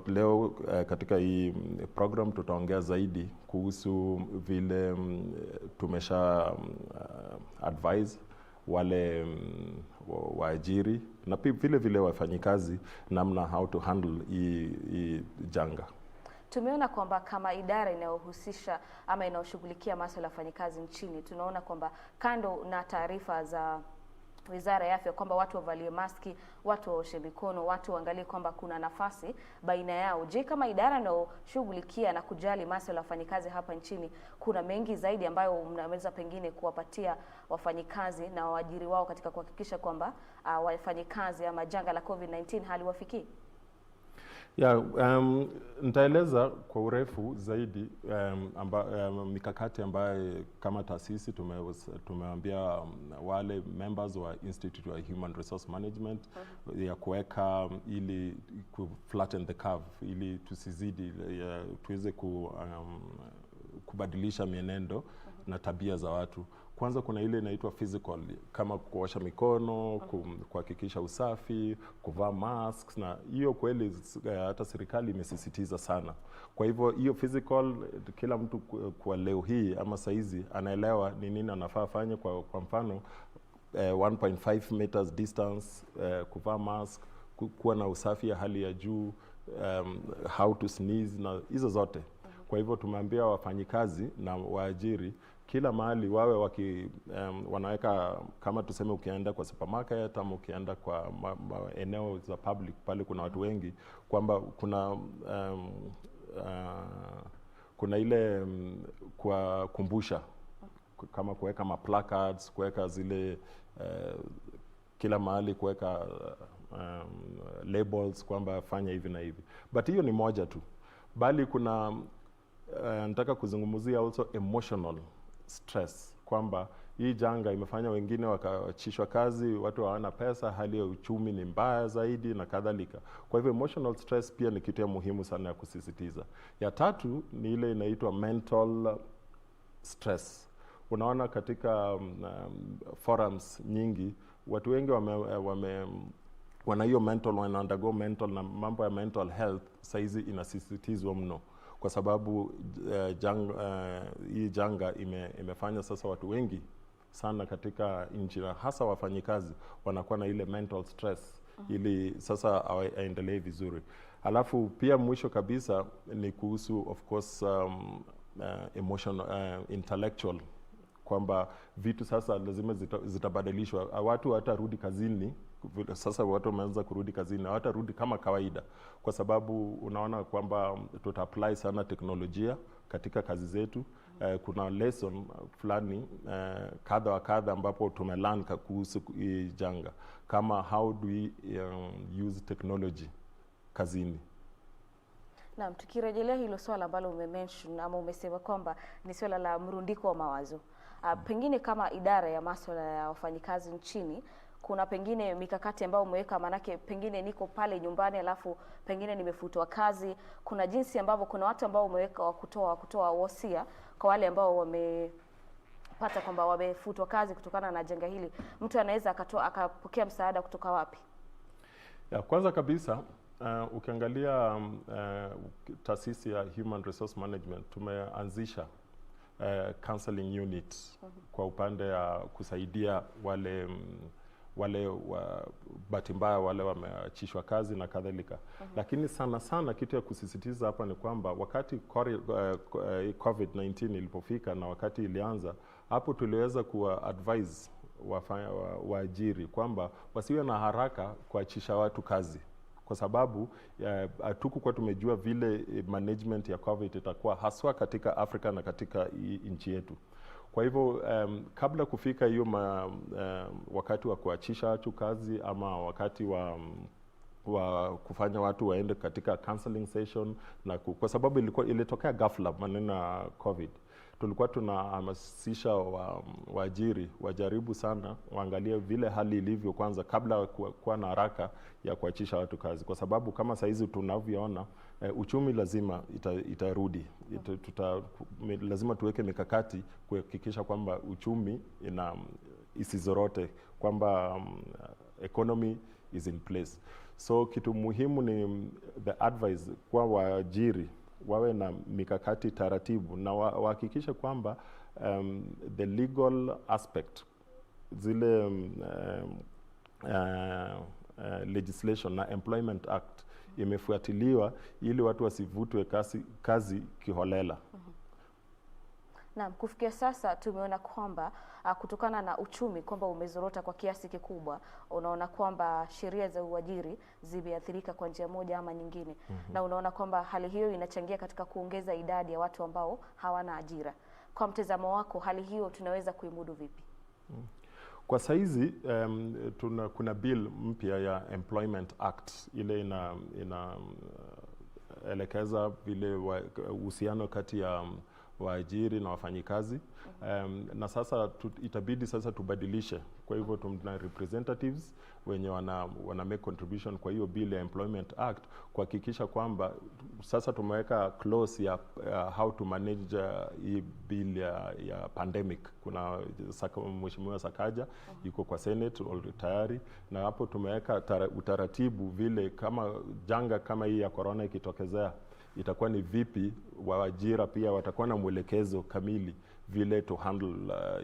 leo katika hii program tutaongea zaidi kuhusu vile tumesha advise wale waajiri na pia vile vile wafanyikazi namna how to handle hii janga. Tumeona kwamba kama idara inayohusisha ama inayoshughulikia masuala ya wafanyikazi nchini, tunaona kwamba kando na taarifa za Wizara ya Afya kwamba watu wavalie maski, watu waoshe mikono, watu waangalie kwamba kuna nafasi baina yao. Je, kama idara inayoshughulikia na kujali masuala ya wafanyikazi hapa nchini, kuna mengi zaidi ambayo mnaweza pengine kuwapatia wafanyikazi na waajiri wao katika kuhakikisha kwamba wafanyikazi ama janga la COVID-19 haliwafikii? Nitaeleza kwa urefu zaidi mikakati ambayo kama taasisi tumeambia wale members wa Institute of Human Resource Management ya kuweka ili ku flatten the curve ili tusizidi tuweze kubadilisha mienendo na tabia za watu. Kwanza kuna ile inaitwa physical, kama kuosha mikono, kuhakikisha usafi, kuvaa masks, na hiyo kweli hata serikali imesisitiza sana. Kwa hivyo hiyo physical, kila mtu kwa leo hii ama saizi anaelewa ni nini anafaa afanye. Kwa mfano 1.5 meters distance, kuvaa mask, kuwa na usafi ya hali ya juu, how to sneeze na hizo zote. Kwa hivyo tumeambia wafanyikazi na waajiri kila mahali wawe wanaweka, kama tuseme ukienda kwa supermarket ama ukienda kwa eneo za public pale kuna watu wengi, kwamba kuna ile kuwakumbusha kama kuweka placards, kuweka zile kila mahali kuweka labels kwamba fanya hivi na hivi. But hiyo ni moja tu, bali kuna nataka kuzungumzia also emotional stress, kwamba hii janga imefanya wengine wakaachishwa kazi, watu hawana pesa, hali ya uchumi ni mbaya zaidi na kadhalika. Kwa hivyo emotional stress pia ni kitu ya muhimu sana ya kusisitiza. Ya tatu ni ile inaitwa mental stress. Unaona katika forums nyingi watu wengi wana hiyo mental, wana undergo mental, na mambo ya mental health saizi inasisitizwa mno, kwa sababu hii janga imefanya sasa watu wengi sana katika nchi, hasa wafanyikazi wanakuwa na ile mental stress ili sasa aendelee vizuri. Alafu pia mwisho kabisa ni kuhusu of course emotional, intellectual, kwamba vitu sasa lazima zitabadilishwa. Watu hawatarudi kazini. Sasa watu wameanza kurudi kazini, hawatarudi kama kawaida, kwa sababu unaona kwamba tuta apply sana teknolojia katika kazi zetu. Kuna lesson fulani kadha wa kadha ambapo tumelearn kuhusu hii janga, kama how do we use technology kazini. Naam, tukirejelea hilo swala ambalo umemention ama umesema kwamba ni swala la mrundiko wa mawazo. Pengine kama idara ya masuala ya wafanyikazi nchini, kuna pengine mikakati ambayo umeweka, manake pengine niko pale nyumbani alafu pengine nimefutwa kazi. Kuna jinsi ambavyo kuna watu ambao umeweka wa kutoa wosia kwa wale ambao wamepata kwamba wamefutwa kazi kutokana na janga hili. Mtu anaweza akapokea msaada kutoka wapi? Ya kwanza kabisa ukiangalia taasisi ya Human Resource Management tumeanzisha counseling unit kwa upande ya kusaidia wale bahati mbaya wale wameachishwa kazi na kadhalika. Lakini sana sana kitu ya kusisitiza hapa ni kwamba wakati COVID-19 ilipofika na wakati ilianza, hapo tuliweza kuwa advise waajiri kwamba wasiwe na haraka kuachisha watu kazi, kwa sababu hatukuwa tumejua vile management ya COVID itakuwa haswa katika Afrika na katika nchi yetu. Kwa hivyo kabla kufika hiyo wakati wa kuachisha watu kazi ama wakati wa kufanya watu waende katika counseling session, na kwa sababu ilitokea ghafla maneno ya COVID, tulikuwa tunahamasisha waajiri wajaribu sana waangalie vile hali ilivyo kwanza kabla kuwa na haraka ya kuachisha watu kazi, kwa sababu kama saizi tunavyoona uchumi lazima itarudi. Lazima tuweke mikakati kuhakikisha kwamba uchumi isizorote, kwamba economy is in place. So kitu muhimu ni the advice kwa waajiri wawe na mikakati taratibu na wahakikishe kwamba the legal aspect, zile legislation na Employment Act imefuatiliwa ili watu wasivutwe kazi kiholela. Naam, kufikia sasa tumeona kwamba kutokana na uchumi kwamba umezorota kwa kiasi kikubwa, unaona kwamba sheria za uajiri zimeathirika kwa njia moja ama nyingine. Na unaona kwamba hali hiyo inachangia katika kuongeza idadi ya watu ambao hawana ajira. Kwa mtazamo wako, hali hiyo tunaweza kuimudu vipi? Kwa saizi kuna bill mpya ya Employment Act ile tunaelekeza vile uhusiano kati ya waajiri na wafanyikazi. Na sasa itabidi sasa tubadilishe. Kwa hivyo tuna representatives wenye wana make contribution kwa hiyo bill ya Employment Act kuhakikisha kwamba sasa tumeweka clause ya how to manage hii bill ya pandemic. Kuna Mheshimiwa Sakaja yuko kwa Senate tayari, na hapo tumeweka utaratibu vile kama janga kama hii ya corona ikitokezea itakuwa ni vipi waajira pia watakuwa na mwelekezo kamili vile to handle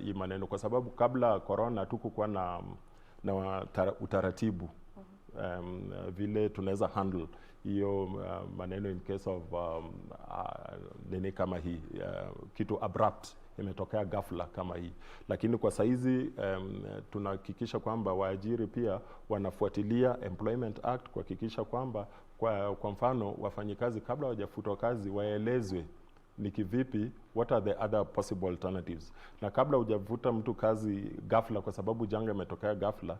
hii maneno, kwa sababu kabla corona hatukuwa na utaratibu vile tunaweza handle hiyo maneno in case of nini kama hii kitu abrupt imetokea ghafla kama hii. Lakini kwa saizi tunahakikisha kwamba waajiri pia wanafuatilia Employment Act kuhakikisha kwamba kwa mfano wafanyikazi kabla hawajafutwa kazi waelezwe ni kivipi, what are the other possible alternatives. Na kabla hujavuta mtu kazi ghafla kwa sababu janga imetokea ghafla,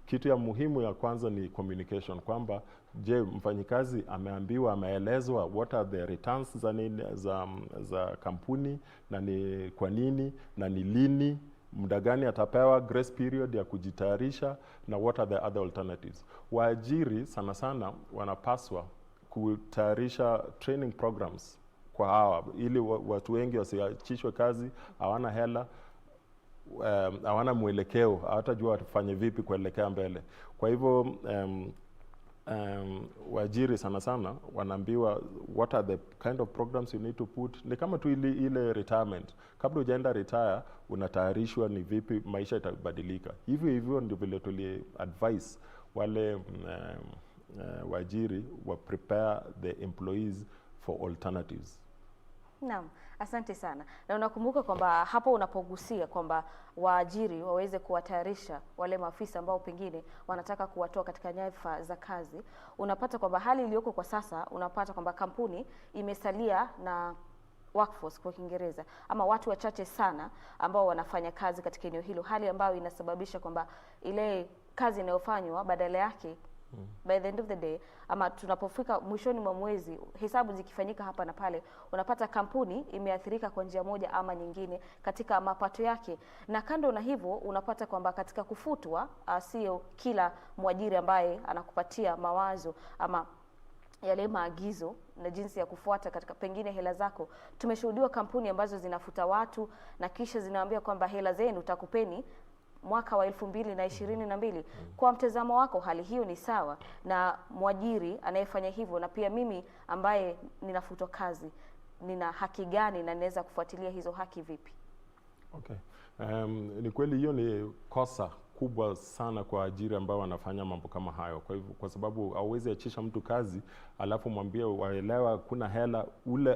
kitu ya muhimu ya kwanza ni communication, kwamba je, mfanyikazi ameambiwa, ameelezwa what are the returns za kampuni, na ni kwa nini, na ni lini, muda gani atapewa grace period ya kujitayarisha, na what are the other alternatives. Waajiri sana sana wanapaswa kutayarisha training programs kwa hawa, ili watu wengi wasiachishwe kazi, hawana hela, hawana mwelekeo, hawatajua watafanya vipi kuelekea mbele. Kwa hivyo waajiri sana sana wanaambiwa what are the kind of programs you need to put. Ni kama tu ile retirement, kabla hujaenda retire unatayarishwa ni vipi maisha itabadilika. Hivyo ndio vile tuli advise wale waajiri wa prepare the employees for alternatives. Naam, asante sana. Na unakumbuka kwamba hapo unapogusia kwamba waajiri waweze kuwatayarisha wale maafisa ambao pengine wanataka kuwatoa katika nyadhifa za kazi, unapata kwamba hali iliyoko kwa sasa, unapata kwamba kampuni imesalia na workforce kwa Kiingereza, ama watu wachache sana ambao wanafanya kazi katika eneo hilo, hali ambayo inasababisha kwamba ile kazi inayofanywa badala yake by the end of the day, ama tunapofika mwishoni mwa mwezi, hesabu zikifanyika hapa na pale, unapata kampuni imeathirika kwa njia moja ama nyingine katika mapato yake. Na kando na hivyo, unapata kwamba katika kufutwa, sio kila mwajiri ambaye anakupatia mawazo ama yale maagizo na jinsi ya kufuata katika pengine hela zako. Tumeshuhudiwa kampuni ambazo zinafuta watu na kisha zinawaambia kwamba hela zenu takupeni mwaka wa 2022. Kwa mtazamo wako, hali hiyo ni sawa na mwajiri anayefanya hivyo, na pia mimi ambaye ninafutwa kazi nina haki gani na naweza kufuatilia hizo haki vipi? Okay. Ni kweli hiyo ni kosa kubwa sana kwa ajiri ambao wanafanya mambo kama hayo. Kwa hivyo, kwa sababu hauwezi achisha mtu kazi alafu mwambie waelewa kuna hela, ule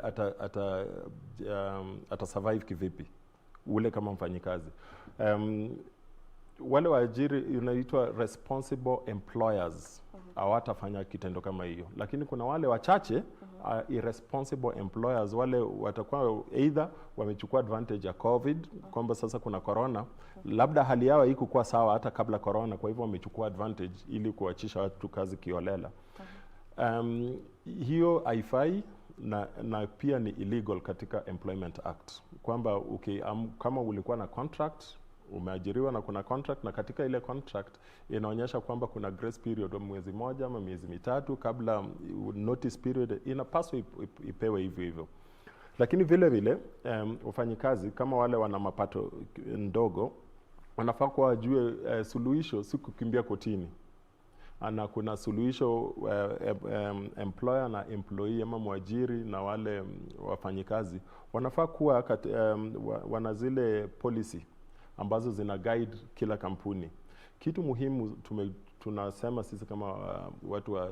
ata survive kivipi ule kama mfanyikazi. Wale waajiri inaitwa responsible employers, hawatafanya kitendo kama hiyo. Lakini kuna wale wachache irresponsible employers, wale watakuwa either wamechukua advantage ya COVID, kwamba sasa kuna corona, labda hali yao haikuwa sawa hata kabla corona, kwa hivyo wamechukua advantage ili kuachisha watu kazi kiolela. Hiyo haifai na pia ni illegal katika Employment Act, kwamba kama ulikuwa na contract, umeajiriwa na kuna contract, na katika ile contract inaonyesha kwamba kuna grace period wa mwezi moja ama miezi mitatu kabla notice period, inapaswa ipewe hivyo. Lakini vile vile wafanyikazi kama wale wana mapato ndogo wanafaa kuwa wajue suluhisho si kukimbia kotini. Na kuna suluhisho employer na employee, ama mwajiri na wale wafanyikazi wanafaa kuwa wana zile policy ambazo zina guide kila kampuni. Kitu muhimu tunasema sisi kama watu wa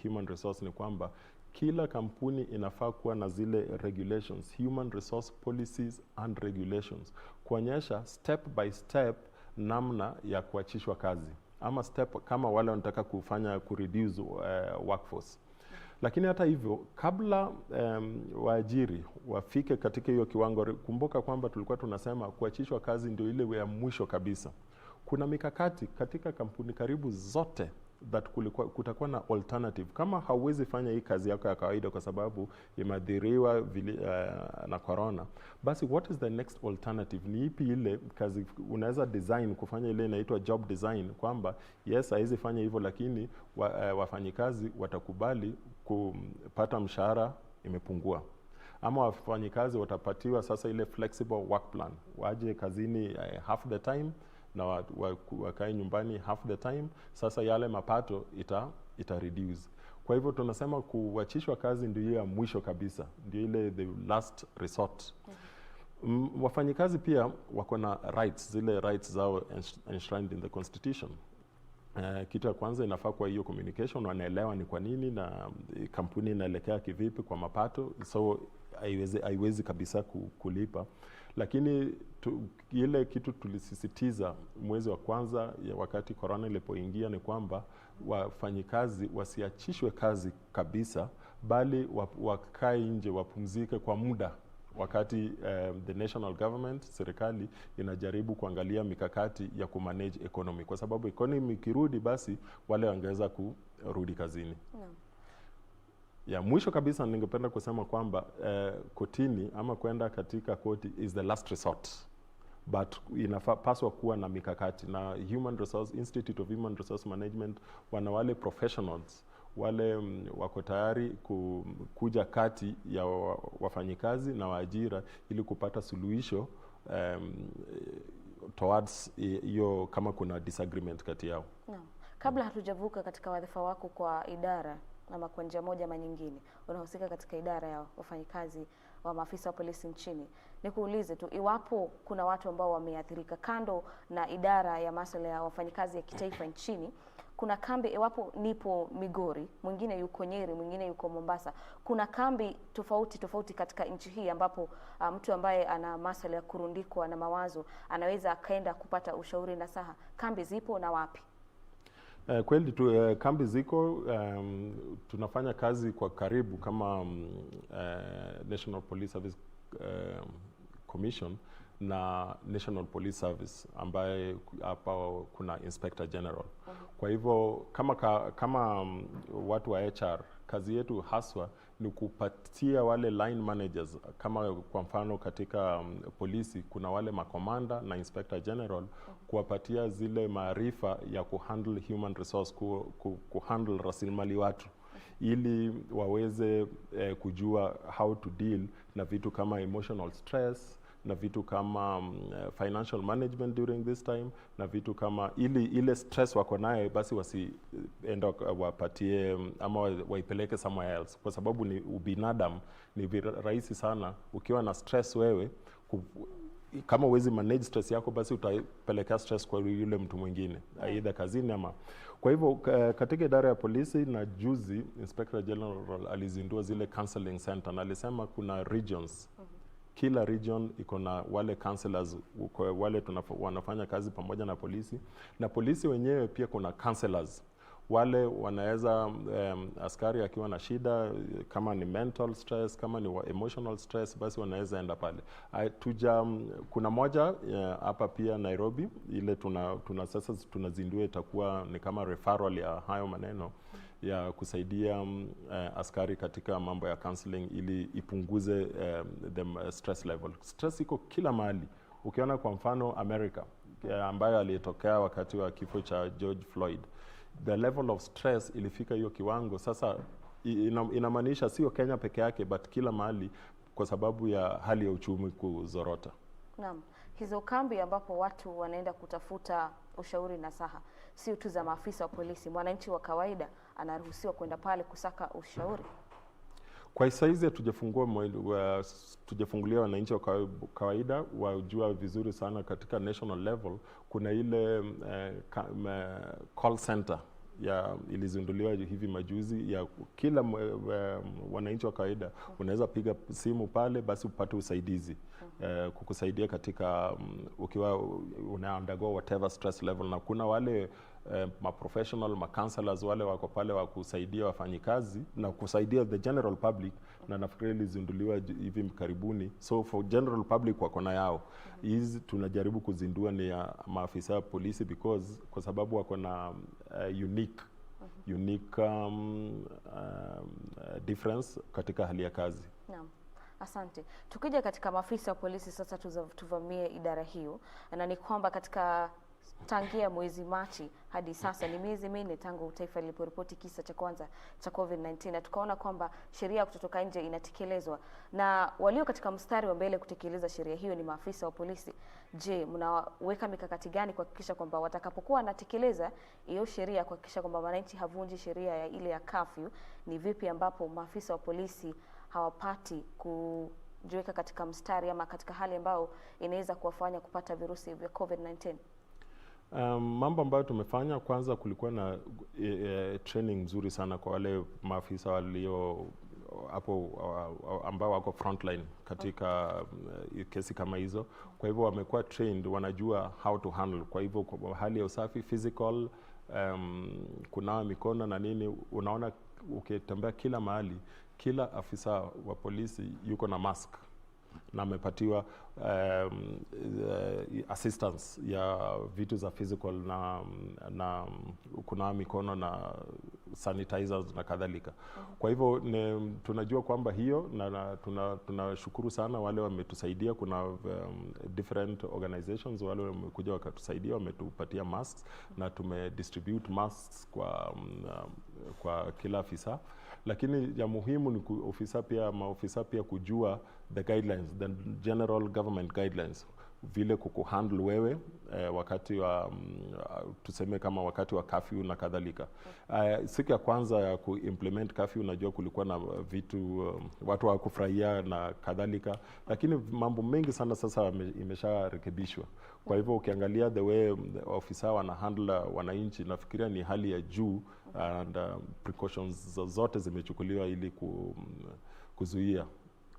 human resource ni kwamba kila kampuni inafaa kuwa na zile regulations, human resource policies and regulations, kuonyesha step by step namna ya kuachishwa kazi, ama step kama wale wanataka kufanya kureduce workforce. Lakini hata hivyo, kabla waajiri wafike katika hiyo kiwango, kumbuka kwamba tulikuwa tunasema kuachishwa kazi ndio ile ya mwisho kabisa. Kuna mikakati katika kampuni karibu zote that kutakuwa na alternative. Kama hauwezi fanya hii kazi yako ya kawaida kwa sababu imeathiriwa na corona, basi what is the next alternative? Ni ipi ile kazi unaweza design kufanya ile inaitwa job design, kwamba yes haiwezi fanya hivyo, lakini wafanyikazi watakubali kupata mshahara imepungua, ama wafanyikazi watapatiwa sasa ile flexible work plan, waje kazini half the time na wakae nyumbani half the time. Sasa yale mapato ita reduce. Kwa hivyo tunasema kuachishwa kazi ndio ya mwisho kabisa, ndio ile the last resort. Wafanyikazi pia wako na rights, zile rights zao enshrined in the constitution. Kitu ya kwanza inafaa kwa hiyo communication, wanaelewa ni kwa nini na kampuni inaelekea kivipi kwa mapato, so haiwezi kabisa kulipa. Lakini ile kitu tulisisitiza mwezi wa kwanza wakati corona ilipoingia ni kwamba wafanyikazi wasiachishwe kazi kabisa, bali wakae nje, wapumzike kwa muda, wakati the national government, serikali inajaribu kuangalia mikakati ya kumanage economy, kwa sababu economy ikirudi basi wale wangeweza kurudi kazini. Ya mwisho kabisa ningependa kusema kwamba kotini ama kwenda katika koti is the last resort, but inapaswa kuwa na mikakati, na Institute of Human Resource Management wana wale professionals wale wako tayari kuja kati ya wafanyikazi na waajira ili kupata suluhisho towards hiyo kama kuna disagreement kati yao. Kabla hatujavuka katika wadhifa wako kwa idara ama kwa njia moja ama nyingine, unahusika katika idara ya wafanyikazi wa maafisa wa polisi nchini, nikuulize tu, iwapo kuna watu ambao wameathirika kando na idara ya masuala ya wafanyikazi ya kitaifa nchini, kuna kambi, iwapo nipo Migori, mwingine yuko Nyeri, mwingine yuko Mombasa, kuna kambi tofauti katika nchi hii ambapo mtu ambaye ana masuala ya kurundikwa na mawazo anaweza akaenda kupata ushauri na saha. Kambi zipo na wapi? Kweli kambi ziko, tunafanya kazi kwa karibu kama National Police Service Commission na National Police Service ambaye hapa kuna Inspector General. Kwa hivyo kama watu wa HR, kazi yetu haswa ni kupatia wale line managers, kama kwa mfano katika polisi kuna wale makomanda na Inspector General, kuwapatia zile maarifa ya kuhandle human resource, kuhandle rasilimali watu, ili waweze kujua how to deal na vitu kama emotional stress, na vitu kama financial management during this time, na vitu kama ile stress wako naye basi wasienda wapatie ama waipeleke somewhere else, kwa sababu ni ubinadamu. Ni rahisi sana ukiwa na stress wewe, kama uwezi manage stress yako basi utapeleka stress kwa yule mtu mwingine, aidha kazini ama. Kwa hivyo katika idara ya polisi, na juzi Inspector General alizindua zile counseling center, na alisema kuna regions, kila region iko na wale counselors, wale wanafanya kazi pamoja na polisi, na polisi wenyewe pia kuna counselors wale wanaweza askari akiwa na shida kama ni mental stress, kama ni emotional stress, basi wanaweza enda pale. Kuna moja hapa pia Nairobi, ile sasa tunazindua, itakuwa ni kama referral ya hayo maneno ya kusaidia askari katika mambo ya counseling ili ipunguze the stress level. Stress iko kila mahali. Ukiona kwa mfano America ambayo alitokea wakati wa kifo cha George Floyd, the level of stress ilifika hiyo kiwango. Sasa inamaanisha sio Kenya peke yake, but kila mahali, kwa sababu ya hali ya uchumi kuzorota. Naam, hizo kambi ambapo watu wanaenda kutafuta ushauri na saha, sio tu za maafisa wa polisi, mwananchi wa kawaida anaruhusiwa kwenda pale kusaka ushauri? Kwa saizi tujafungulia wananchi wa kawaida wajua vizuri sana. Katika national level kuna ile call center ilizinduliwa hivi majuzi ya kila wananchi wa kawaida unaweza piga simu pale basi upate usaidizi kukusaidia katika ukiwa una undergo whatever stress level. Na kuna wale ma counselors wale wako pale wa kusaidia wafanyikazi na kusaidia the general public, na nafikiri ilizinduliwa hivi karibuni. So for general public wako na yao. Hizi tunajaribu kuzindua ni ya maafisa wa polisi, kwa sababu wako na unique unique difference katika hali ya kazi. Naam. Asante. Tukija katika maafisa wa polisi sasa, tuvamie idara hiyo, na ni kwamba katika tangia mwezi Machi hadi sasa ni miezi minne tangu taifa liliporipoti kisa cha kwanza cha COVID-19, na tukaona kwamba sheria ya kutotoka nje inatekelezwa na walio katika mstari wa mbele kutekeleza sheria hiyo ni maafisa wa polisi. Je, mnaweka mikakati gani kuhakikisha kwamba watakapokuwa wanatekeleza hiyo sheria, kuhakikisha kwamba wananchi havunji sheria ya ile ya curfew? Ni vipi ambapo maafisa wa polisi hawapati kujiweka katika mstari ama katika hali ambayo inaweza kuwafanya kupata virusi vya COVID-19? Mambo ambayo tumefanya, kwanza kulikuwa na training nzuri sana kwa wale maafisa walio hapo ambao wako frontline katika kesi kama hizo. Kwa hivyo wamekuwa trained, wanajua how to handle. Kwa hivyo kwa hali ya usafi, physical, kunawa mikono na nini, unaona ukitembea kila mahali, kila afisa wa polisi yuko na mask na amepatiwa assistance ya vitu za physical na kunawa mikono na sanitizers na kadhalika. Kwa hivyo tunajua kwamba hiyo, na tunashukuru sana wale wametusaidia. Kuna different organizations wale wamekuja wakatusaidia, wametupatia masks na tumedistribute masks kwa kila afisa. Lakini ya muhimu ni maofisa pia kujua the guidelines, the general government guidelines, vile kukuhandle wewe wakati wa tuseme kama wakati wa curfew na kadhalika. Siku ya kwanza ya kuimplement curfew, unajua kulikuwa na vitu watu hawakufurahia na kadhalika, lakini mambo mengi sana sasa imesharekebishwa. Kwa hivyo ukiangalia the way ofisa wana handle wananchi, nafikiria ni hali ya juu, and precautions zote zimechukuliwa ili kuzuia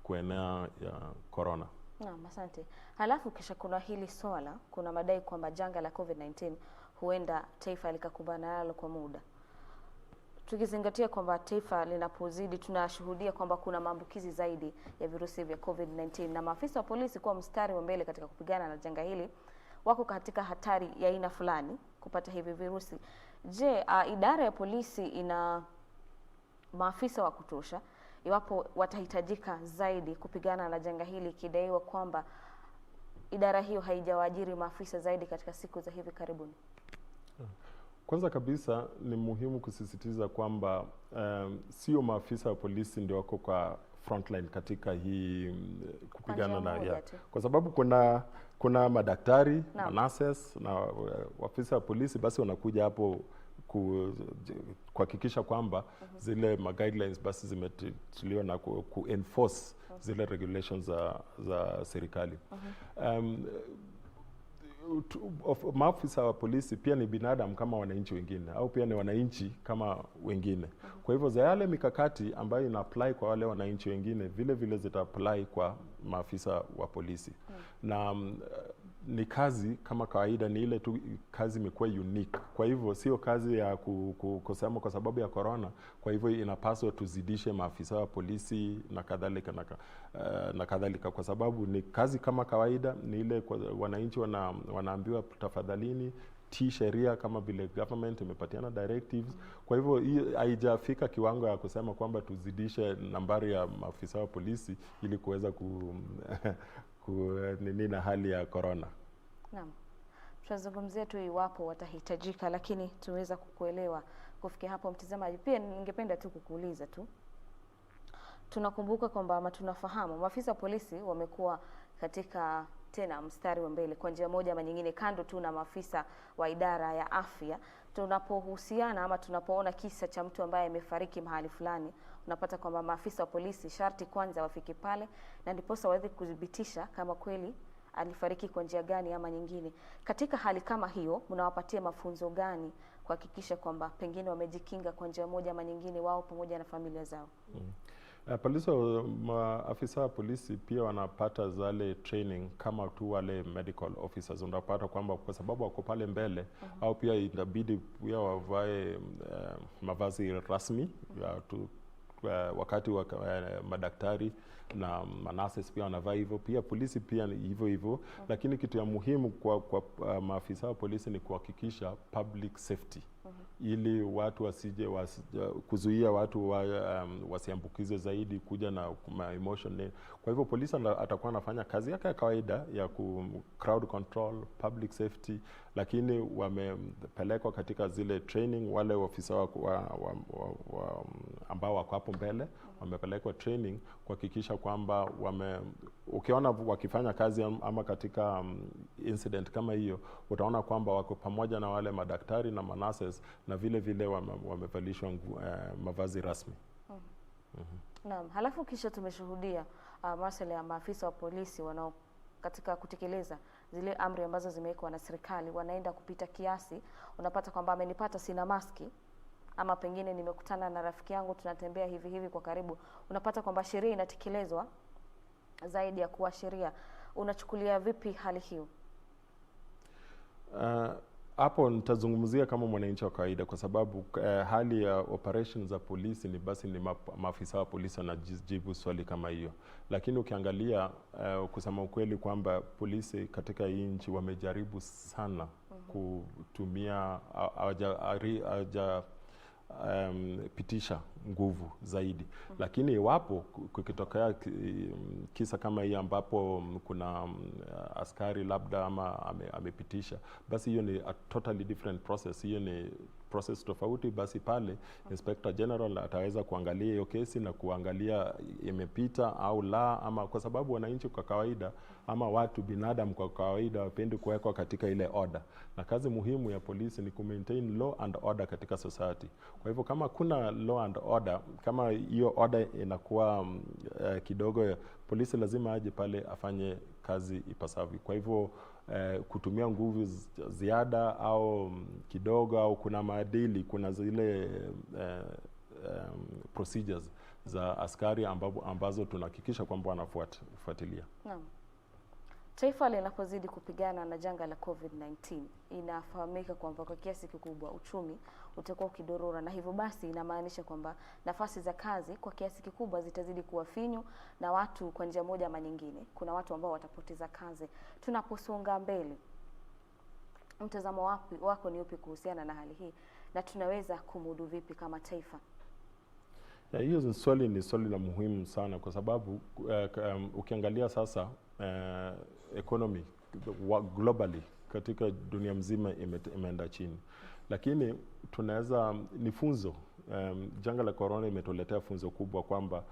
kuenea ya corona. Naam, asante. Halafu kisha kuna hili swala, kuna madai kwamba janga la COVID-19 huenda taifa likakumbana nalo kwa muda. Tukizingatia kwamba taifa linapozidi, tunashuhudia kwamba kuna maambukizi zaidi ya virusi vya COVID-19 na maafisa wa polisi kwa mstari wa mbele katika kupigana na janga hili wako katika hatari ya aina fulani kupata hivi virusi. Je, idara ya polisi ina maafisa wa kutosha iwapo watahitajika zaidi kupigana na janga hili, ikidaiwa kwamba idara hiyo haijawaajiri maafisa zaidi katika siku za hivi karibuni? Kwanza kabisa ni muhimu kusisitiza kwamba sio maafisa wa polisi ndio wako kwa frontline katika hii kupigana na kwa sababu kuna madaktari na nurses na maafisa wa polisi, basi wanakuja hapo kuhakikisha kwamba zile guidelines basi zimetiliwa na ku-enforce zile regulations za serikali. Maafisa wa polisi pia ni binadamu kama wananchi wengine, au pia ni wananchi kama wengine. Kwa hivyo za yale mikakati ambayo ina apply kwa wale wananchi wengine, vile vile zita apply kwa maafisa wa polisi. Na ni kazi kama kawaida, ni ile tu kazi imekuwa unique. Kwa hivyo sio kazi ya kusema kwa sababu ya corona, kwa hivyo inapaswa tuzidishe maafisa wa polisi na kadhalika, kwa sababu ni kazi kama kawaida, ni ile wananchi wanaambiwa tafadhalini tii sheria kama vile government imepatiana directives. Kwa hivyo hii haijafika kiwango ya kusema kwamba tuzidishe nambari ya maafisa wa polisi ili kuweza na hali ya corona. Naam. Tutazungumzia tu iwapo watahitajika, lakini tuweza kukuelewa kufikia hapo mtazamaji. Pia ningependa tu kukuuliza tu, tunakumbuka kwamba ama tunafahamu maafisa wa polisi wamekuwa katika tena mstari wa mbele kwa njia moja ama nyingine, kando tu na maafisa wa idara ya afya. Tunapohusiana ama tunapoona kisa cha mtu ambaye amefariki mahali fulani, unapata kwamba maafisa wa polisi sharti kwanza wafike pale na ndiposa waweze kudhibitisha kama kweli alifariki kwa njia gani ama nyingine. Katika hali kama hiyo, mnawapatia mafunzo gani kuhakikisha kwamba pengine wamejikinga kwa njia moja ama nyingine, wao pamoja na familia zao? Maafisa wa polisi pia wanapata zale training kama tu wale medical officers. Unapata kwamba kwa sababu wako pale mbele, au pia inabidi pia wavae mavazi rasmi wakati wa madaktari na nurses pia wanavaa hivyo, pia polisi pia hivyo hivyo. Lakini kitu ya muhimu kwa maafisa wa polisi ni kuhakikisha public safety. ili watu kuzuia watu wasiambukizwe zaidi kuja na emotion. Kwa hivyo polisi atakuwa anafanya kazi yake ya kawaida ya crowd control, public safety, lakini wamepelekwa katika zile training. Wale ofisa ambao wako hapo mbele wamepelekwa training kuhakikisha kwamba ukiona wakifanya kazi ama katika incident kama hiyo, utaona kwamba wako pamoja na wale madaktari na nurses, na vile vile wamevalishwa mavazi rasmi. Naam, halafu kisha tumeshuhudia masuala ya maafisa wa polisi wanao katika kutekeleza zile amri ambazo zimewekwa na serikali wanaenda kupita kiasi. Unapata kwamba amenipata sina maski, ama pengine nimekutana na rafiki yangu tunatembea hivi hivi kwa karibu. Unapata kwamba sheria inatekelezwa zaidi ya kuwa sheria. Unachukulia vipi hali hiyo? Hapo nitazungumzia kama mwananchi wa kawaida, kwa sababu hali ya operations za polisi ni maafisa wa polisi wanajibu swali kama hiyo. Lakini ukiangalia kusema ukweli kwamba polisi katika hii nchi wamejaribu sana kutumia pitisha nguvu zaidi. Lakini iwapo kukitokea kisa kama hii ambapo kuna askari labda ama amepitisha, basi hiyo ni a totally different process. Hiyo ni process tofauti. Basi pale Inspector General ataweza kuangalia hiyo kesi na kuangalia imepita au la, ama kwa sababu wananchi kwa kawaida ama watu binadamu kwa kawaida wapendi kuwekwa katika ile order, na kazi muhimu ya polisi ni maintain law and order katika society. Kwa hivyo kama kuna law and order, kama hiyo order inakuwa kidogo, polisi lazima aje pale afanye kazi ipasavyo. Kwa hivyo kutumia nguvu ziada au kidogo, au kuna maadili, kuna zile procedures za askari ambazo tunahakikisha kwamba wanafuatilia. Naam. Taifa linapozidi kupigana na janga la COVID-19, inafahamika kwamba kwa kiasi kikubwa uchumi utakuwa ukidorora, na hivyo basi inamaanisha kwamba nafasi za kazi kwa kiasi kikubwa zitazidi kuwa finyu, na watu kwa njia moja ama nyingine, kuna watu ambao watapoteza kazi. Tunaposonga mbele, mtazamo wako ni upi kuhusiana na hali hii, na tunaweza kumudu vipi kama taifa? Hiyo ni swali la muhimu sana, kwa sababu ukiangalia sasa economy globally katika dunia mzima imeenda chini, lakini tunaweza ni funzo. Janga la corona imetuletea funzo kubwa kwamba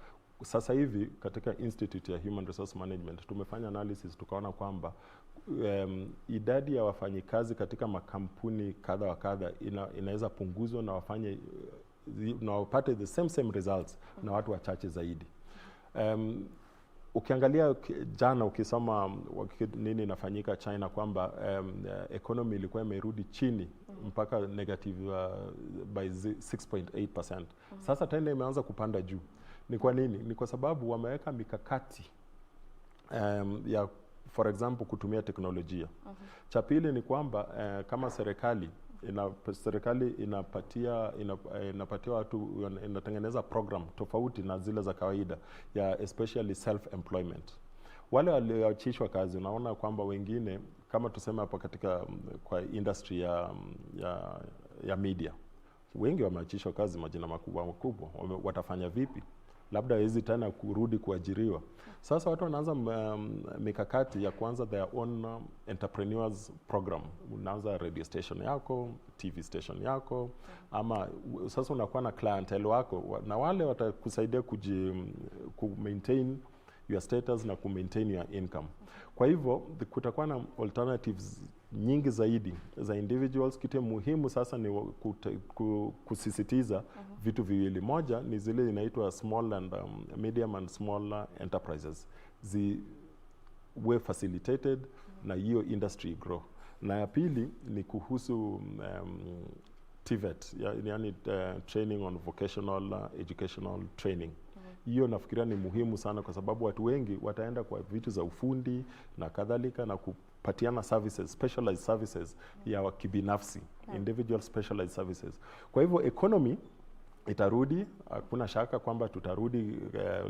sasa hivi katika Institute ya Human Resource Management tumefanya analysis, tukaona kwamba idadi ya wafanyikazi katika makampuni kadha wa kadha inaweza punguzwa na wafanye na wapate the same results na watu wachache zaidi. Ukiangalia jana, ukisoma nini inafanyika China, kwamba economy ilikuwa imerudi chini mpaka negative by 6.8%. Sasa tena imeanza kupanda juu. Ni kwa nini? Ni kwa sababu wameweka mikakati ya for example kutumia teknolojia. Cha pili ni kwamba kama serikali inapatia watu, inatengeneza program tofauti na zile za kawaida ya especially self employment. Wale walioachishwa kazi, unaona kwamba wengine kama tuseme hapo katika kwa industry ya media, wengi wameachishwa kazi, majina makubwa, watafanya vipi? Labda hawezi tena kurudi kuajiriwa. Sasa watu wanaanza mikakati ya kuanza their own entrepreneurs program. Unaanza radio station yako, TV station yako, ama sasa unakuwa na clientele wako, na wale watakusaidia maintain your status na maintain your income. Kwa hivyo kutakuwa na alternatives nyingi zaidi za individuals. Kitu muhimu sasa ni kusisitiza vitu viwili. Moja ni zile inaitwa small and medium and small enterprises ziwe facilitated na hiyo industry grow. Na ya pili ni kuhusu TVET, yani training on vocational educational training. Hiyo nafikiria ni muhimu sana, kwa sababu watu wengi wataenda kwa vitu za ufundi na kadhalika, na kupatiana services, specialized services ya kibinafsi, individual specialized services. Kwa hivyo economy itarudi, hakuna shaka kwamba tutarudi,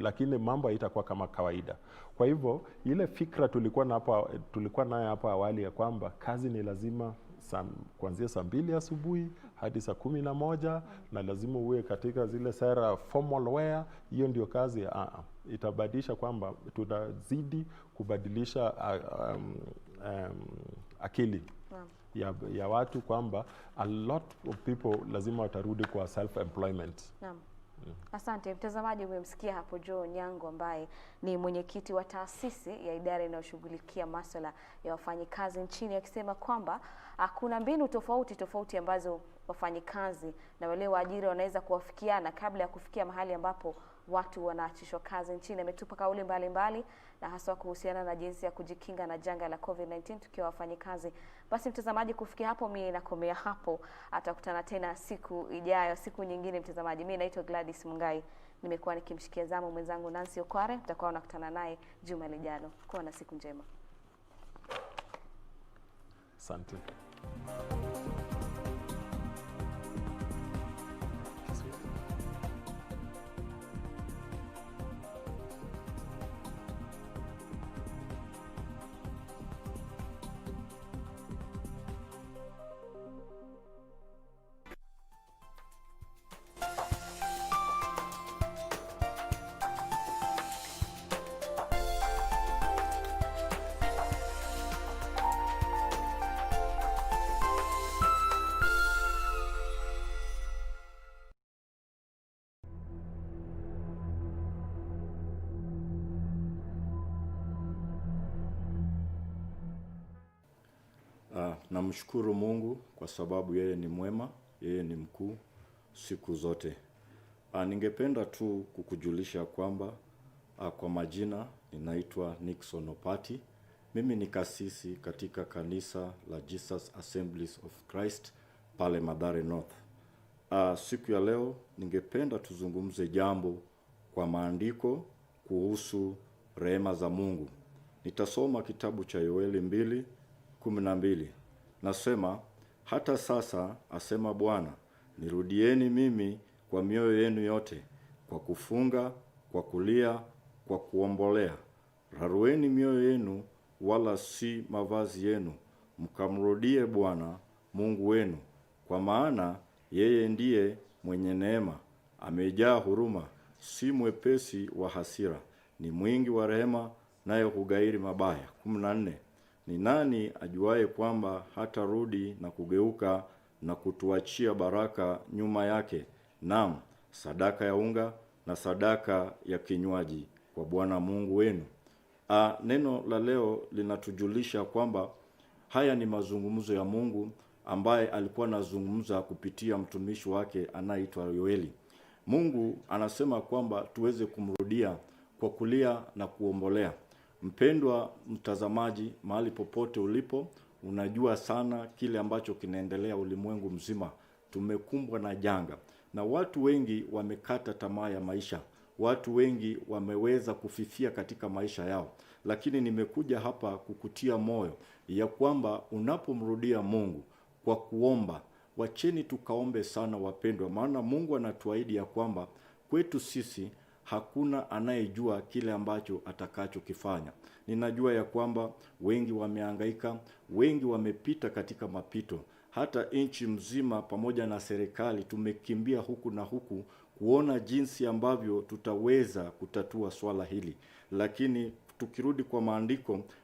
lakini mambo haitakuwa kama kawaida. Kwa hivyo ile fikra tulikuwa nayo hapo awali ya kwamba kazi ni lazima kuanzia saa 2 asubuhi hadi saa 11, na lazima uwe katika zile sera formal wear. Hiyo ndio kazi. Itabadilisha kwamba tutazidi kubadilisha akili ya watu, kwamba a lot of people lazima watarudi kwa self employment. Naam. Asante mtazamaji, umemsikia hapo Joe Nyango ambaye ni mwenyekiti wa taasisi ya idara inayoshughulikia masuala ya wafanyikazi nchini, akisema kwamba kuna mbinu tofauti ambazo wafanyikazi na wale waajiri wanaweza kuwafikiana kabla ya kufikia mahali ambapo watu wanaachishwa kazi nchini. Ametupa kauli mbalimbali na hasa kuhusiana na jinsi ya kujikinga na janga la COVID-19 tukiwa wafanyikazi. Basi mtazamaji, kufikia hapo mimi nakomea hapo. Atakutana tena siku ijayo, siku nyingine mtazamaji. Mimi naitwa Gladys Mungai. Nimekuwa nikimshikia zamu mwenzangu Nancy Okware. Mtakuwa unakutana naye juma lijalo. Kuwa na siku njema. Asante. Namshukuru Mungu kwa sababu yeye ni mwema, yeye ni mkuu siku zote. Ningependa tu kukujulisha kwamba kwa majina ninaitwa Nixon Opati. Mimi ni kasisi katika kanisa la Jesus Assemblies of Christ pale Mathare North. Siku ya leo ningependa tuzungumze jambo kwa maandiko kuhusu rehema za Mungu. Nitasoma kitabu cha Yoeli 2:12. Nasema, hata sasa asema Bwana, nirudieni mimi kwa mioyo yenu yote, kwa kufunga, kwa kulia, kwa kuombolea. Rarueni mioyo yenu wala si mavazi yenu, mkamrudie Bwana Mungu wenu, kwa maana yeye ndiye mwenye neema, amejaa huruma, si mwepesi wa hasira, ni mwingi wa rehema, naye hugairi mabaya. 14. Ni nani ajuaye kwamba hatarudi na kugeuka na kutuachia baraka nyuma yake? Naam, sadaka ya unga na sadaka ya kinywaji kwa Bwana Mungu wenu. Neno la leo linatujulisha kwamba haya ni mazungumzo ya Mungu ambaye alikuwa anazungumza kupitia mtumishi wake anaitwa Yoeli. Mungu anasema kwamba tuweze kumrudia kwa kulia na kuombolea. Mpendwa mtazamaji, mahali popote ulipo, unajua sana kile ambacho kinaendelea ulimwengu mzima. Tumekumbwa na janga na watu wengi wamekata tamaa ya maisha. Watu wengi wameweza kufifia katika maisha yao. Lakini nimekuja hapa kukutia moyo ya kwamba unapomrudia Mungu kwa kuomba, wacheni tukaombe sana wapendwa, maana Mungu anatuahidi ya kwamba kwetu sisi hakuna anayejua kile ambacho atakachokifanya. Ninajua ya kwamba wengi wamehangaika, wengi wamepita katika mapito. Hata nchi mzima pamoja na serikali tumekimbia huku na huku kuona jinsi ambavyo tutaweza kutatua swala hili. Lakini tukirudi kwa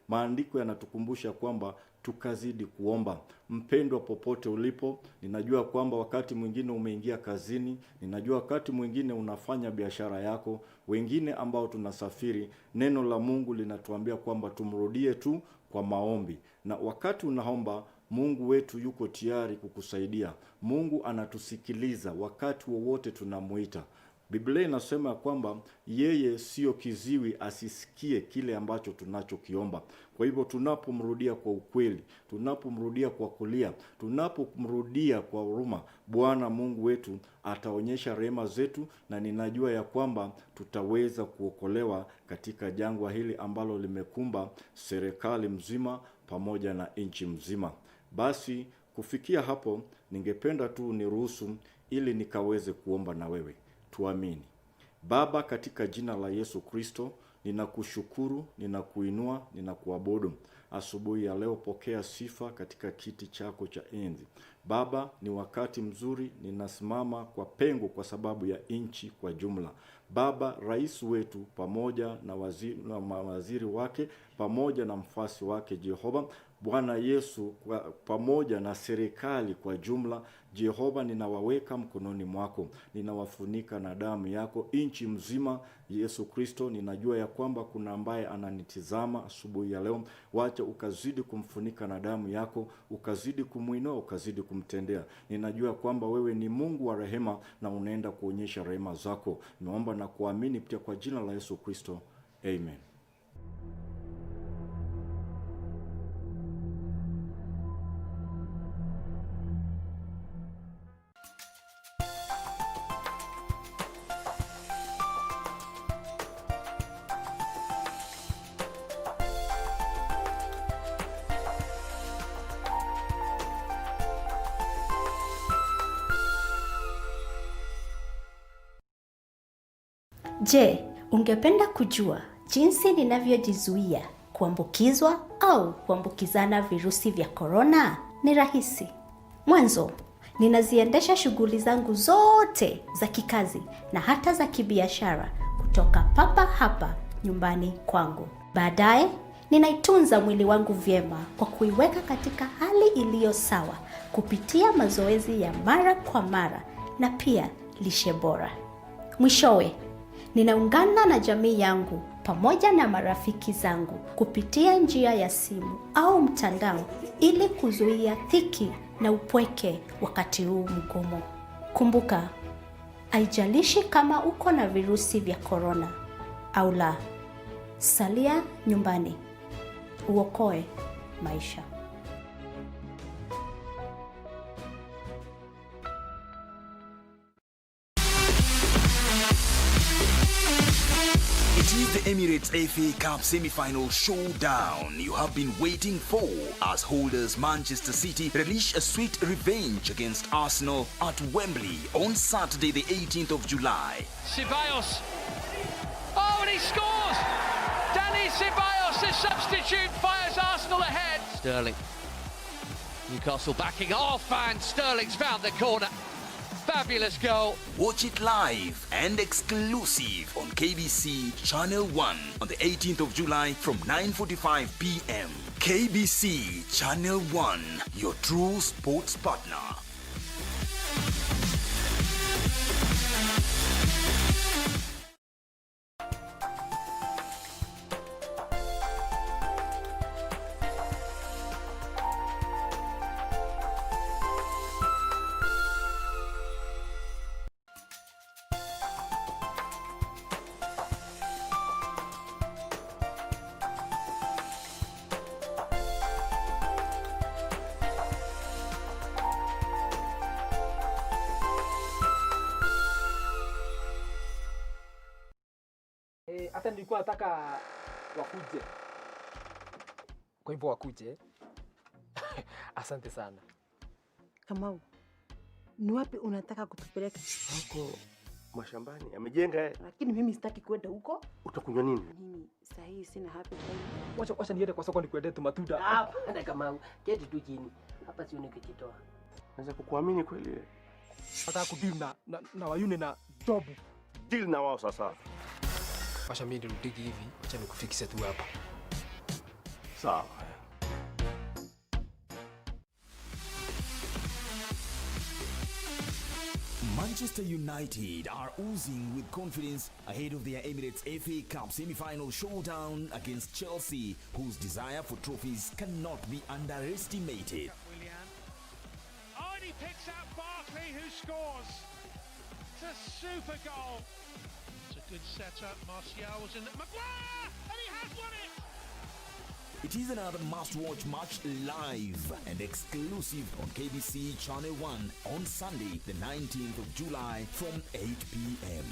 maandiko yanatukumbusha kwamba tukazidi kuomba. Mpendwa popote ulipo, ninajua kwamba wakati mwingine umeingia kazini, ninajua wakati mwingine unafanya biashara yako, wengine ambao tunasafiri, neno la Mungu linatuambia kwamba tumrudie tu kwa maombi. Na wakati unaomba, Mungu wetu yuko tayari kukusaidia. Mungu anatusikiliza wakati wowote tunamuita. Biblia inasema kwamba yeye sio kiziwi asisikie kile ambacho tunachokiomba. Kwa hivyo tunapomrudia kwa ukweli, tunapomrudia kwa kulia, tunapomrudia kwa huruma, Bwana Mungu wetu ataonyesha rehema zetu, na ninajua ya kwamba tutaweza kuokolewa katika jangwa hili ambalo limekumba serikali mzima pamoja na nchi mzima. Basi kufikia hapo, ningependa tu niruhusu ili nikaweze kuomba na wewe. Tuamini. Baba, katika jina la Yesu Kristo, ninakushukuru, ninakuinua, ninakuabudu. asubuhi ya leo pokea sifa katika kiti chako cha enzi. Baba, ni wakati mzuri, ninasimama kwa pengo kwa sababu ya nchi kwa jumla. Baba, rais wetu pamoja na mawaziri wake pamoja na mfasi wake Jehova, Bwana Yesu, pamoja na serikali kwa jumla, Jehova, ninawaweka mkononi mwako. Ninawafunika na damu yako nchi mzima. Yesu Kristo, ninajua ya kwamba kuna ambaye ananitizama asubuhi ya leo. Wacha ukazidi kumfunika na damu yako, ukazidi kumuinua, ukazidi kumtendea. Ninajua kwamba wewe ni Mungu wa rehema na unaenda kuonyesha rehema zako. Naomba na kuamini pia kwa jina la Yesu Kristo. Amen. Je, ungependa kujua jinsi ninavyojizuia kuambukizwa au kuambukizana virusi vya korona? Ni rahisi. Mwanzo, ninaziendesha shughuli zangu zote za kikazi na hata za kibiashara kutoka papa hapa nyumbani kwangu. Baadaye, ninaitunza mwili wangu vyema kwa kuiweka katika hali iliyo sawa kupitia mazoezi ya mara kwa mara na pia lishe bora. Mwishowe, ninaungana na jamii yangu pamoja na marafiki zangu kupitia njia ya simu au mtandao ili kuzuia dhiki na upweke wakati huu mgumu. Kumbuka, haijalishi kama uko na virusi vya korona au la, salia nyumbani, uokoe maisha. It is the Emirates FA Cup semi-final showdown you have been waiting for as holders Manchester City release a sweet revenge against Arsenal at Wembley on Saturday the 18th of July. Ceballos. Oh, and he scores! Danny Ceballos, the substitute, fires Arsenal ahead. Sterling. Newcastle backing off and Sterling's found the corner. Fabulous goal. Watch it live and exclusive on KBC Channel 1 on the 18th of July from 9:45 p.m. KBC Channel 1, your true sports partner. Hata nilikuwa nataka wakuje. Kwa hivyo wakuje. Asante sana. Kamau, ni wapi unataka kutupeleka? Huko mashambani amejenga. Lakini mimi sitaki kwenda huko. Utakunywa nini? Mimi saa hii sina happy time. Wacha niende kwa soko nikuendee tu matunda. Hapana Kamau, keti tu chini. Hapa sioni ukijitoa. Naweza kukuamini kweli? Nataka kudeal na wayune na job. Deal na wao sasa. Wacha mimi nirudiki hivi, wacha nikufikishe tu hapa. Sawa. Manchester United are oozing with confidence ahead of their Emirates FA Cup semi-final showdown against Chelsea, whose desire for trophies cannot be underestimated. Oh, and he picks out Barkley, who scores. It's a super goal. It's a good setup. Martial was in the... Maguire! And he has won it! It is another must-watch match live and exclusive on KBC Channel 1 on Sunday, the 19th of July from 8 p.m.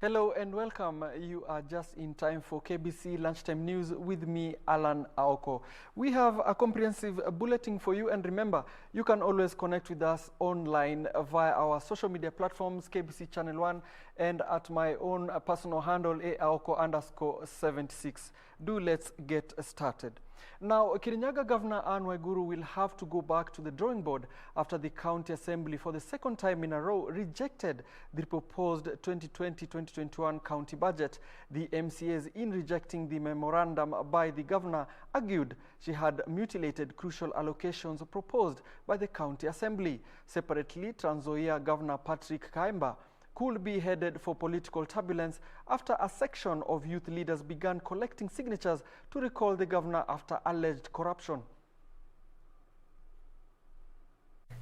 Hello and welcome. You are just in time for KBC Lunchtime News with me, Alan Aoko. We have a comprehensive bulletin for you, and remember, you can always connect with us online via our social media platforms, KBC Channel 1, and at my own personal handle, aoko_76. Let's get started. Now, Kirinyaga Governor Anne Waiguru will have to go back to the drawing board after the County Assembly for the second time in a row rejected the proposed 2020-2021 county budget. The MCAs, in rejecting the memorandum by the governor, argued she had mutilated crucial allocations proposed by the County Assembly. Separately, Trans Nzoia Governor Patrick Kaimba could be headed for political turbulence after a section of youth leaders began collecting signatures to recall the governor after alleged corruption.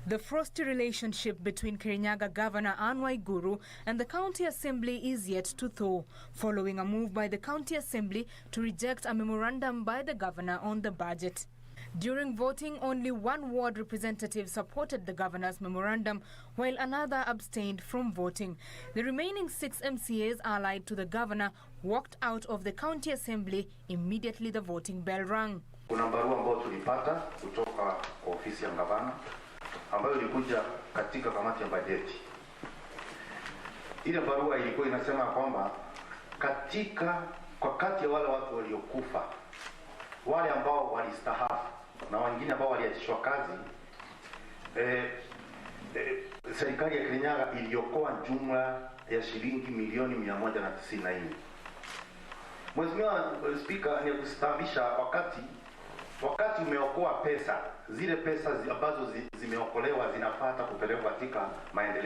The frosty relationship between Kirinyaga Governor Anne Waiguru and the County Assembly is yet to thaw, following a move by the County Assembly to reject a memorandum by the governor on the budget. During voting, only one ward representative supported the governor's memorandum, while another abstained from voting. The remaining 6 MCAs allied to the governor walked out of the County Assembly immediately the voting bell rang. Kuna barua ambayo tulipata kutoka kwa ofisi ya gavana ambayo ilikuja katika kamati ya bajeti. Ile barua ilikuwa inasema kwamba kwa kati ya wale watu waliokufa, wale ambao walistahafu na wengine ambao waliachishwa kazi, serikali ya Kirinyaga iliokoa jumla ya shilingi milioni 194. Mheshimiwa Spika, ni kustambisha wakati umeokoa pesa, zile pesa ambazo zimeokolewa zinafata kupelekwa katika maendeleo.